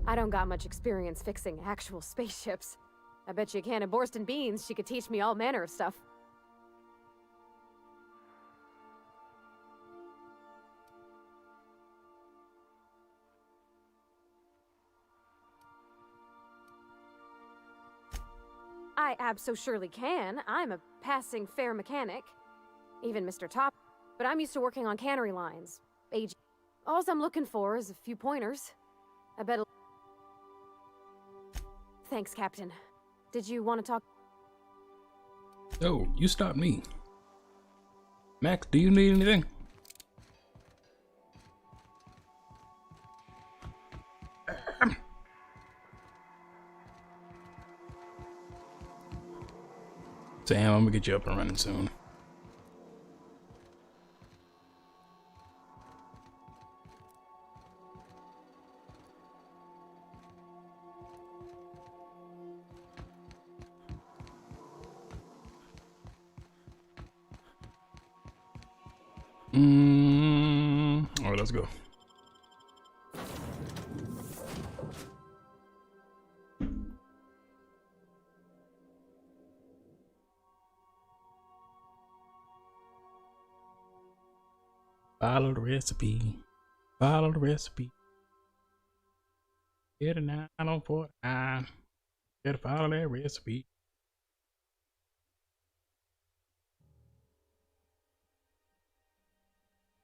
I don't got much experience fixing actual spaceships. I bet you a can of Borston beans she could teach me all manner of stuff. I abso-surely can. I'm a passing fair mechanic. Even Mr. Top. But I'm used to working on cannery lines. All I'm looking for is a few pointers. I bet. Thanks, Captain. Did you want to talk? Oh, you stopped me. Max, do you need anything? Sam, I'm gonna get you up and running soon. All right, let's go. Follow the recipe. Follow the recipe. Get a 9 on 49. Gotta follow that recipe.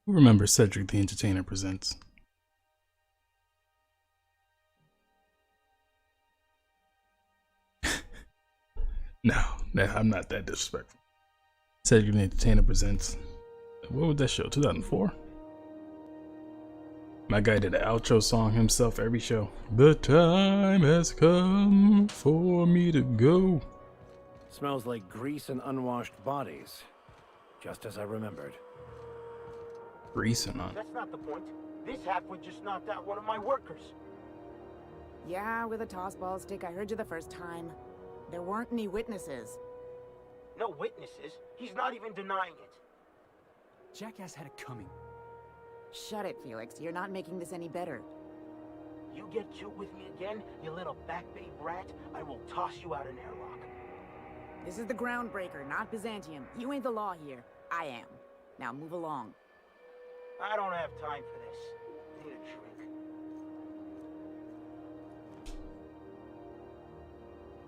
Who remembers Cedric the Entertainer Presents? No, I'm not that disrespectful. Cedric the Entertainer Presents. What was that show? 2004? My guy did an outro song himself every show. The time has come for me to go. Smells like grease and unwashed bodies. Just as I remembered. Grease and That's not the point. This halfwit just knocked out one of my workers. Yeah, with a tossball stick. I heard you the first time. There weren't any witnesses. No witnesses. He's not even denying it. Jackass had it coming. Shut it, Felix. You're not making this any better. You get cute with me again, you little back bay brat, I will toss you out an airlock. This is the Groundbreaker, not Byzantium. You ain't the law here. I am. Now move along. I don't have time for this. Need a drink.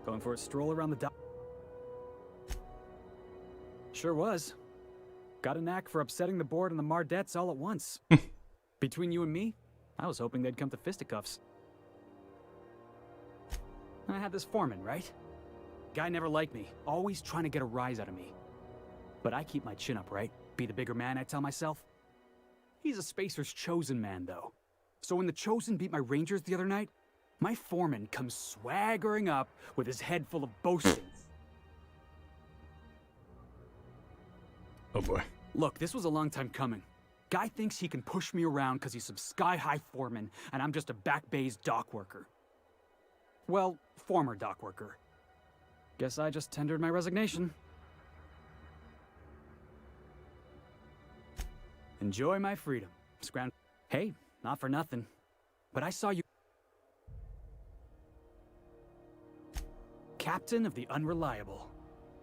Going for a stroll around the dock? Sure was. Got a knack for upsetting the board and the Mardettes all at once. Between you and me, I was hoping they'd come to fisticuffs. I had this foreman, right? Guy never liked me, always trying to get a rise out of me. But I keep my chin up, right? Be the bigger man, I tell myself. He's a Spacer's chosen man, though. So when the Chosen beat my Rangers the other night, my foreman comes swaggering up with his head full of boastings. Oh boy. Look, this was a long time coming. Guy thinks he can push me around because he's some sky-high foreman, and I'm just a back bay's dock worker. Well, former dock worker. Guess I just tendered my resignation. Enjoy my freedom. Hey, not for nothing. But I saw you... Captain of the Unreliable.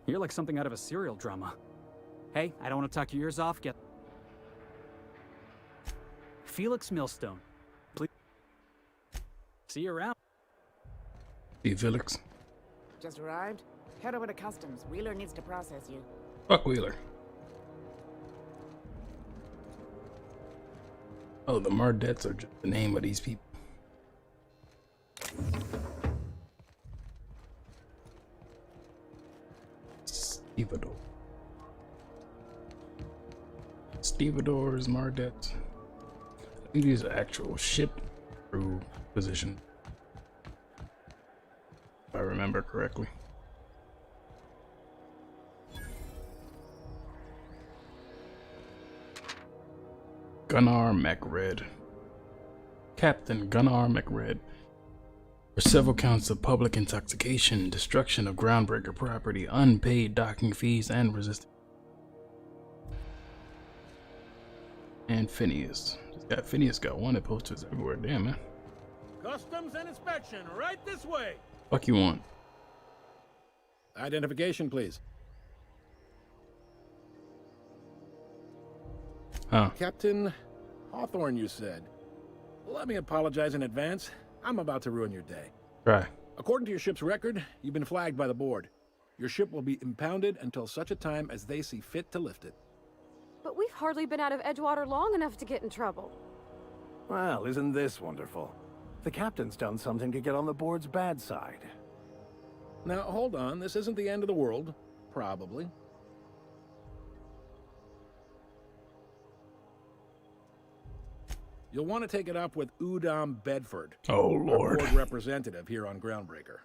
You're like something out of a serial drama. Hey, I don't want to talk your ears off. Get... Felix Millstone. Please. See you around. Hey, Felix. Just arrived? Head over to Customs. Wheeler needs to process you. Fuck Wheeler. Oh, the Mardettes are just the name of these people. Stevedore. Stevedores, Mardettes. I think these are actual ship crew position. If I remember correctly. Gunnar MacRed. Captain Gunnar MacRed. For several counts of public intoxication, destruction of Groundbreaker property, unpaid docking fees, and resistance. And Phineas. Phineas got wanted posters everywhere. Damn, man. Customs and inspection, right this way. Fuck you want? Identification, please. Huh. Captain Hawthorne, you said. Let me apologize in advance. I'm about to ruin your day. Right. According to your ship's record, you've been flagged by the board. Your ship will be impounded until such a time as they see fit to lift it. But we've hardly been out of Edgewater long enough to get in trouble. Well, isn't this wonderful? The captain's done something to get on the board's bad side. Now, hold on. This isn't the end of the world. Probably. You'll want to take it up with Udom Bedford. Oh, Lord. Our board representative here on Groundbreaker.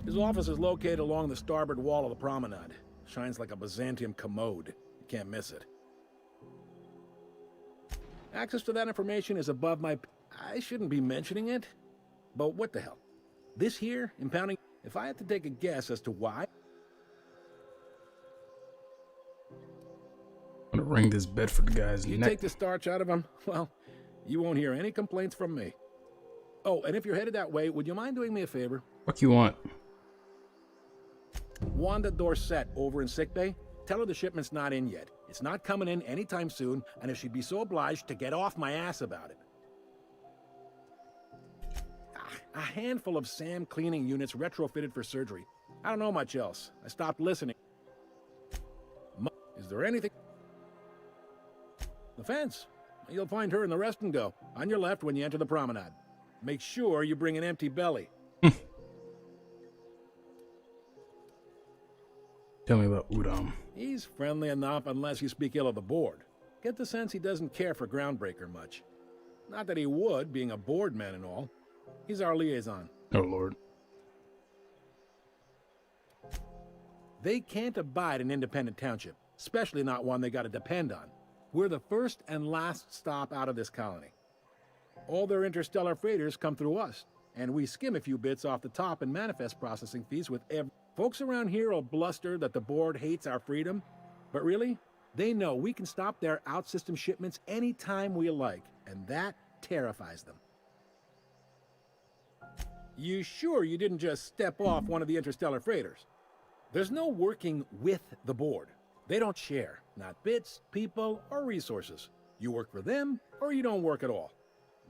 His office is located along the starboard wall of the promenade. Shines like a Byzantium commode. You can't miss it. Access to that information is above my... I shouldn't be mentioning it, but what the hell? This here, impounding... If I had to take a guess as to why... I'm gonna wring this Bedford guy's You neck. take the starch out of him, well, you won't hear any complaints from me. Oh, and if you're headed that way, would you mind doing me a favor? Fuck you want? Wanda Dorset over in sickbay, tell her the shipment's not in yet. It's not coming in anytime soon, and if she'd be so obliged to get off my ass about it. A handful of SAM cleaning units retrofitted for surgery. I don't know much else. I stopped listening. Is there anything? The fence. You'll find her in the rest and go, on your left when you enter the promenade. Make sure you bring an empty belly. Tell me about Udom. He's friendly enough unless you speak ill of the board. Get the sense he doesn't care for Groundbreaker much. Not that he would, being a board man and all. He's our liaison. Oh, Lord. They can't abide an independent township, especially not one they gotta depend on. We're the first and last stop out of this colony. All their interstellar freighters come through us, and we skim a few bits off the top in manifest processing fees with every... Folks around here will bluster that the board hates our freedom, but really, they know we can stop their out-system shipments anytime we like, and that terrifies them. You sure you didn't just step off one of the interstellar freighters? There's no working with the board. They don't share, not bits, people, or resources. You work for them, or you don't work at all.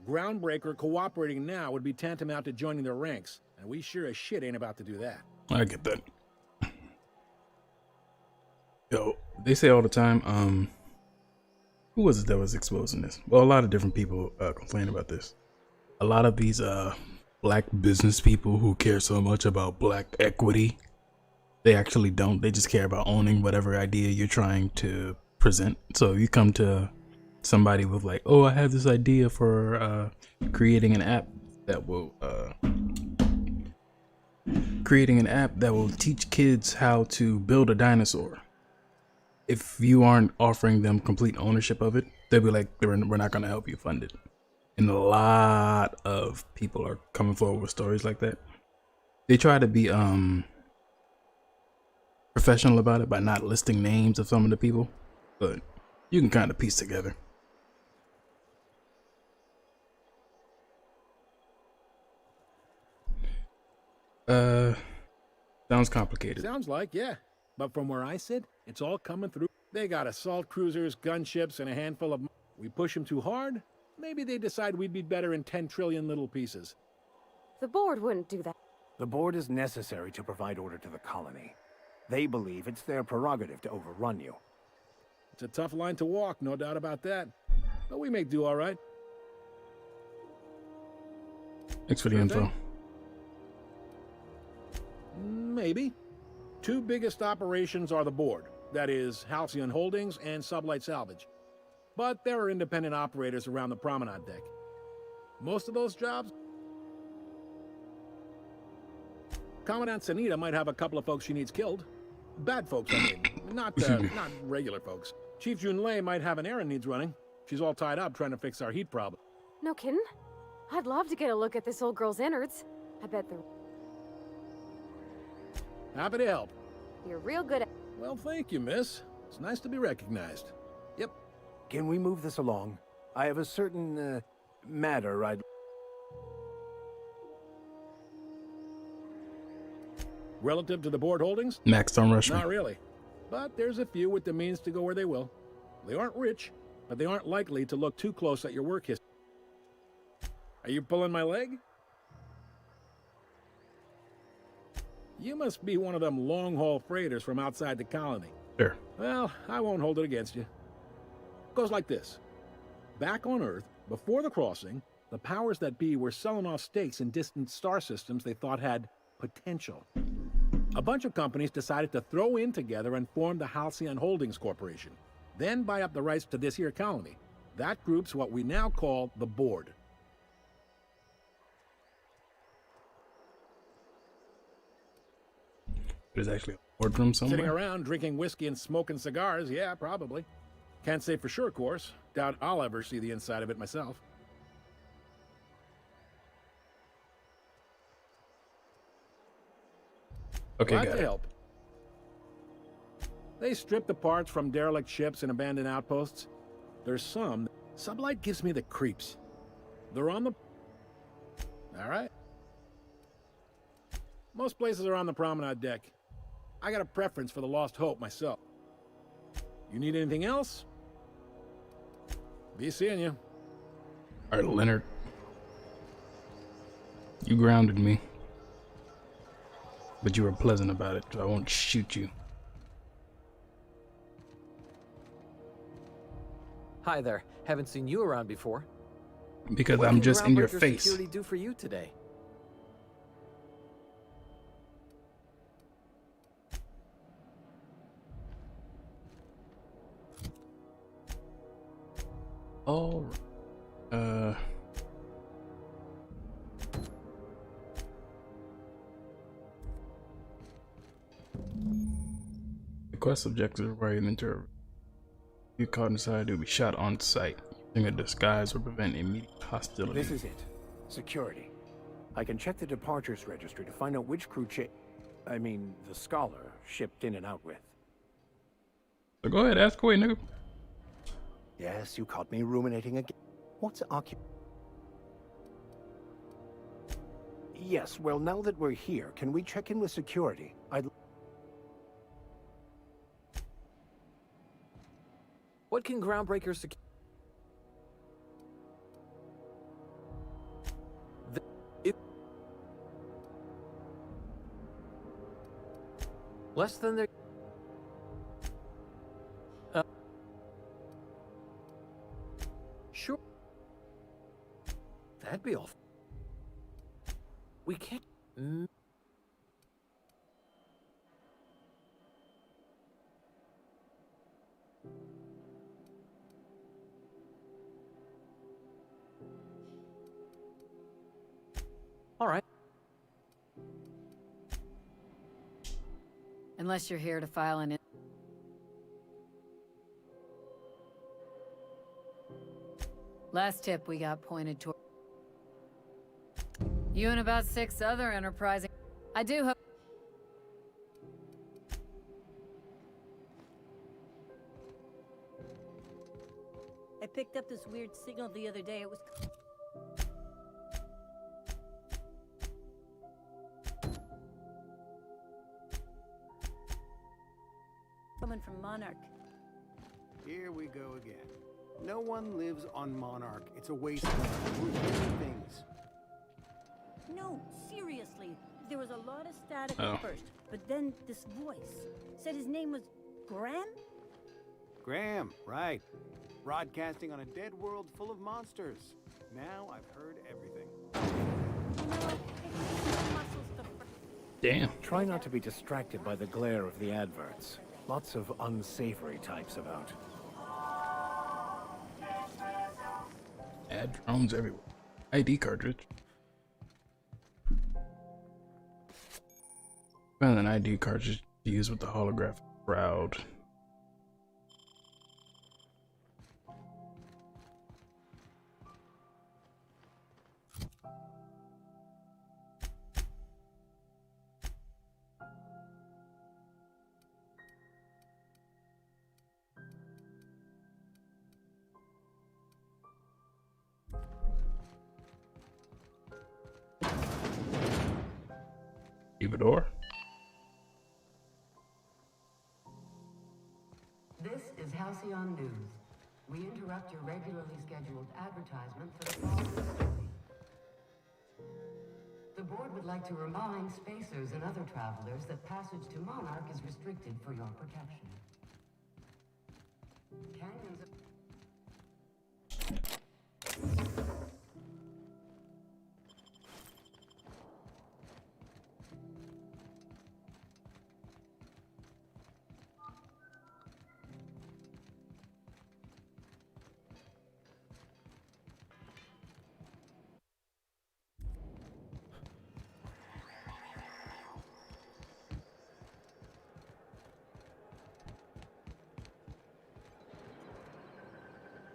Groundbreaker cooperating now would be tantamount to joining their ranks, and we sure as shit ain't about to do that. I get that. Yo, they say all the time, who was it that was exposing this? Well, a lot of different people complain about this. A lot of these black business people who care so much about black equity, they actually don't. They just care about owning whatever idea you're trying to present. So you come to somebody with like, oh, I have this idea for creating an app that will teach kids how to build a dinosaur. If you aren't offering them complete ownership of it, they'll be like, we're not going to help you fund it. And a lot of people are coming forward with stories like that. They try to be professional about it by not listing names of some of the people, but you can kind of piece together. Sounds complicated. Sounds like, yeah. But from where I sit, it's all coming through. They got assault cruisers, gunships, and a handful of... We push them too hard, maybe they decide we'd be better in 10 trillion little pieces. The board wouldn't do that. The board is necessary to provide order to the colony. They believe it's their prerogative to overrun you. It's a tough line to walk, no doubt about that. But we may do all right. Thanks for the info. Maybe. Two biggest operations are the board. That is, Halcyon Holdings and Sublight Salvage. But there are independent operators around the promenade deck. Most of those jobs... Commandant Sanita might have a couple of folks she needs killed. Bad folks, I mean. Not regular folks. Chief Junlei might have an errand needs running. She's all tied up trying to fix our heat problem. No kidding? I'd love to get a look at this old girl's innards. I bet they're... Happy to help. You're real good at... Well, thank you, miss. It's nice to be recognized. Yep. Can we move this along? I have a certain, matter I'd... Relative to the board holdings? Max, don't rush me. Not really. But there's a few with the means to go where they will. They aren't rich, but they aren't likely to look too close at your work history. Are you pulling my leg? You must be one of them long-haul freighters from outside the colony. Sure. Well, I won't hold it against you. It goes like this. Back on Earth, before the crossing, the powers that be were selling off stakes in distant star systems they thought had potential. A bunch of companies decided to throw in together and form the Halcyon Holdings Corporation, then buy up the rights to this here colony. That group's what we now call the Board. There's actually a boardroom somewhere. Sitting around drinking whiskey and smoking cigars, yeah, probably. Can't say for sure, of course. Doubt I'll ever see the inside of it myself. Okay, Glad got to it. help. They strip the parts from derelict ships and abandoned outposts. There's some. Sublight gives me the creeps. They're on the... All right. Most places are on the promenade deck. I got a preference for the Lost Hope myself. You need anything else? Be seeing you. All right, Leonard. You grounded me. But you were pleasant about it, so I won't shoot you. Hi there. Haven't seen you around before. Because What I'm can just in your Groundbreaker face. Security do for you today? All right. The quest objective require you enter. You caught inside, you'll be shot on sight. Using a disguise will prevent immediate hostility. This is it. Security. I can check the departures registry to find out which crew the Scholar shipped in and out with. So go ahead, ask away, nigga. Yes, you caught me ruminating again. What's Yes, well, now that we're here, can we check in with security? What can Groundbreaker Security... Less than their... Sure. That'd be all. We can't... All right. Unless you're here to file an... Last tip we got pointed toward... You and about 6 other enterprising... I do hope... I picked up this weird signal the other day. It was... coming from Monarch. Here we go again. No one lives on Monarch. It's a waste of things. No, seriously. There was a lot of static Oh. at first, but then this voice said his name was Graham? Graham, right. Broadcasting on a dead world full of monsters. Now I've heard everything. Damn. Try not to be distracted by the glare of the adverts. Lots of unsavory types about. Ad drones everywhere. ID cartridge. Found an ID cartridge to use with the holographic crowd. Stevedore. This is Halcyon News. We interrupt your regularly scheduled advertisement for the following story. The board would like to remind spacers and other travelers that passage to Monarch is restricted for your protection. Canyons of...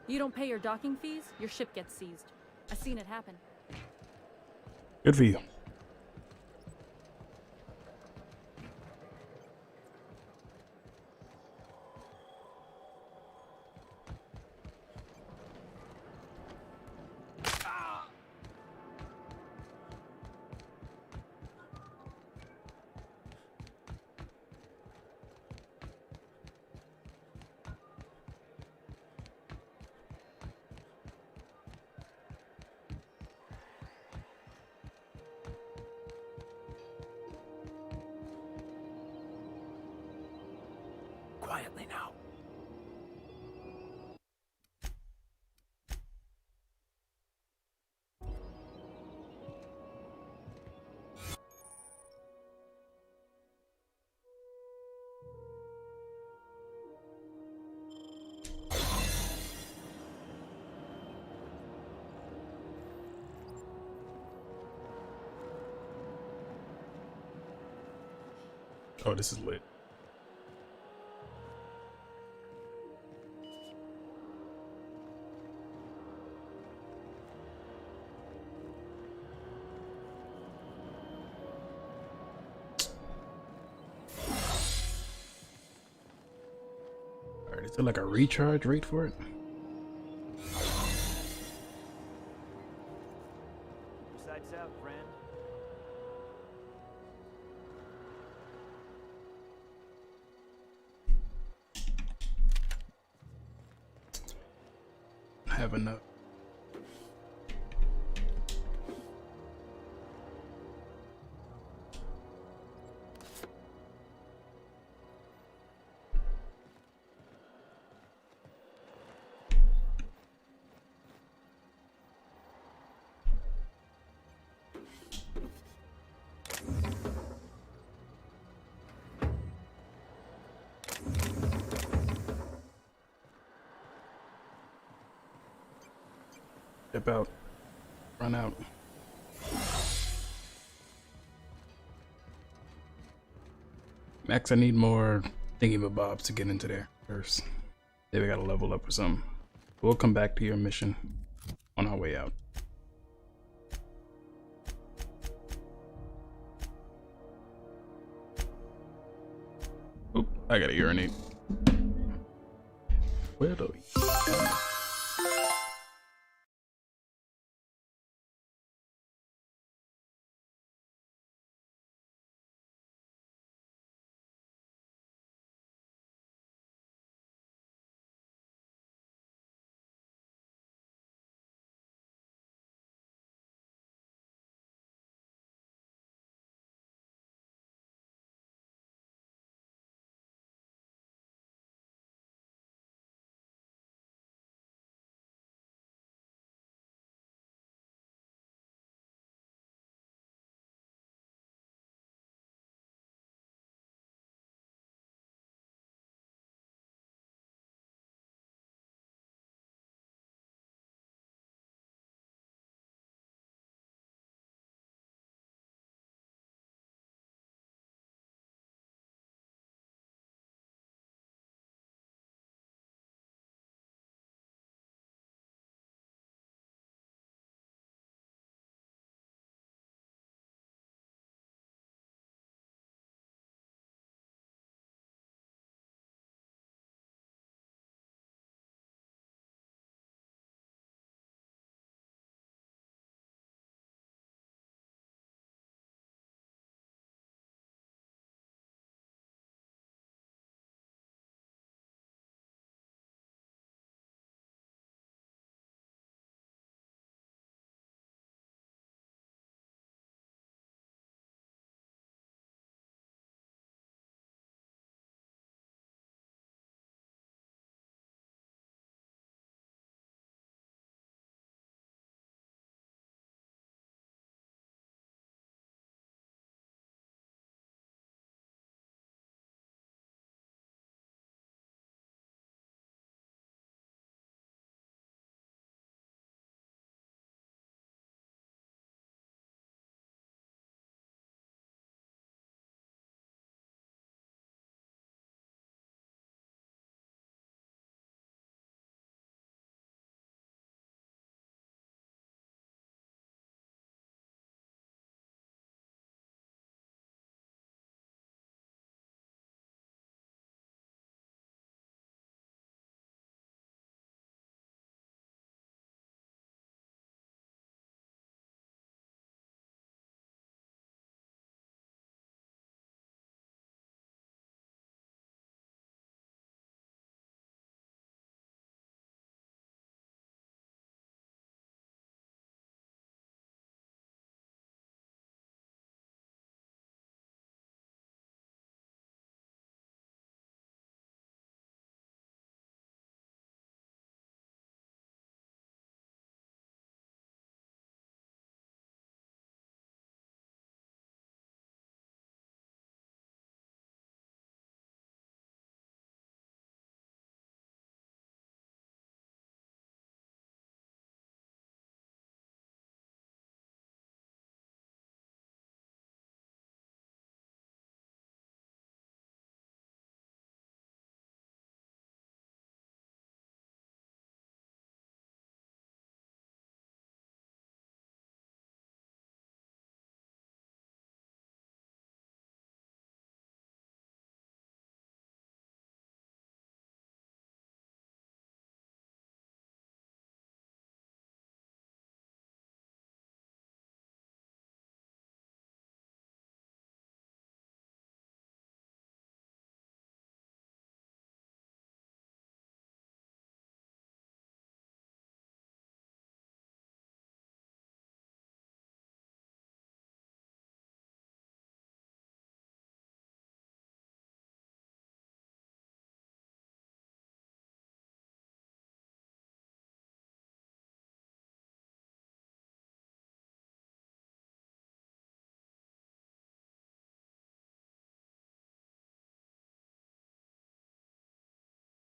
You don't pay your docking fees, your ship gets seized. I've seen it happen. Good for you. Quietly now. Oh, this is lit. Alright, is there like a recharge rate for it? Sights out, friend. I have enough. Step out. Run out. Max, I need more thingy-mabobs to get into there first. Maybe we gotta level up or something. We'll come back to your mission on our way out. Oop, I gotta urinate. Where do we?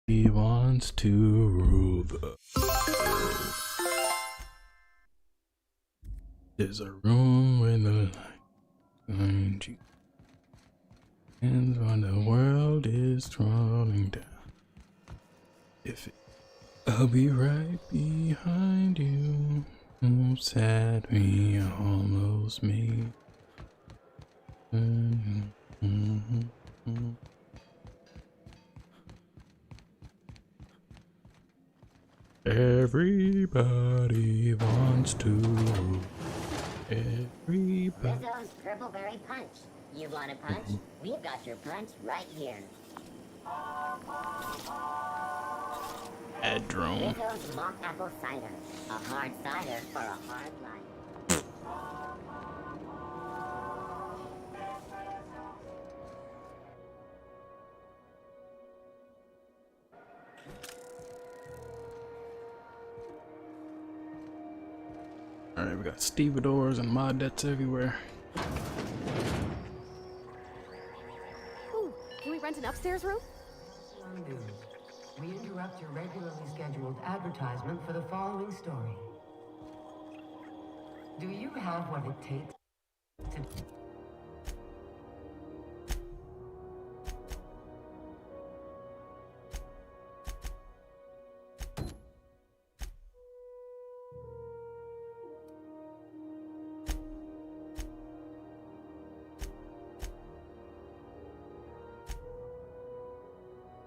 He wants to rule the world. There's a room with a light behind you. And when the world is crawling down, I'll be right behind you. Moves that we almost made. Everybody wants to rule. Everybody. Rizzo's Purpleberry Punch. You want a punch? We've got your punch right here. Adrome. Rizzo's Mock Apple Cider. A hard cider for a hard life. Alright, we got stevedores and modettes everywhere. Ooh, can we rent an upstairs room? We interrupt your regularly scheduled advertisement for the following story. Do you have what it takes to...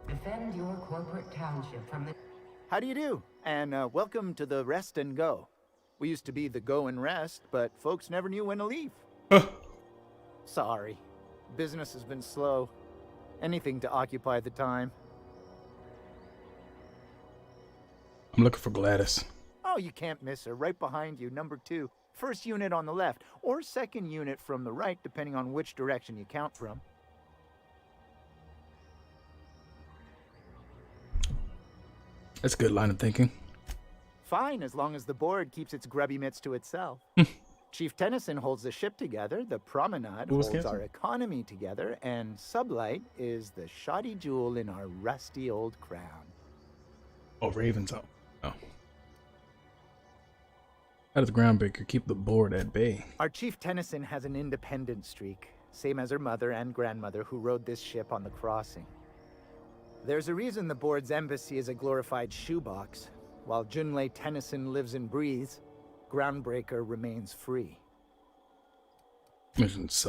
defend your corporate township from the... How do you do? And welcome to the Rest and Go. We used to be the Go and Rest, but folks never knew when to leave. Sorry. Business has been slow. Anything to occupy the time. I'm looking for Gladys. Oh, you can't miss her. Right behind you, number 2. First unit on the left, or second unit from the right, depending on which direction you count from. That's a good line of thinking. Fine, as long as the board keeps its grubby mitts to itself. Chief Tennyson holds the ship together, the Promenade holds our economy together, and Sublight is the shoddy jewel in our rusty old crown. Oh, Raven's up. Oh. How does Groundbreaker keep the board at bay? Our Chief Tennyson has an independent streak, same as her mother and grandmother who rode this ship on the crossing. There's a reason the board's embassy is a glorified shoebox. While Junlei Tennyson lives and breathes, Groundbreaker remains free.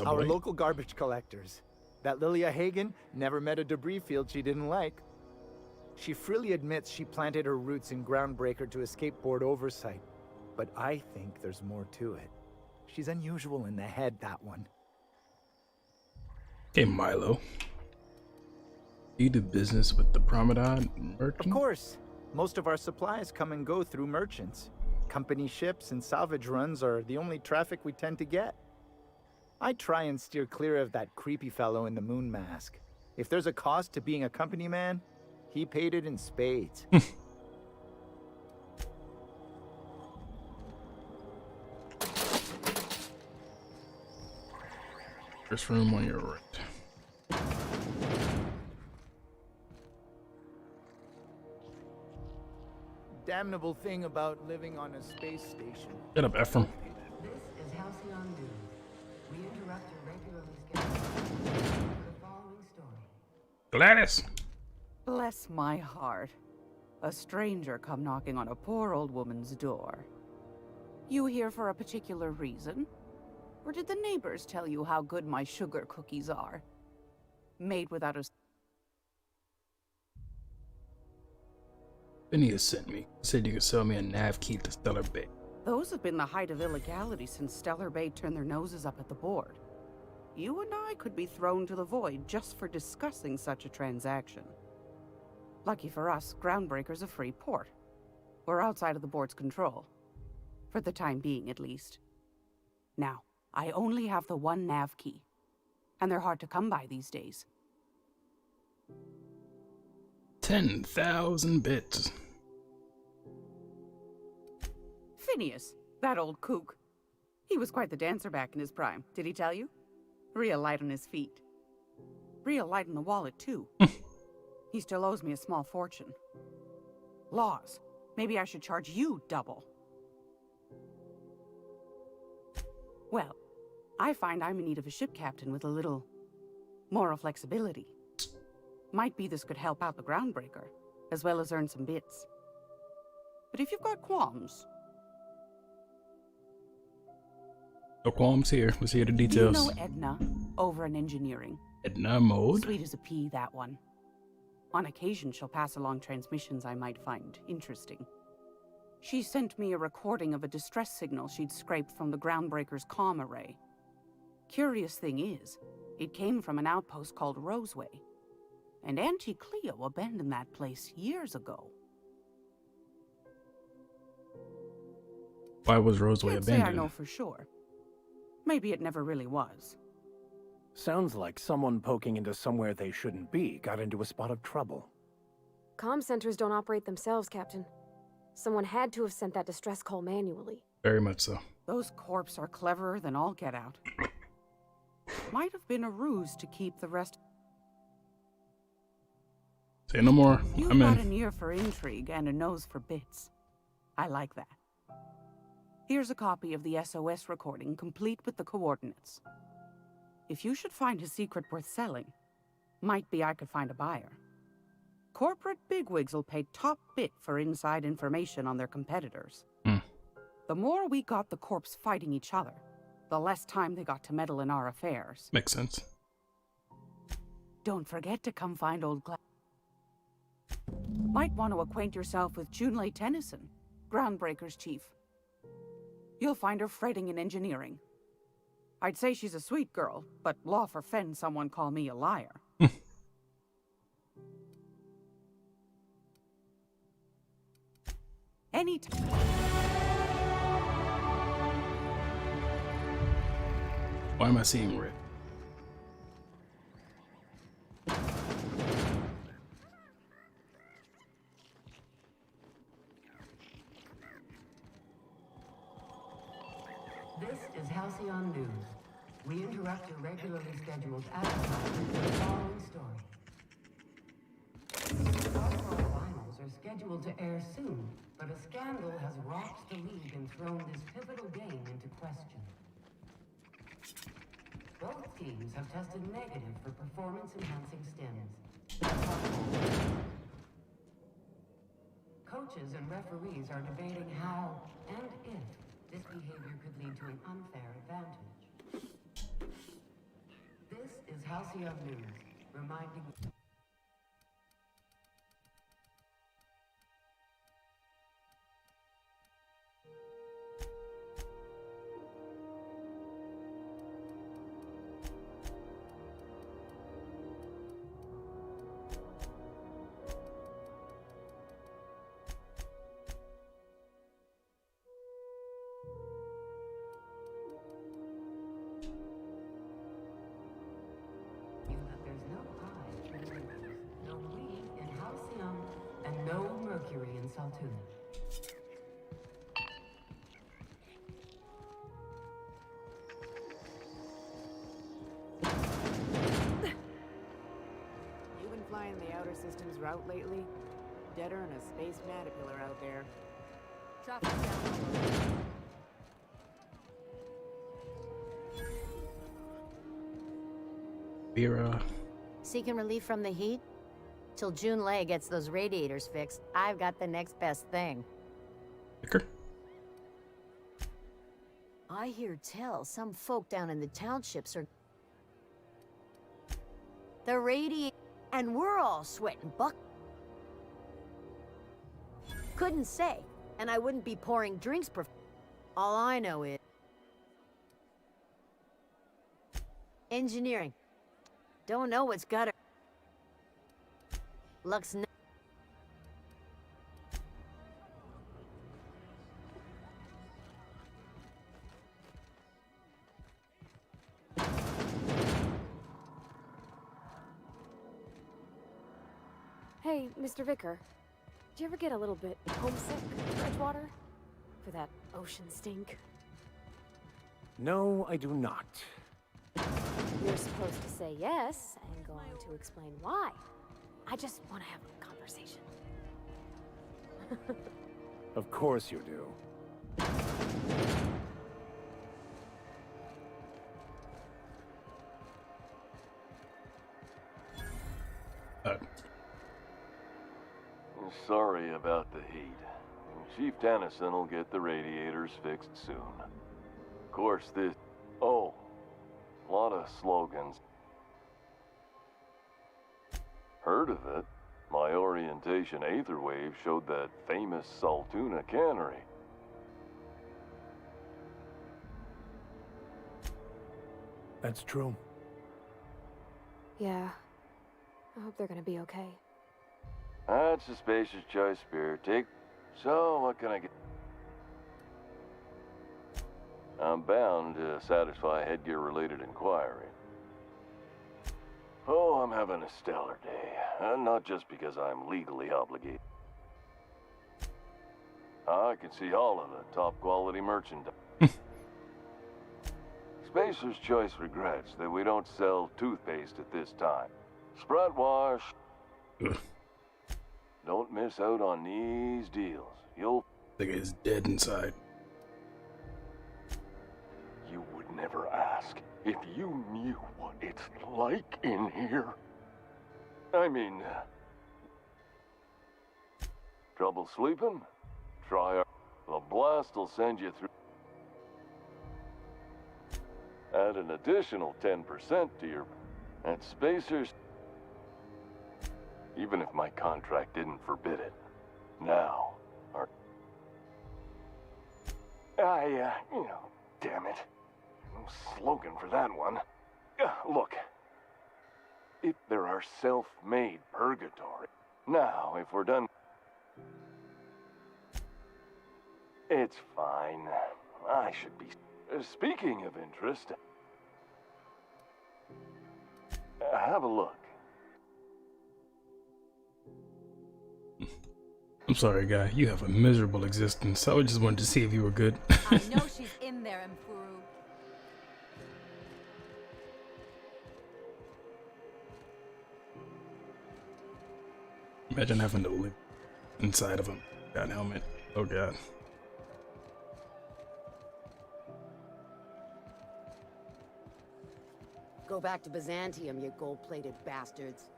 Our local garbage collectors. That Lilia Hagen never met a debris field she didn't like. She freely admits she planted her roots in Groundbreaker to escape board oversight. But I think there's more to it. She's unusual in the head, that one. Hey, Milo. Do you do business with the Promenade merchant? Of course. Most of our supplies come and go through merchants. Company ships and salvage runs are the only traffic we tend to get. I try and steer clear of that creepy fellow in the moon mask. If there's a cost to being a company man, he paid it in spades. First room on your right. Damnable thing about living on a space station. Get up, Ephraim. This is Halcyon News. We interrupt your regularly scheduled for the following story. Gladys! Bless my heart. A stranger come knocking on a poor old woman's door. You here for a particular reason? Or did the neighbors tell you how good my sugar cookies are? Made without a... Phineas sent me. He said you could sell me a nav key to Stellar Bay. Those have been the height of illegality since Stellar Bay turned their noses up at the board. You and I could be thrown to the void just for discussing such a transaction. Lucky for us, Groundbreaker's a free port. We're outside of the board's control. For the time being, at least. Now, I only have the one nav key. And they're hard to come by these days. 10,000 bits. Phineas, that old kook. He was quite the dancer back in his prime, did he tell you? Real light on his feet. Real light on the wallet, too. He still owes me a small fortune. Laws. Maybe I should charge you double. Well, I find I'm in need of a ship captain with a little moral flexibility. Might be this could help out the groundbreaker, as well as earn some bits. But if you've got qualms... No qualms here. Let's hear the details. Do you know Edna, over in engineering? Edna mode? Sweet as a pea, that one. On occasion, she'll pass along transmissions I might find interesting. She sent me a recording of a distress signal she'd scraped from the groundbreaker's comm array. Curious thing is, it came from an outpost called Roseway. And Auntie Cleo abandoned that place years ago. Why was Roseway Can't say abandoned? I know for sure. Maybe it never really was. Sounds like someone poking into somewhere they shouldn't be got into a spot of trouble. Comm centers don't operate themselves, Captain. Someone had to have sent that distress call manually. Very much so. Those corps are cleverer than all get out. Might have been a ruse to keep the rest... Say no more. You've I'm got in. an ear for intrigue and a nose for bits. I like that. Here's a copy of the SOS recording, complete with the coordinates. If you should find his secret worth selling, might be I could find a buyer. Corporate bigwigs will pay top bit for inside information on their competitors. The more we got the corps fighting each other, the less time they got to meddle in our affairs. Makes sense. Don't forget to come find old Might want to acquaint yourself with Junlei Tennyson, Groundbreaker's chief. You'll find her fretting in engineering. I'd say she's a sweet girl, but law forfend someone call me a liar. Anytime. Why am I seeing red? This is Halcyon News. We interrupt your regularly scheduled advertisement for the following story. Our finals are scheduled to air soon, but a scandal has rocked the league and thrown this pivotal game into question. Both teams have tested negative for performance-enhancing stims. Coaches and referees are debating how and if this behavior could lead to an unfair advantage. This is Halcyon News, reminding you. In Saltuna. You been flying the outer systems route lately? Deader than a space caterpillar out there. Traffic down. Vera. Seeking relief from the heat? Till Junlei gets those radiators fixed, I've got the next best thing. Vicar? I hear tell some folk down in the townships are... The radiator... And we're all sweating buck... Couldn't say, and I wouldn't be pouring drinks All I know is... Engineering. Don't know what's got her... Looks n... Hey, Mr. Vicar. Do you ever get a little bit homesick for Edgewater? For that ocean stink? No, I do not. You're supposed to say yes, and go on to explain why. I just want to have a conversation. Of course you do. Sorry about the heat. Chief Tennyson will get the radiators fixed soon. Of course, this... Oh, a lot of slogans. Heard of it? My orientation aetherwave showed that famous Saltuna cannery. That's true. Yeah. I hope they're gonna be okay. That's a spacious choice, Spirit. Take... So, what can I get? I'm bound to satisfy a headgear-related inquiry. Oh, I'm having a stellar day. Not just because I'm legally obligated. I can see all of the top-quality merchandise. Spacer's Choice regrets that we don't sell toothpaste at this time. Sprat wash. Don't miss out on these deals. You'll... The guy's dead inside. You would never ask if you knew what it's like in here. I mean... trouble sleeping? Try our... The blast will send you through... Add an additional 10% to your... At Spacer's... Even if my contract didn't forbid it. Now, our... damn it. No slogan for that one. Look. If there are self-made purgatory. Now, if we're done... It's fine. I should be... Speaking of interest... Have a look. I'm sorry, guy. You have a miserable existence. I just wanted to see if you were good. I know she's in there, Mfuru. Imagine having to live inside of a god helmet. Oh god. Go back to Byzantium, you gold-plated bastards.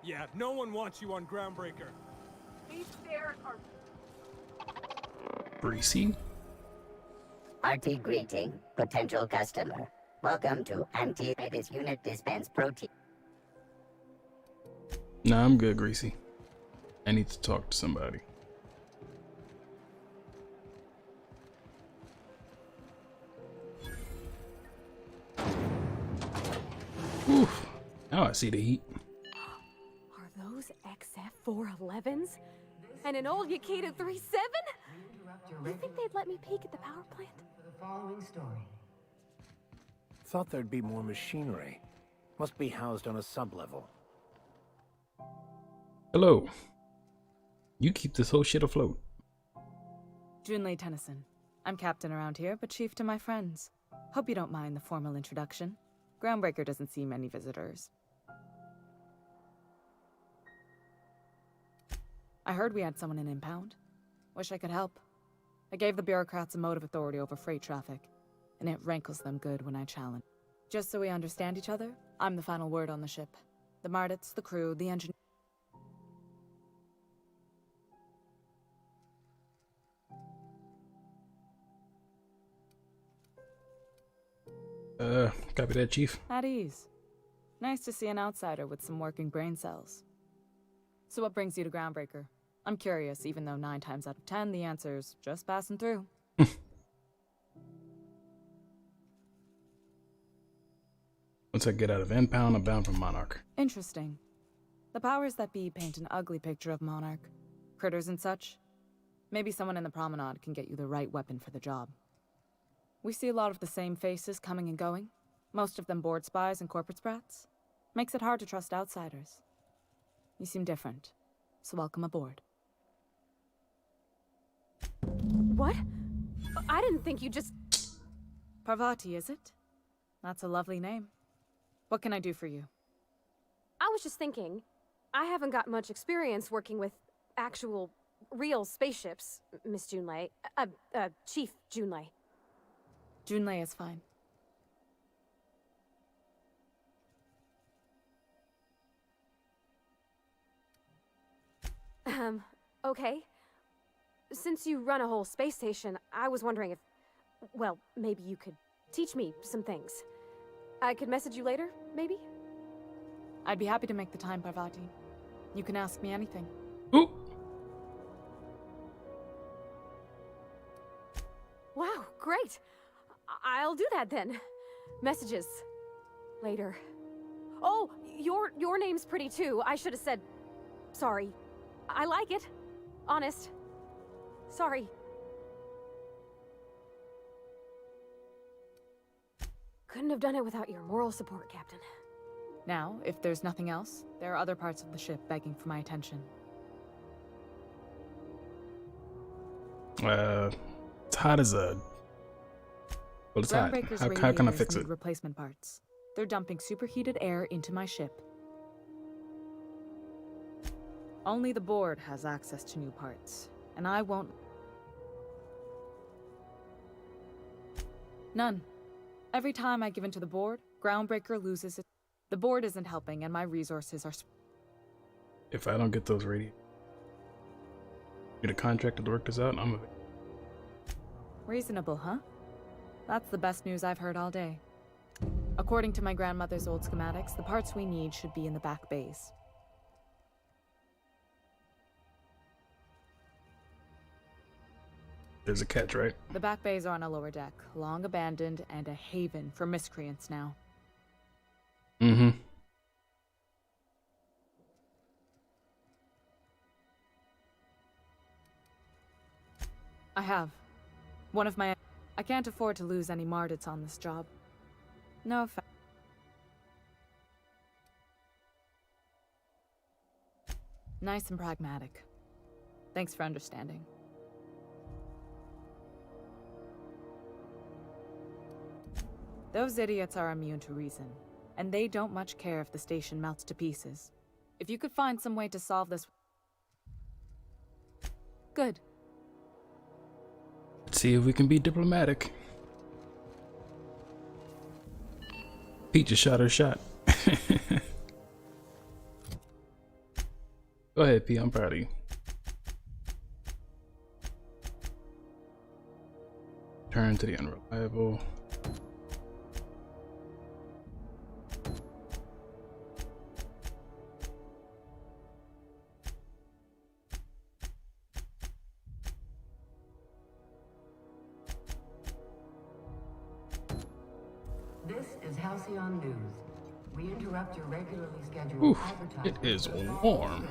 Yeah, no one wants you on Groundbreaker. These stairs are... Greasy? Hearty greeting, potential customer. Welcome to Anti-Rabies Unit Dispense Protein. Nah, I'm good, Greasy. I need to talk to somebody. Oof. Now I see the heat. Are those XF411s? And an old Yakita 37? You think they'd let me peek at the power plant? For the following story. Thought there'd be more machinery. Must be housed on a sublevel. Hello. You keep this whole shit afloat. Junlei Tennyson. I'm captain around here, but chief to my friends. Hope you don't mind the formal introduction. Groundbreaker doesn't see many visitors. I heard we had someone in impound. Wish I could help. I gave the bureaucrats a motive authority over freight traffic, and it rankles them good when I challenge. Just so we understand each other, I'm the final word on the ship. The Mardits, the crew, the engineer. Copy that, Chief. At ease. Nice to see an outsider with some working brain cells. So what brings you to Groundbreaker? I'm curious, even though 9 times out of 10, the answer's just passing through. Once I get out of impound, I'm bound for Monarch. Interesting. The powers that be paint an ugly picture of Monarch. Critters and such. Maybe someone in the promenade can get you the right weapon for the job. We see a lot of the same faces coming and going. Most of them board spies and corporate sprats. Makes it hard to trust outsiders. You seem different, so welcome aboard. What? I didn't think you just... Parvati, is it? That's a lovely name. What can I do for you? I was just thinking, I haven't got much experience working with actual, real spaceships, Miss Junlei. Chief Junlei. Junlei is fine. Okay. Since you run a whole space station, I was wondering if, well, maybe you could teach me some things. I could message you later, maybe? I'd be happy to make the time, Parvati. You can ask me anything. Ooh. Wow, great. I'll do that then. Messages. Later. Oh, your name's pretty too. I should have said sorry. I like it. Honest. Sorry. Couldn't have done it without your moral support, Captain. Now, if there's nothing else, there are other parts of the ship begging for my attention. It's hot as a... Well, it's hot. Groundbreaker's How can I radiators fix need it? replacement parts. They're dumping superheated air into my ship. Only the board has access to new parts, and I won't... None. Every time I give in to the board, Groundbreaker loses it. The board isn't helping, and my resources are... If I don't get those get a contractor to work this out, I'm a... Reasonable, huh? That's the best news I've heard all day. According to my grandmother's old schematics, the parts we need should be in the back bays. There's a catch, right? The back bays are on a lower deck, long abandoned and a haven for miscreants now. Mm-hmm. I have. One of my... I can't afford to lose any Mardits on this job. No offense. Nice and pragmatic. Thanks for understanding. Those idiots are immune to reason, and they don't much care if the station melts to pieces. If you could find some way to solve this... Good. Let's see if we can be diplomatic. Pete just shot her shot. Go ahead, Pete. I'm proud of you. Turn to the unreliable. This is Halcyon News. We interrupt your regularly scheduled Oof, advertising. it is warm.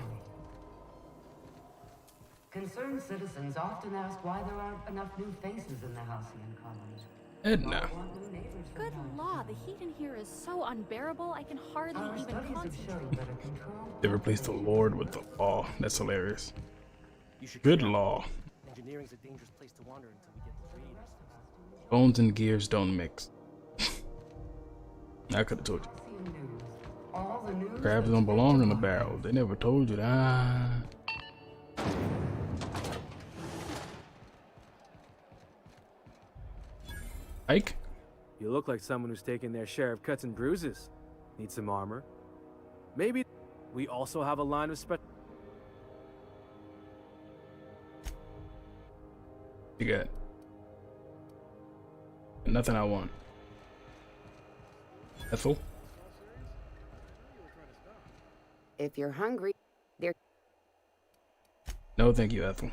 Concerned citizens often ask why there aren't enough new faces in the Halcyon colony. Edna. Good law, the heat in here is so unbearable I can hardly Our even studies have concentrate. shown that a controlled They replaced the Lord with the law. That's hilarious. You should Good get out. law. Engineering's a dangerous place to wander until we get the radiators. Bones and gears don't mix. I could have told you. all the news Crabs don't belong in the barrel. They never told you that. Ike? You look like someone who's taken their share of cuts and bruises. Need some armor? Maybe we also have a line of special... You got nothing I want. Ethel? If you're hungry, there. No, thank you, Ethel.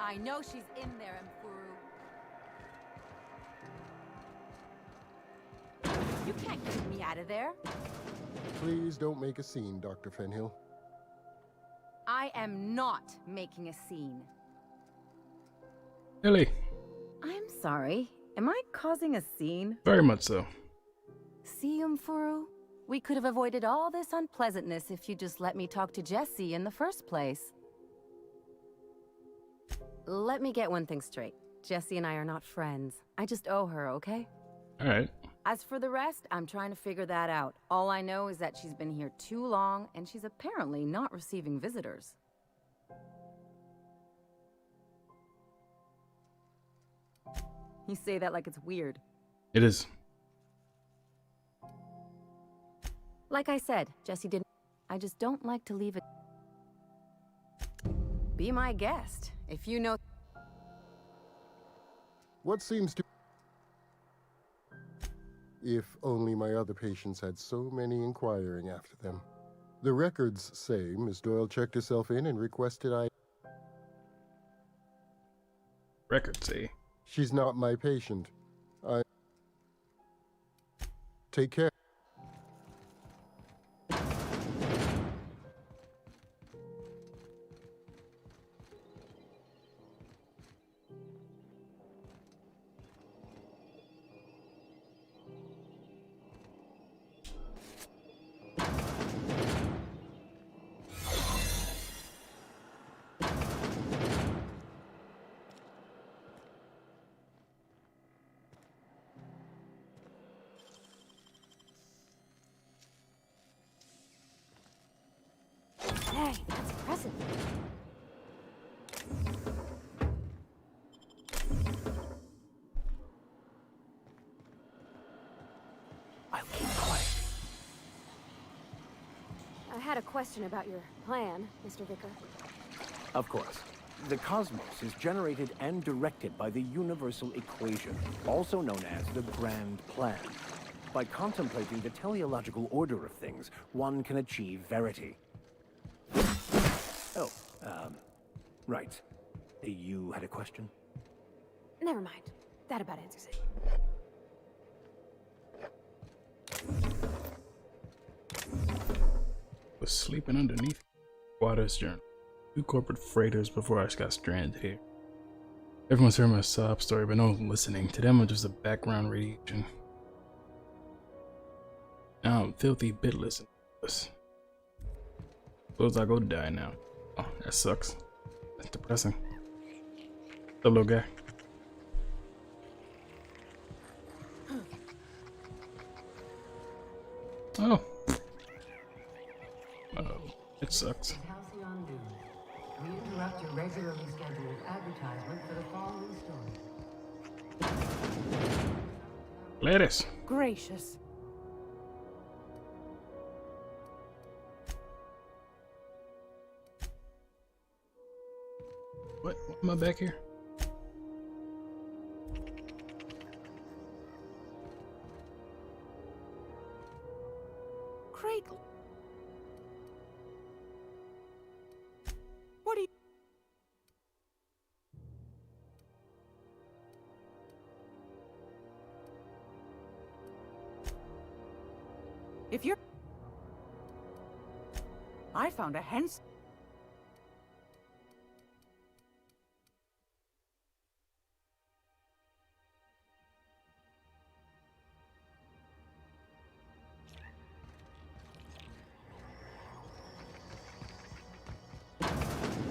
I know she's in there, Mfuru. You can't get me out of there. Please don't make a scene, Dr. Fenhill. I am not making a scene. Ellie. I'm sorry. Am I causing a scene? Very much so. See, Mfuru? We could have avoided all this unpleasantness if you just let me talk to Jessie in the first place. Let me get one thing straight. Jessie and I are not friends. I just owe her, okay? Alright. As for the rest, I'm trying to figure that out. All I know is that she's been here too long, and she's apparently not receiving visitors. You say that like it's weird. It is. Like I said, Jessie didn't... I just don't like to leave it... Be my guest, if you know... What seems to... If only my other patients had so many inquiring after them. The records say Miss Doyle checked herself in and requested I... Records say? She's not my patient. Take care. Hey, that's impressive. I'll keep quiet. I had a question about your plan, Mr. Vicar. Of course. The cosmos is generated and directed by the universal equation, also known as the Grand Plan. By contemplating the teleological order of things, one can achieve verity. Oh, right. You had a question? Never mind. That about answers it. Was sleeping underneath water's journal. 2 corporate freighters before I got stranded here. Everyone's heard my sob story, but no one's listening. To them, I'm just a background radiation. Now I'm filthy, bitless, and hopeless. Suppose I go die now. Oh, that sucks. That's depressing. The little guy. Oh. Oh, it sucks. Halcyon News. We interrupt your regularly scheduled advertisement for the following story. Gladys. Gracious. What am I back here? Cradle. What are you... If you're... I found a hens...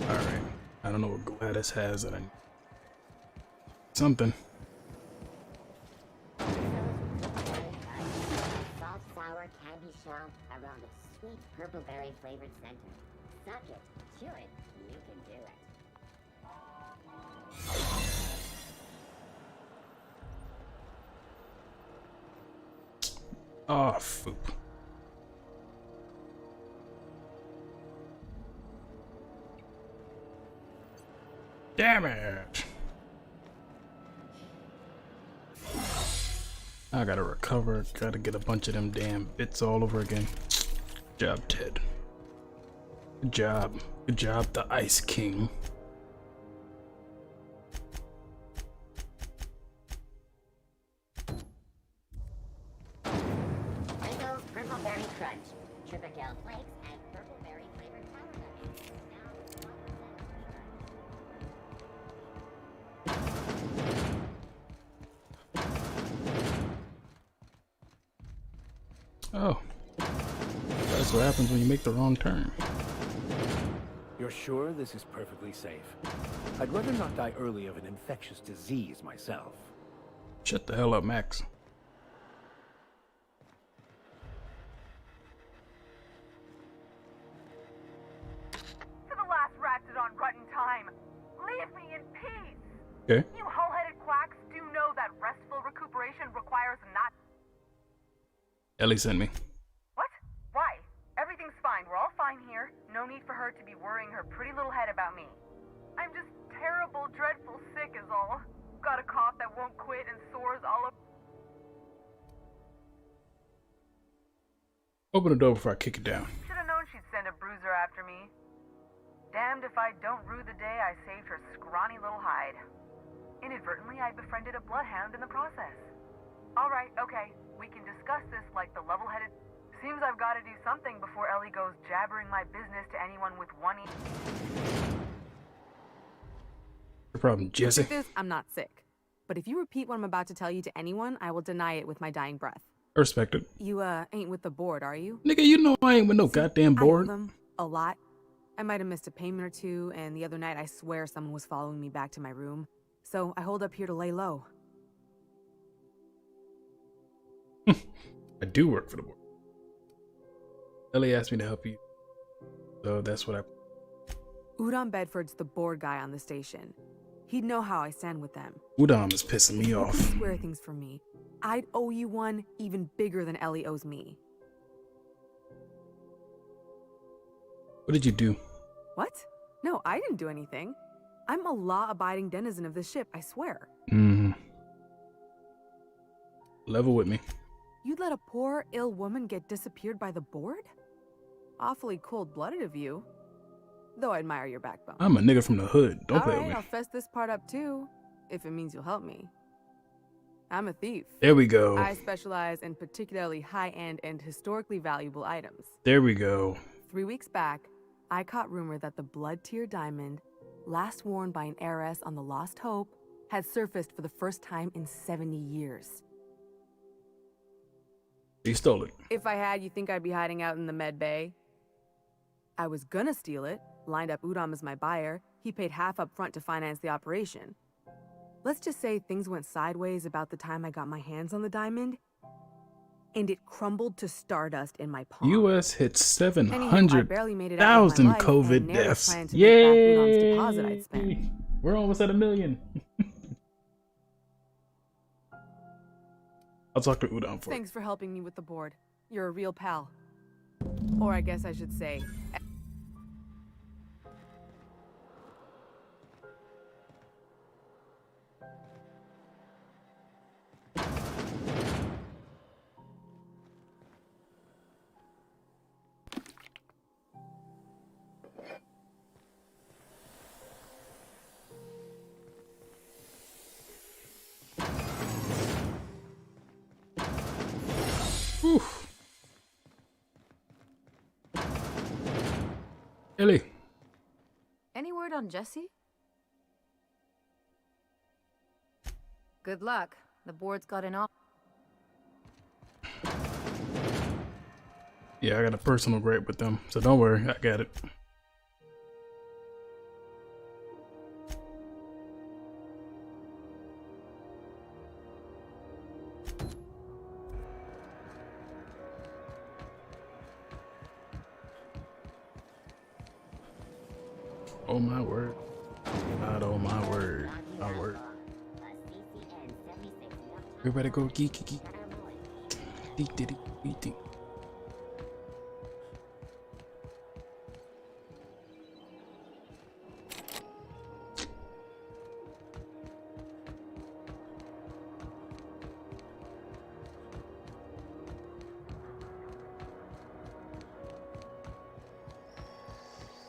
Alright. I don't know what Gladys has that I need. Something. Salt sour candy shell around a sweet purple berry flavored center. Suck it, chew it, you can do it. Oh, foop. Damn it! I gotta recover, gotta get a bunch of them damn bits all over again. Good job, Ted. Good job. Good job, the Ice King. Berry Crunch, Triple Flakes, and Purple Berry flavored powder nuggets. Oh. That's what happens when you make the wrong turn. You're sure this is perfectly safe? I'd rather not die early of an infectious disease myself. Shut the hell up, Max. To the last ratchet on Rutton time, leave me in peace. Okay. You hull-headed quacks do know that restful recuperation requires not. Ellie sent me. What? Why? Everything's fine. We're all fine here. No need for her to be worrying her pretty little head about me. I'm just terrible, dreadful sick is all. Got a cough that won't quit and sores all over. Open the door before I kick it down. Should have known she'd send a bruiser after me. Damned if I don't rue the day I saved her scrawny little hide. Inadvertently, I befriended a bloodhound in the process. Alright, okay. We can discuss this like the level-headed... Seems I've got to do something before Ellie goes jabbering my business to anyone with one ear. No problem, Jesse. The truth is, I'm not sick. But if you repeat what I'm about to tell you to anyone, I will deny it with my dying breath. I respect it. You, ain't with the board, are you? Nigga, you know I ain't with no goddamn board. I know them a lot. I might have missed a payment or two, and the other night I swear someone was following me back to my room. So I hold up here to lay low. I do work for the board. Ellie asked me to help you, so that's what I... Udom Bedford's the board guy on the station. He'd know how I stand with them. Udom is pissing me off. Square things for me. I'd owe you one even bigger than Ellie owes me. What did you do? What? No, I didn't do anything. I'm a law-abiding denizen of this ship, I swear. Mm-hmm. Level with me. You'd let a poor, ill woman get disappeared by the board? Awfully cold-blooded of you. Though I admire your backbone. I'm a nigga from the hood. Don't play with me. I'll fess this part up too, if it means you'll help me. I'm a thief. There we go. I specialize in particularly high-end and historically valuable items. There we go. 3 weeks back, I caught rumor that the blood tier diamond, last worn by an heiress on the Lost Hope, had surfaced for the first time in 70 years. You stole it. If I had, you think I'd be hiding out in the med bay? I was gonna steal it, lined up Udom as my buyer. He paid half up front to finance the operation. Let's just say things went sideways about the time I got my hands on the diamond, and it crumbled to stardust in my palm. U.S. hit 700,000 COVID COVID deaths. Yay! We're almost at 1 million. I'll talk to Udom for Thanks for helping me with the board. You're a real pal. Or I guess I should say... Oof. Ellie. Any word on Jesse? Good luck. The board's got an off. Yeah, I got a personal gripe with them, so don't worry, I got it. Oh my word. Not oh my word. My word. Everybody go geek geek. Deek diddy deek.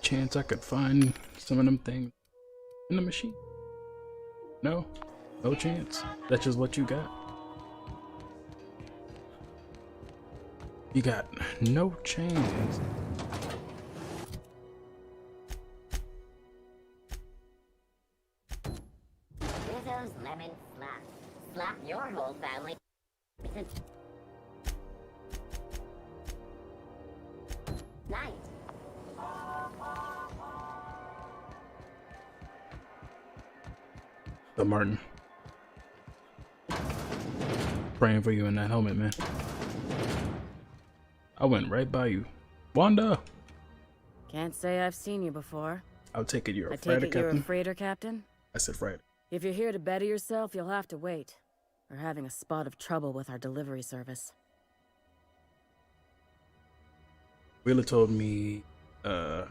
Chance I could find some of them things in the machine. No chance. That's just what you got. You got no chains. Rizzo's lemon slap. Slap your whole family. Night. The Martin. Praying for you in that helmet, man. I went right by you. Wanda! Can't say I've seen you before. I'll take it you're a I freighter, take it you're a Captain. freighter, Captain? I said freighter. If you're here to better yourself, you'll have to wait. We're having a spot of trouble with our delivery service. Wheeler told me, Wheeler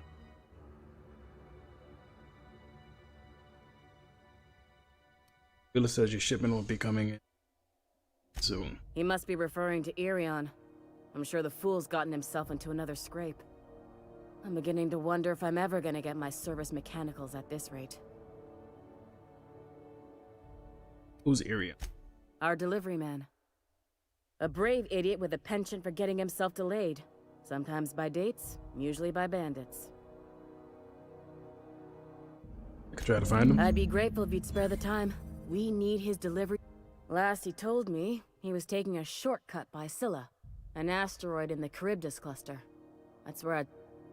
says your shipment will be coming in soon. He must be referring to Irion. I'm sure the fool's gotten himself into another scrape. I'm beginning to wonder if I'm ever gonna get my service mechanicals at this rate. Who's Irion? Our delivery man. A brave idiot with a penchant for getting himself delayed. Sometimes by dates, usually by bandits. I could try to find him. I'd be grateful if you'd spare the time. We need his delivery. Last he told me, he was taking a shortcut by Scylla, an asteroid in the Charybdis cluster. That's where I'd...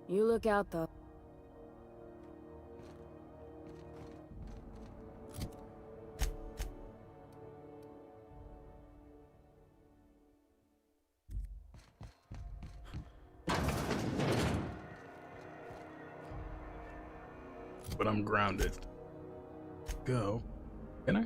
You look out, though. But I'm grounded. Go. Can I?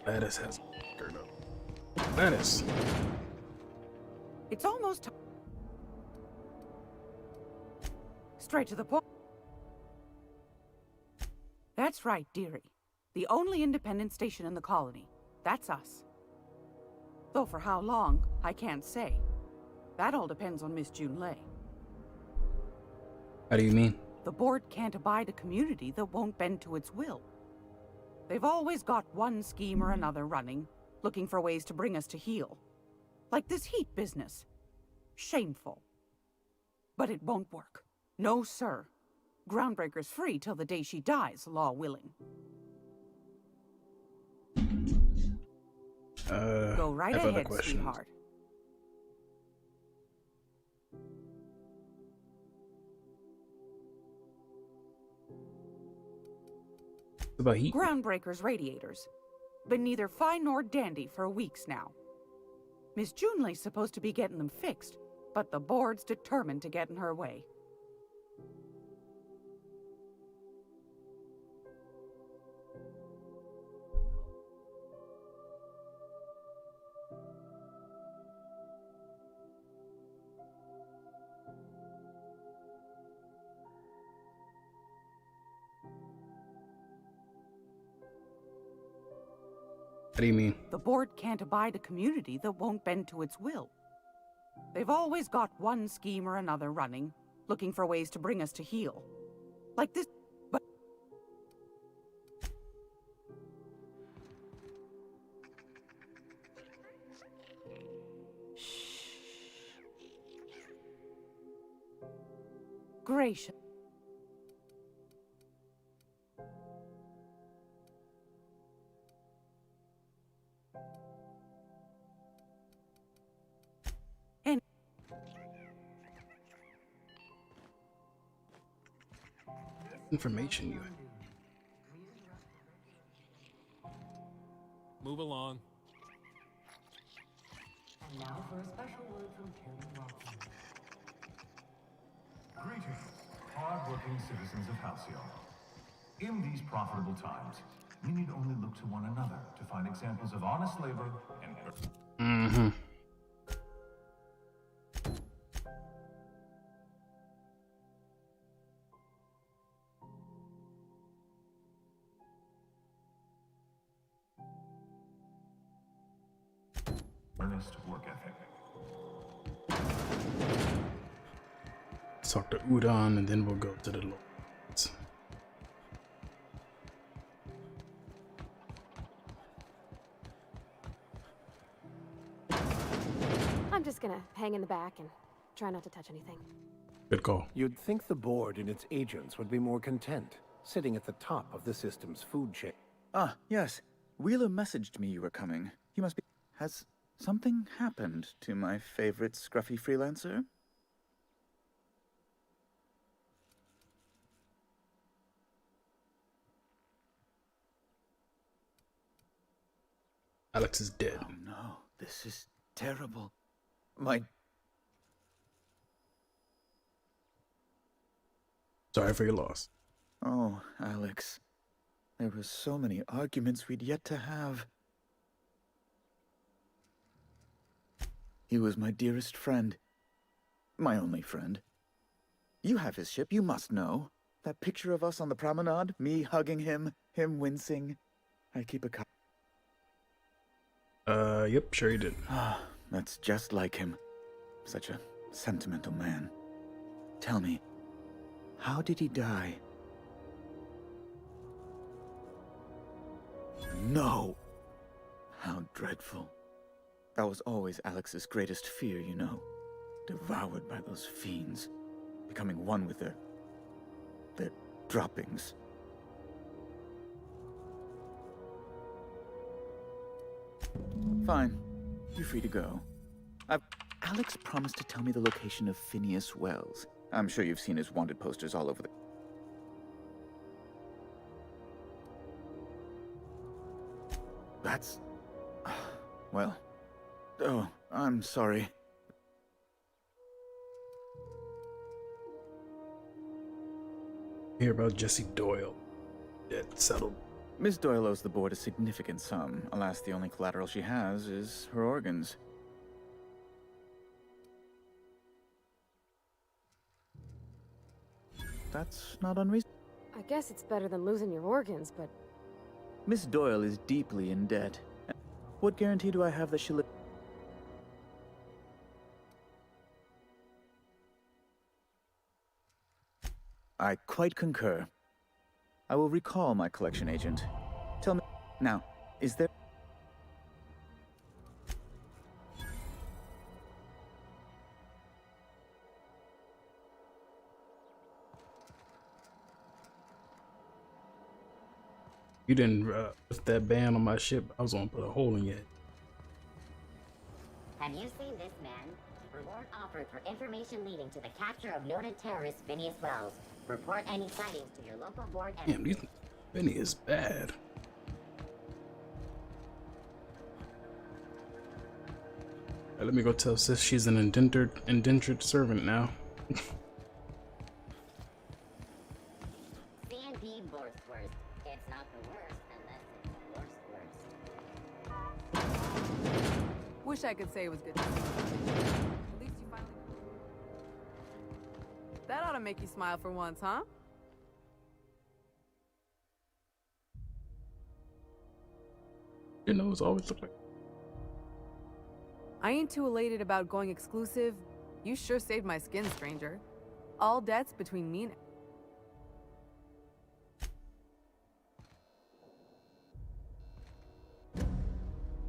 Lattice has turned up. Lattice. It's almost straight to the point. That's right, dearie. The only independent station in the colony. That's us. Though for how long, I can't say. That all depends on Miss June Lay. How do you mean? The board can't abide a community that won't bend to its will. They've always got one scheme or another running, looking for ways to bring us to heel. Like this heat business. Shameful. But it won't work. No, sir. Groundbreaker's free till the day she dies, law willing. Go right I have other ahead, questions. sweetheart. About heat? Groundbreaker's radiators. Been neither fine nor dandy for weeks now. Miss Junley's supposed to be getting them fixed, but the board's determined to get in her way. What do you mean? The board can't abide a community that won't bend to its will. They've always got one scheme or another running, looking for ways to bring us to heel. Like this, but... Gracious. Information you. Move along. And now for a special word from Chairman Watson. Greetings, hard-working citizens of Halcyon. In these profitable times, we need only look to one another to find examples of honest labor and... Mm-hmm. earnest work ethic. Let's talk to Udon and then we'll go to the lords. I'm just gonna hang in the back and try not to touch anything. Good call. You'd think the board and its agents would be more content, sitting at the top of the system's food chain. Ah, yes. Wheeler messaged me you were coming. He must be... Has something happened to my favorite scruffy freelancer? Alex is dead. Oh no, this is terrible. My... Sorry for your loss. Oh, Alex. There were so many arguments we'd yet to have. He was my dearest friend. My only friend. You have his ship, you must know. That picture of us on the promenade, me hugging him, him wincing. I keep a copy. Yep, sure you did. Ah, that's just like him. Such a sentimental man. Tell me, how did he die? No! How dreadful. That was always Alex's greatest fear, you know. Devoured by those fiends. Becoming one with their droppings. Fine. You're free to go. Alex promised to tell me the location of Phineas Wells. I'm sure you've seen his wanted posters all over the... That's... Well... Oh, I'm sorry. Hear about Jesse Doyle. Dead, settled. Miss Doyle owes the board a significant sum. Alas, the only collateral she has is her organs. That's not unreasonable. I guess it's better than losing your organs, but... Miss Doyle is deeply in debt. What guarantee do I have that she'll... I quite concur. I will recall my collection agent. Tell me... Now, is there... You didn't put that band on my ship. I was gonna put a hole in your head. Have you seen this man? Reward offered for information leading to the capture of noted terrorist Phineas Wells. Report any sightings to your local board and... Damn, Benny is bad. Right, let me go tell sis she's an indentured servant now. C&P Borsworth. It's not the worst unless it's worst. Wish I could say it was good to see you. At least you finally... That ought to make you smile for once, huh? Your nose always look like... I ain't too elated about going exclusive. You sure saved my skin, stranger. All debts between me and...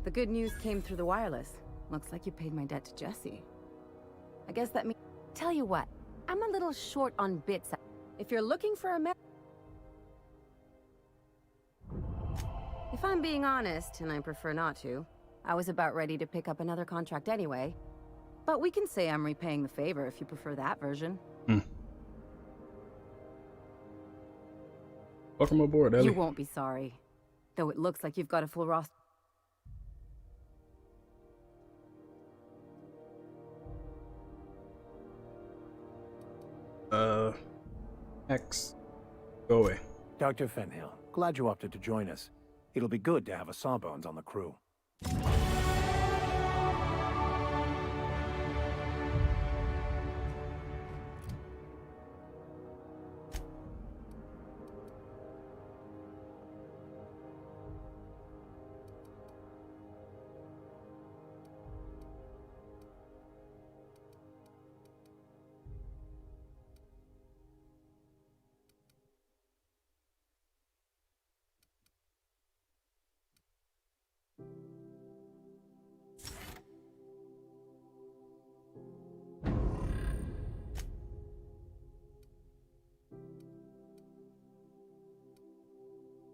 The good news came through the wireless. Looks like you paid my debt to Jesse. I guess that means... Tell you what, I'm a little short on bits. If you're looking for a If I'm being honest, and I prefer not to, I was about ready to pick up another contract anyway. But we can say I'm repaying the favor if you prefer that version. Welcome aboard, Ellie. You won't be sorry. Though it looks like you've got a full roster. X. Go away. Dr. Fenhill, glad you opted to join us. It'll be good to have a Sawbones on the crew.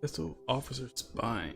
Pistol officer spine.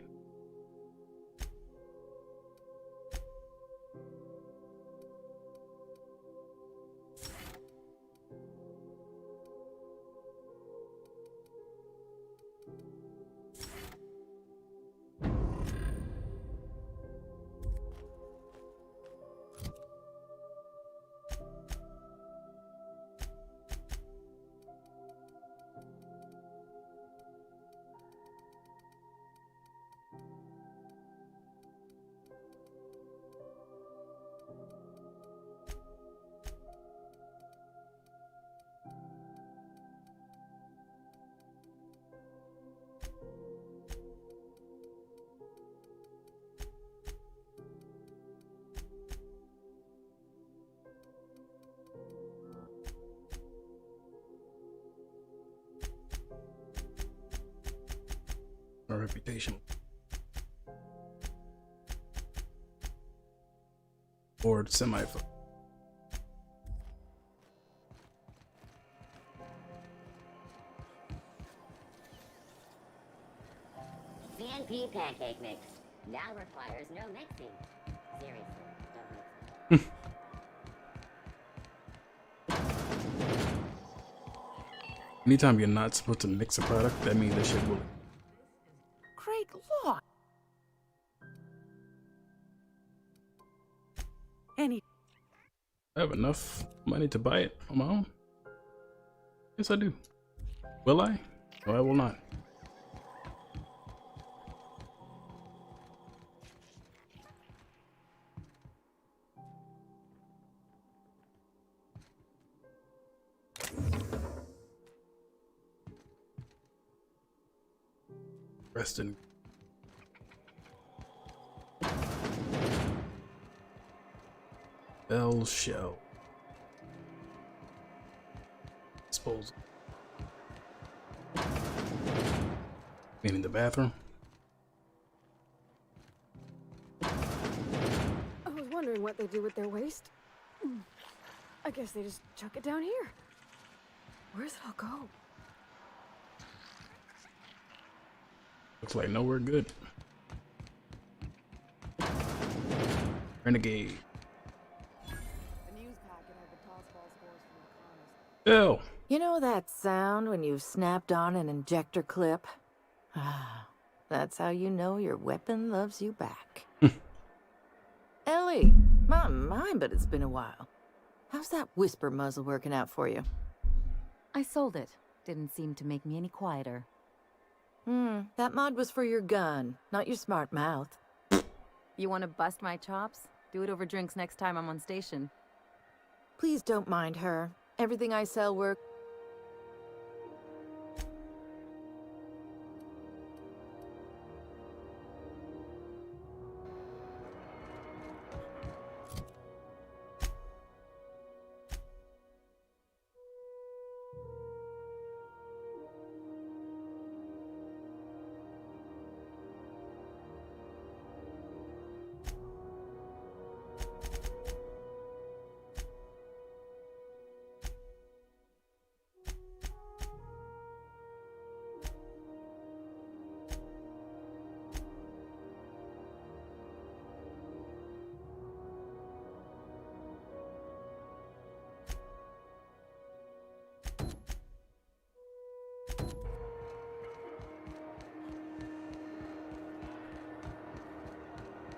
Our reputation. Or semi. CNP pancake mix now requires no mixing. Seriously, don't mix. Anytime you're not supposed to mix a product, that means that shit will. Great Lord! Any. I have enough money to buy it on my own. Yes, I do. Will I? No, I will not. Resting. Bell shell. Disposal. Meaning the bathroom. I was wondering what they do with their waste. I guess they just chuck it down here. Where's it all go? Looks like nowhere good. Renegade. Bill. You know that sound when you've snapped on an injector clip? Ah, that's how you know your weapon loves you back. Ellie, my, but it's been a while. How's that whisper muzzle working out for you? I sold it. Didn't seem to make me any quieter. That mod was for your gun, not your smart mouth. You want to bust my chops? Do it over drinks next time I'm on station. Please don't mind her. Everything I sell works.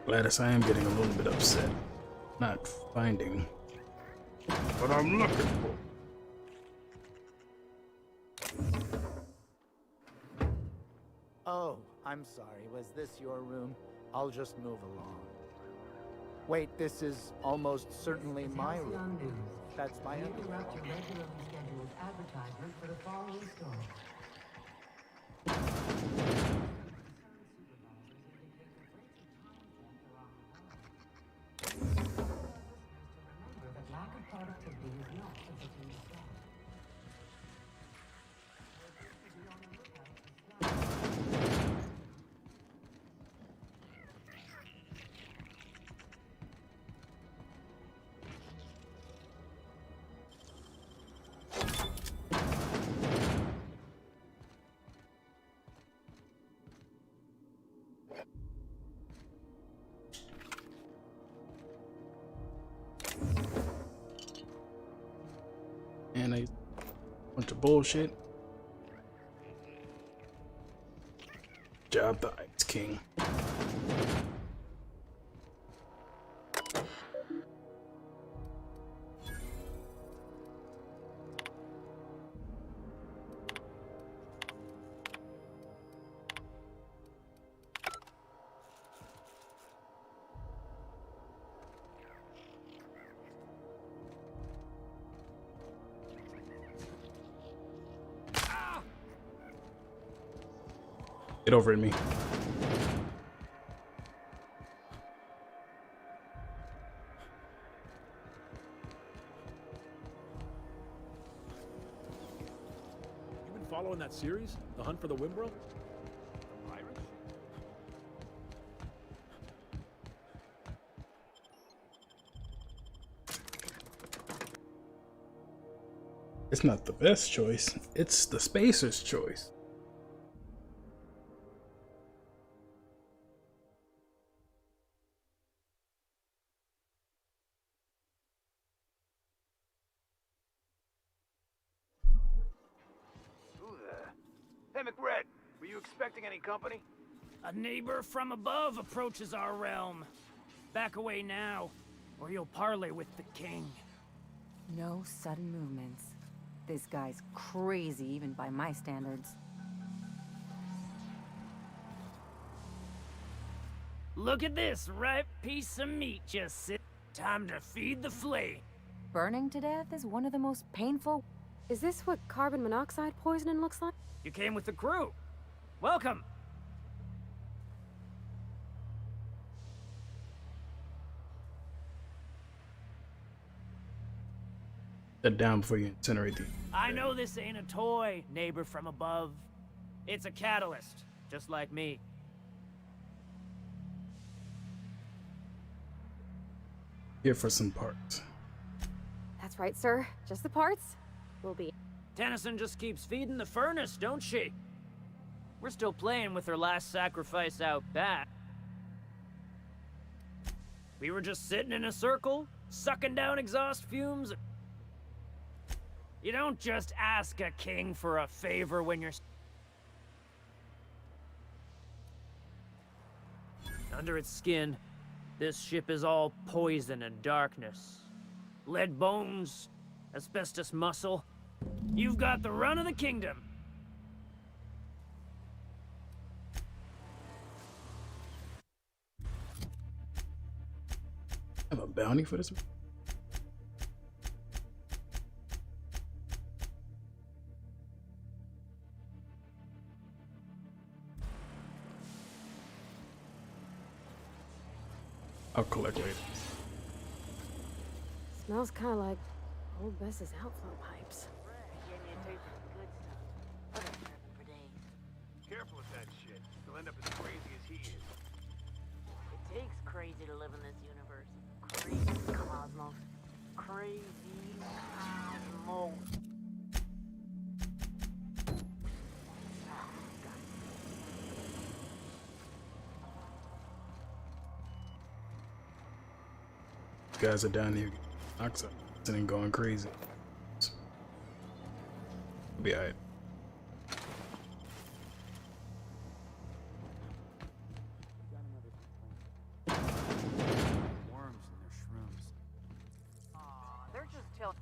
Gladys, I am getting a little bit upset. Not finding what I'm looking for. Oh, I'm sorry. Was this your room? I'll just move along. Wait, this is almost certainly my room. That's my Interrupt your regularly scheduled advertisement for the following story. Remember that lack of productivity is not a victim's fault. mayonnaise. Bunch of bullshit. Job the Ice King. Get over at me. You been following that series? The Hunt for the Wimbrel? Pirates? It's not the best choice. It's the spacer's choice. Hey, McRed, were you expecting any company? A neighbor from above approaches our realm. Back away now, or you'll parley with the king. No sudden movements. This guy's crazy, even by my standards. Look at this ripe piece of meat just sit. Time to feed the flame. Burning to death is one of the most painful... Is this what carbon monoxide poisoning looks like? You came with the crew. Welcome. That down before you incinerate the... I know this ain't a toy, neighbor from above. It's a catalyst, just like me. Here for some parts. That's right, sir. Just the parts. We'll be... Tennyson just keeps feeding the furnace, don't she? We're still playing with her last sacrifice out back. We were just sitting in a circle, sucking down exhaust fumes. You don't just ask a king for a favor when you're... Under its skin, this ship is all poison and darkness. Lead bones, asbestos muscle. You've got the run of the kingdom. I have a bounty for this? I'll collect later. Smells kind of like old Bess's outflow pipes. Careful with that shit. You'll end up as crazy as he is. It takes crazy to live in this universe. Crazy cosmos. Crazy cosmos. Guys are down here oxide and going crazy. We'll be alright. Worms and their shrooms. They're just till...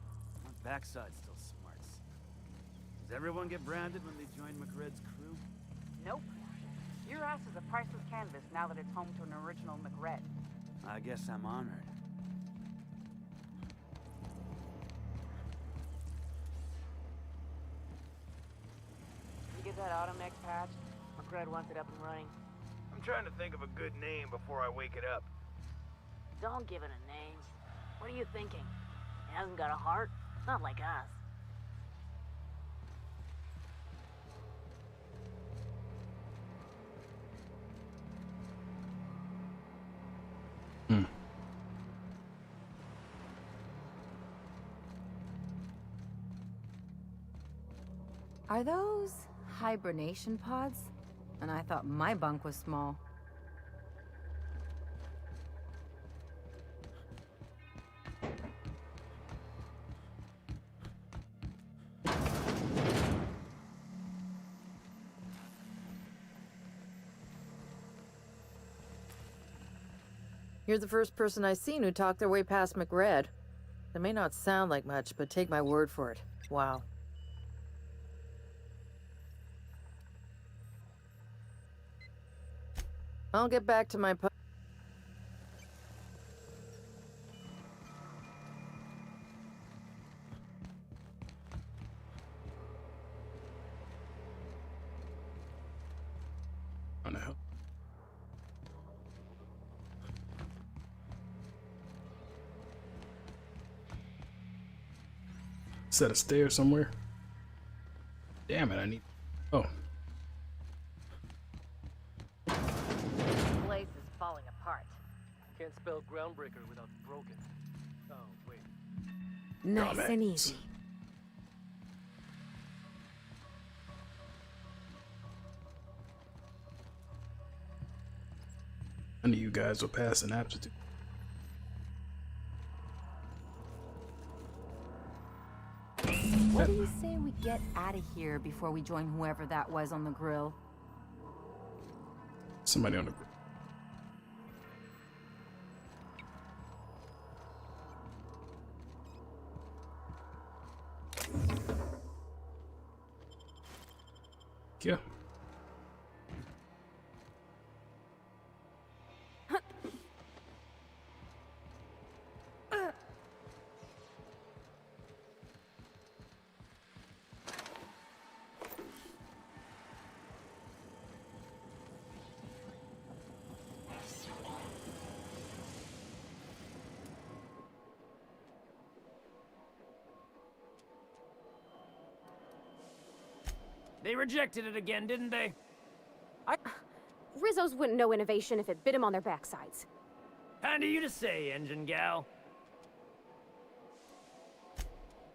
My backside's still smarts. Does everyone get branded when they join McRed's crew? Nope. Your ass is a priceless canvas now that it's home to an original McRed. I guess I'm honored. You get that Automex patch? McRed wants it up and running. I'm trying to think of a good name before I wake it up. Don't give it a name. What are you thinking? It hasn't got a heart? Not like us. Are those hibernation pods? And I thought my bunk was small. You're the first person I've seen who talked their way past McRed. That may not sound like much, but take my word for it. Wow. I'll get back to my Oh no. Set a stair somewhere. Damn it, I need. Oh. place is falling apart. Can't spell groundbreaker without broken. Oh, wait. Nice and easy. I knew you guys were passing aptitude. What do you say we get out of here before we join whoever that was on the grill? Somebody on the group. Yeah. They rejected it again, didn't they? Rizzos wouldn't know innovation if it bit him on their backsides. Kind of you to say, engine gal.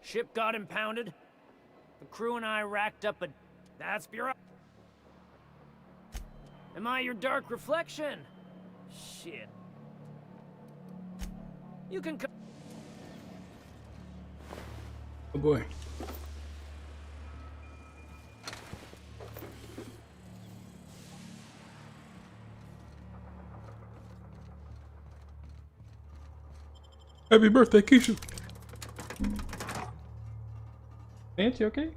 Ship got impounded. The crew and I racked up a... That's bureau... Am I your dark reflection? Shit. You can come... Oh boy. Happy birthday, Keisha. Nancy, okay?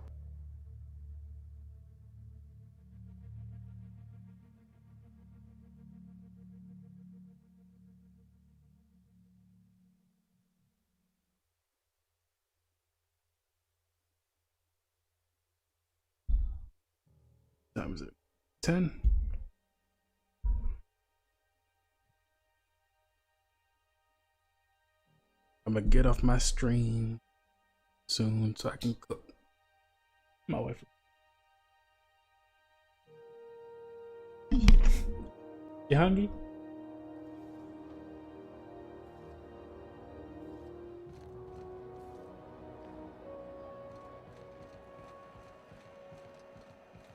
What time is it? 10? I'm gonna get off my stream soon so I can cook. My wife. You hungry?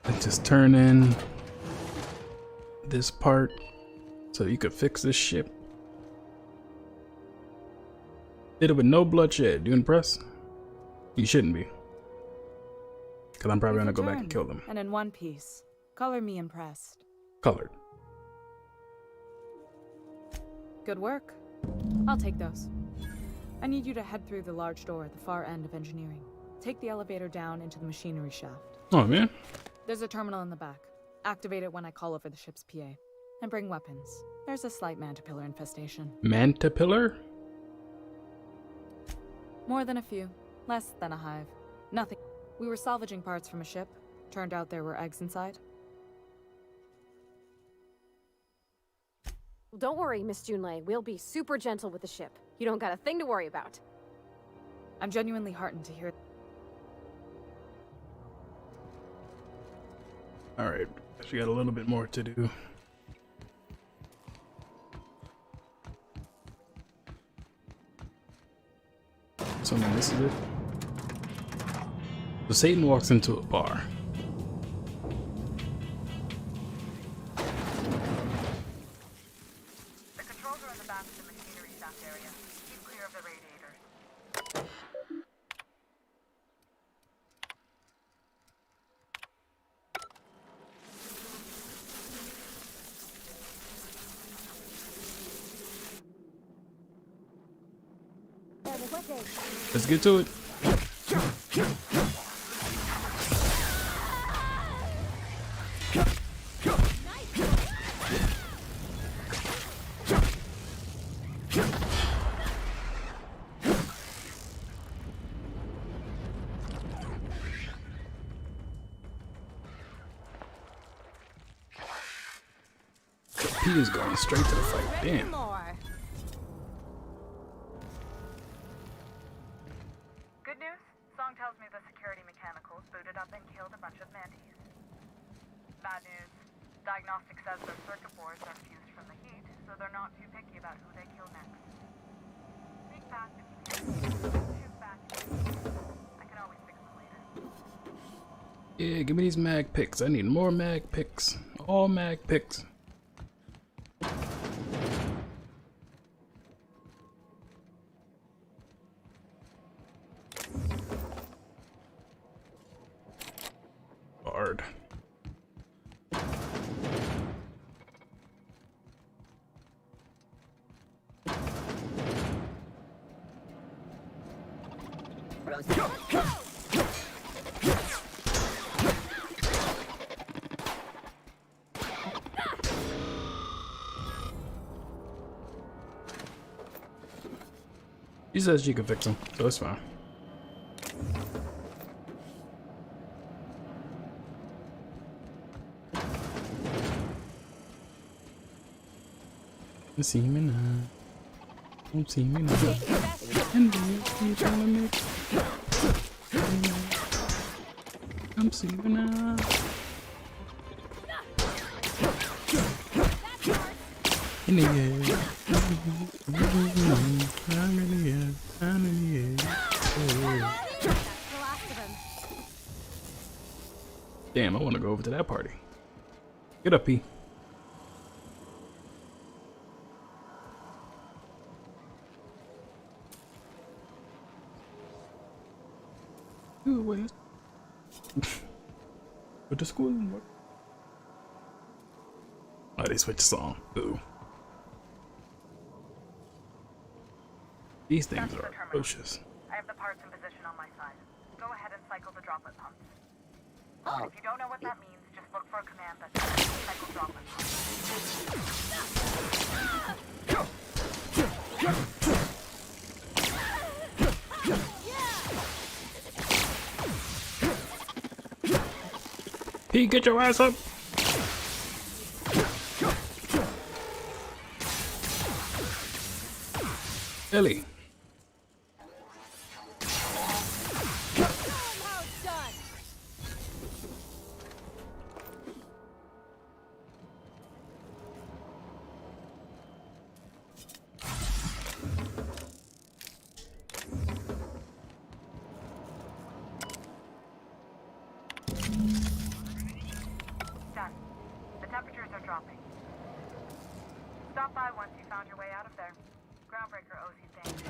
Let's just turn in this part so you could fix this ship. Did it with no bloodshed. You impressed? You shouldn't be. Because I'm probably going to go back and kill them. And in one piece. Color me impressed. Colored. Good work. I'll take those. I need you to head through the large door at the far end of engineering. Take the elevator down into the machinery shaft. Oh, man. There's a terminal in the back. Activate it when I call over the ship's PA. And bring weapons. There's a slight mantipillar infestation. Mantipillar? More than a few. Less than a hive. Nothing. We were salvaging parts from a ship. Turned out there were eggs inside. Don't worry, Miss Junlei. We'll be super gentle with the ship. You don't got a thing to worry about. I'm genuinely heartened to hear. Alright, she got a little bit more to do. So then this is it. So Satan walks into a bar. The controls are in the back of the machinery shaft area. Keep clear of the radiators. Let's get to it. He is going straight to the fight. Damn. Good news? Song tells me the security mechanicals booted up and killed a bunch of mantis. Bad news. Diagnostic says their circuit boards are fused from the heat, so they're not too picky about who they kill next. Speak back. Shoot back. I can always fix them later. Yeah, give me these mag picks. I need more mag picks. All mag picks. Hard. She says she can fix him, so it's fine. You see me now. Don't see me now. And you trying to make I'm seeing you now. In the air. I'm in the air. I'm in the air. Damn, I want to go over to that party. Get up, P. Ooh, wait. Go to school and work. Oh, they switched the song. Ooh. These things are atrocious. I have the parts in position on my side. Go ahead and cycle the droplet pumps. Oh. If you don't know what that means, just look for a command that says cycle droplet pumps. P, get your ass up! Ellie. Done. The temperatures are dropping. Stop by once you found your way out of there. Groundbreaker owes you things.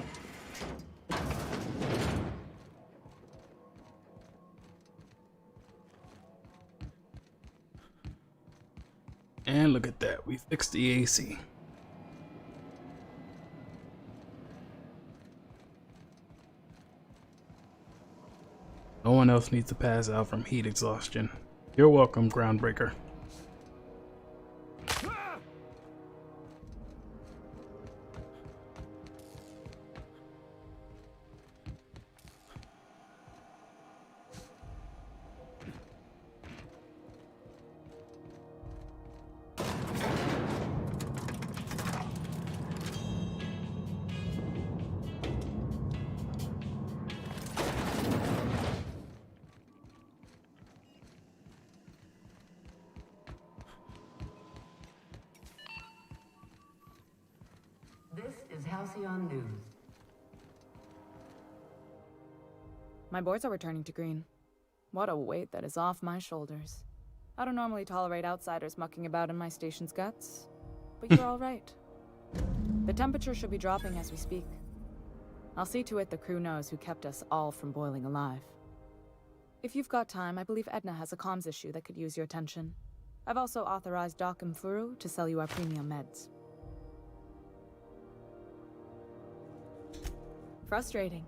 And look at that, we fixed the AC. No one else needs to pass out from heat exhaustion. You're welcome, Groundbreaker. This is Halcyon News. My boards are returning to green. What a weight that is off my shoulders. I don't normally tolerate outsiders mucking about in my station's guts, but you're all right. The temperature should be dropping as we speak. I'll see to it the crew knows who kept us all from boiling alive. If you've got time, I believe Edna has a comms issue that could use your attention. I've also authorized Doc and Furu to sell you our premium meds. Frustrating.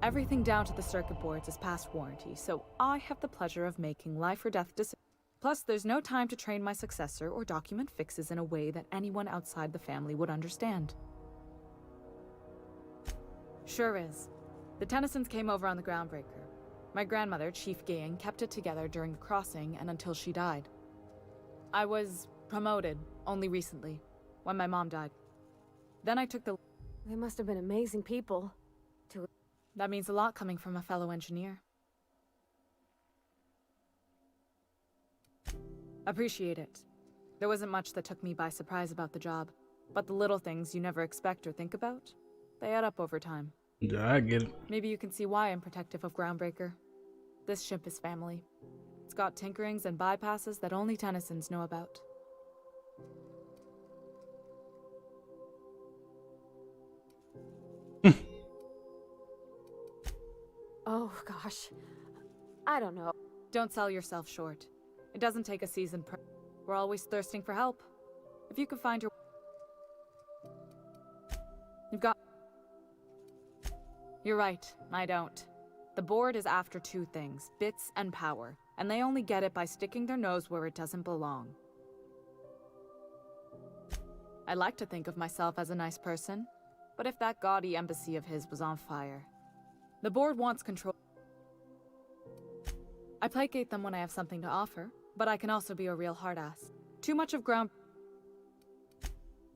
Everything down to the circuit boards is past warranty, so I have the pleasure of making life or death decisions. Plus, there's no time to train my successor or document fixes in a way that anyone outside the family would understand. Sure is. The Tennysons came over on the Groundbreaker. My grandmother, Chief Gayan, kept it together during the crossing and until she died. I was promoted only recently, when my mom died. Then I took the... They must have been amazing people. That means a lot coming from a fellow engineer. Appreciate it. There wasn't much that took me by surprise about the job, but the little things you never expect or think about, they add up over time. Yeah, I get it. Maybe you can see why I'm protective of Groundbreaker. This ship is family. It's got tinkerings and bypasses that only Tennysons know about. Oh, gosh. I don't know. Don't sell yourself short. It doesn't take a seasoned pro. We're always thirsting for help. If you could find your... You've got... You're right, I don't. The board is after two things, bits and power, and they only get it by sticking their nose where it doesn't belong. I like to think of myself as a nice person, but if that gaudy embassy of his was on fire... The board wants control. I placate them when I have something to offer, but I can also be a real hard-ass. Too much of ground...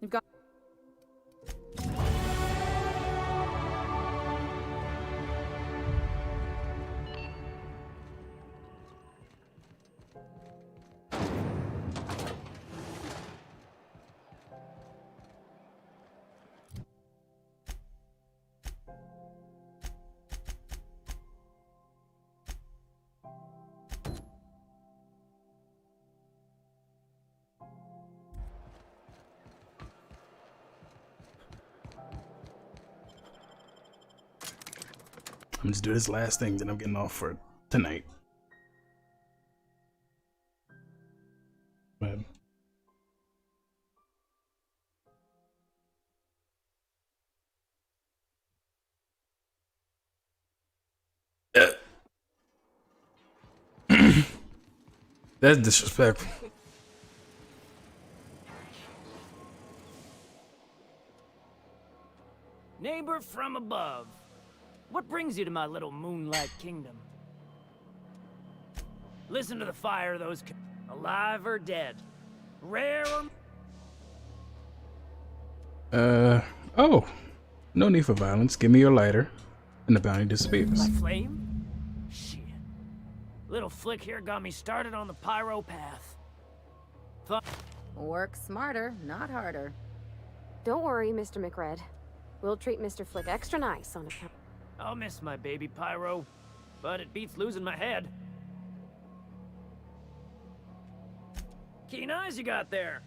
You've got... I'm just do this last thing, then I'm getting off for tonight. But that's disrespectful. Neighbor from above. What brings you to my little moonlight kingdom? Listen to the fire of those alive or dead. Rare or... Oh. No need for violence. Give me your lighter. And the bounty disappears. My flame? Shit. Little flick here got me started on the pyro path. Work smarter, not harder. Don't worry, Mr. McRed. We'll treat Mr. Flick extra nice on account. I'll miss my baby pyro, but it beats losing my head. Keen eyes you got there.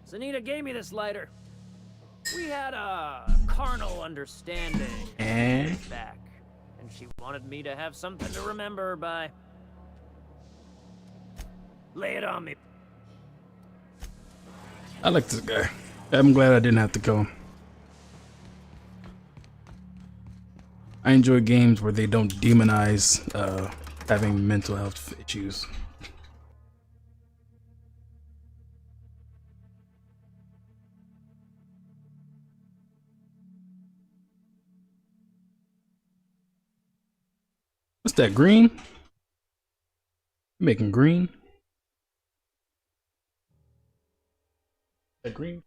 Sanita gave me this lighter. We had a carnal understanding back, and she wanted me to have something to remember her by. Lay it on me. I like this guy. I'm glad I didn't have to kill him. I enjoy games where they don't demonize having mental health issues. What's that, green? You making green? That green?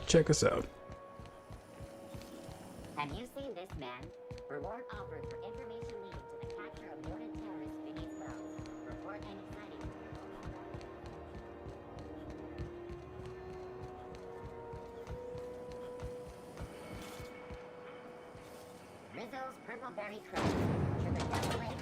Check us out. Have you seen this man? Reward offered for information leading to the capture of noted terrorist Vinny's Wells. Report any sightings. Rizzo's Purple Berry Crust. Sugar Devil Lakes.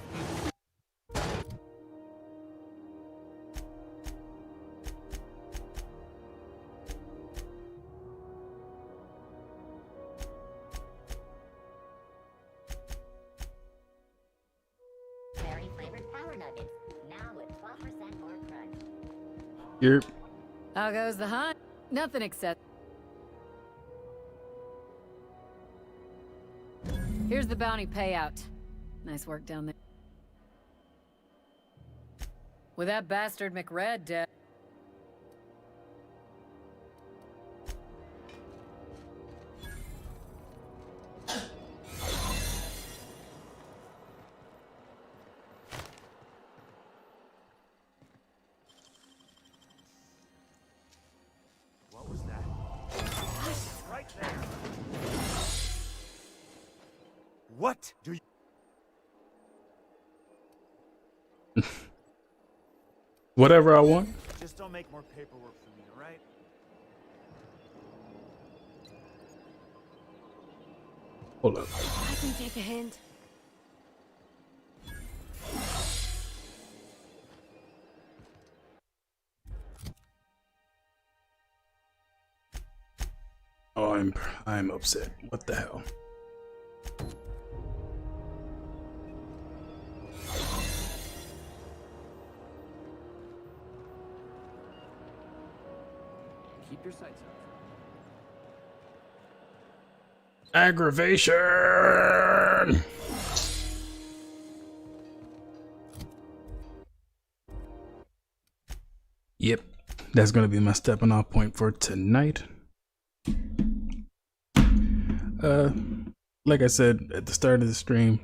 You're How goes the hunt? Nothing except. Here's the bounty payout. Nice work down there. With that bastard McRed dead. What was that? Right there. What do you... whatever I want. Just don't make more paperwork for me, all right? Hold up. I can take a hint. Oh, I'm upset. What the hell? Keep your sights out. Aggravation. Yep, that's gonna be my stepping off point for tonight. Like I said at the start of the stream,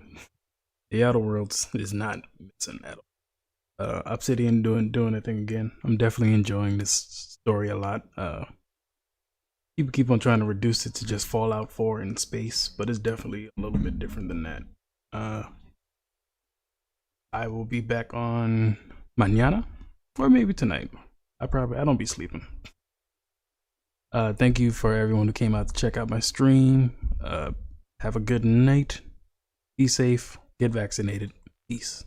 the Outer Worlds is not missing at all. Obsidian doing their thing again. I'm definitely enjoying this story a lot. People keep on trying to reduce it to just Fallout 4 in space, but it's definitely a little bit different than that. I will be back on mañana, or maybe tonight. I don't be sleeping. Thank you for everyone who came out to check out my stream. Have a good night. Be safe. Get vaccinated. Peace.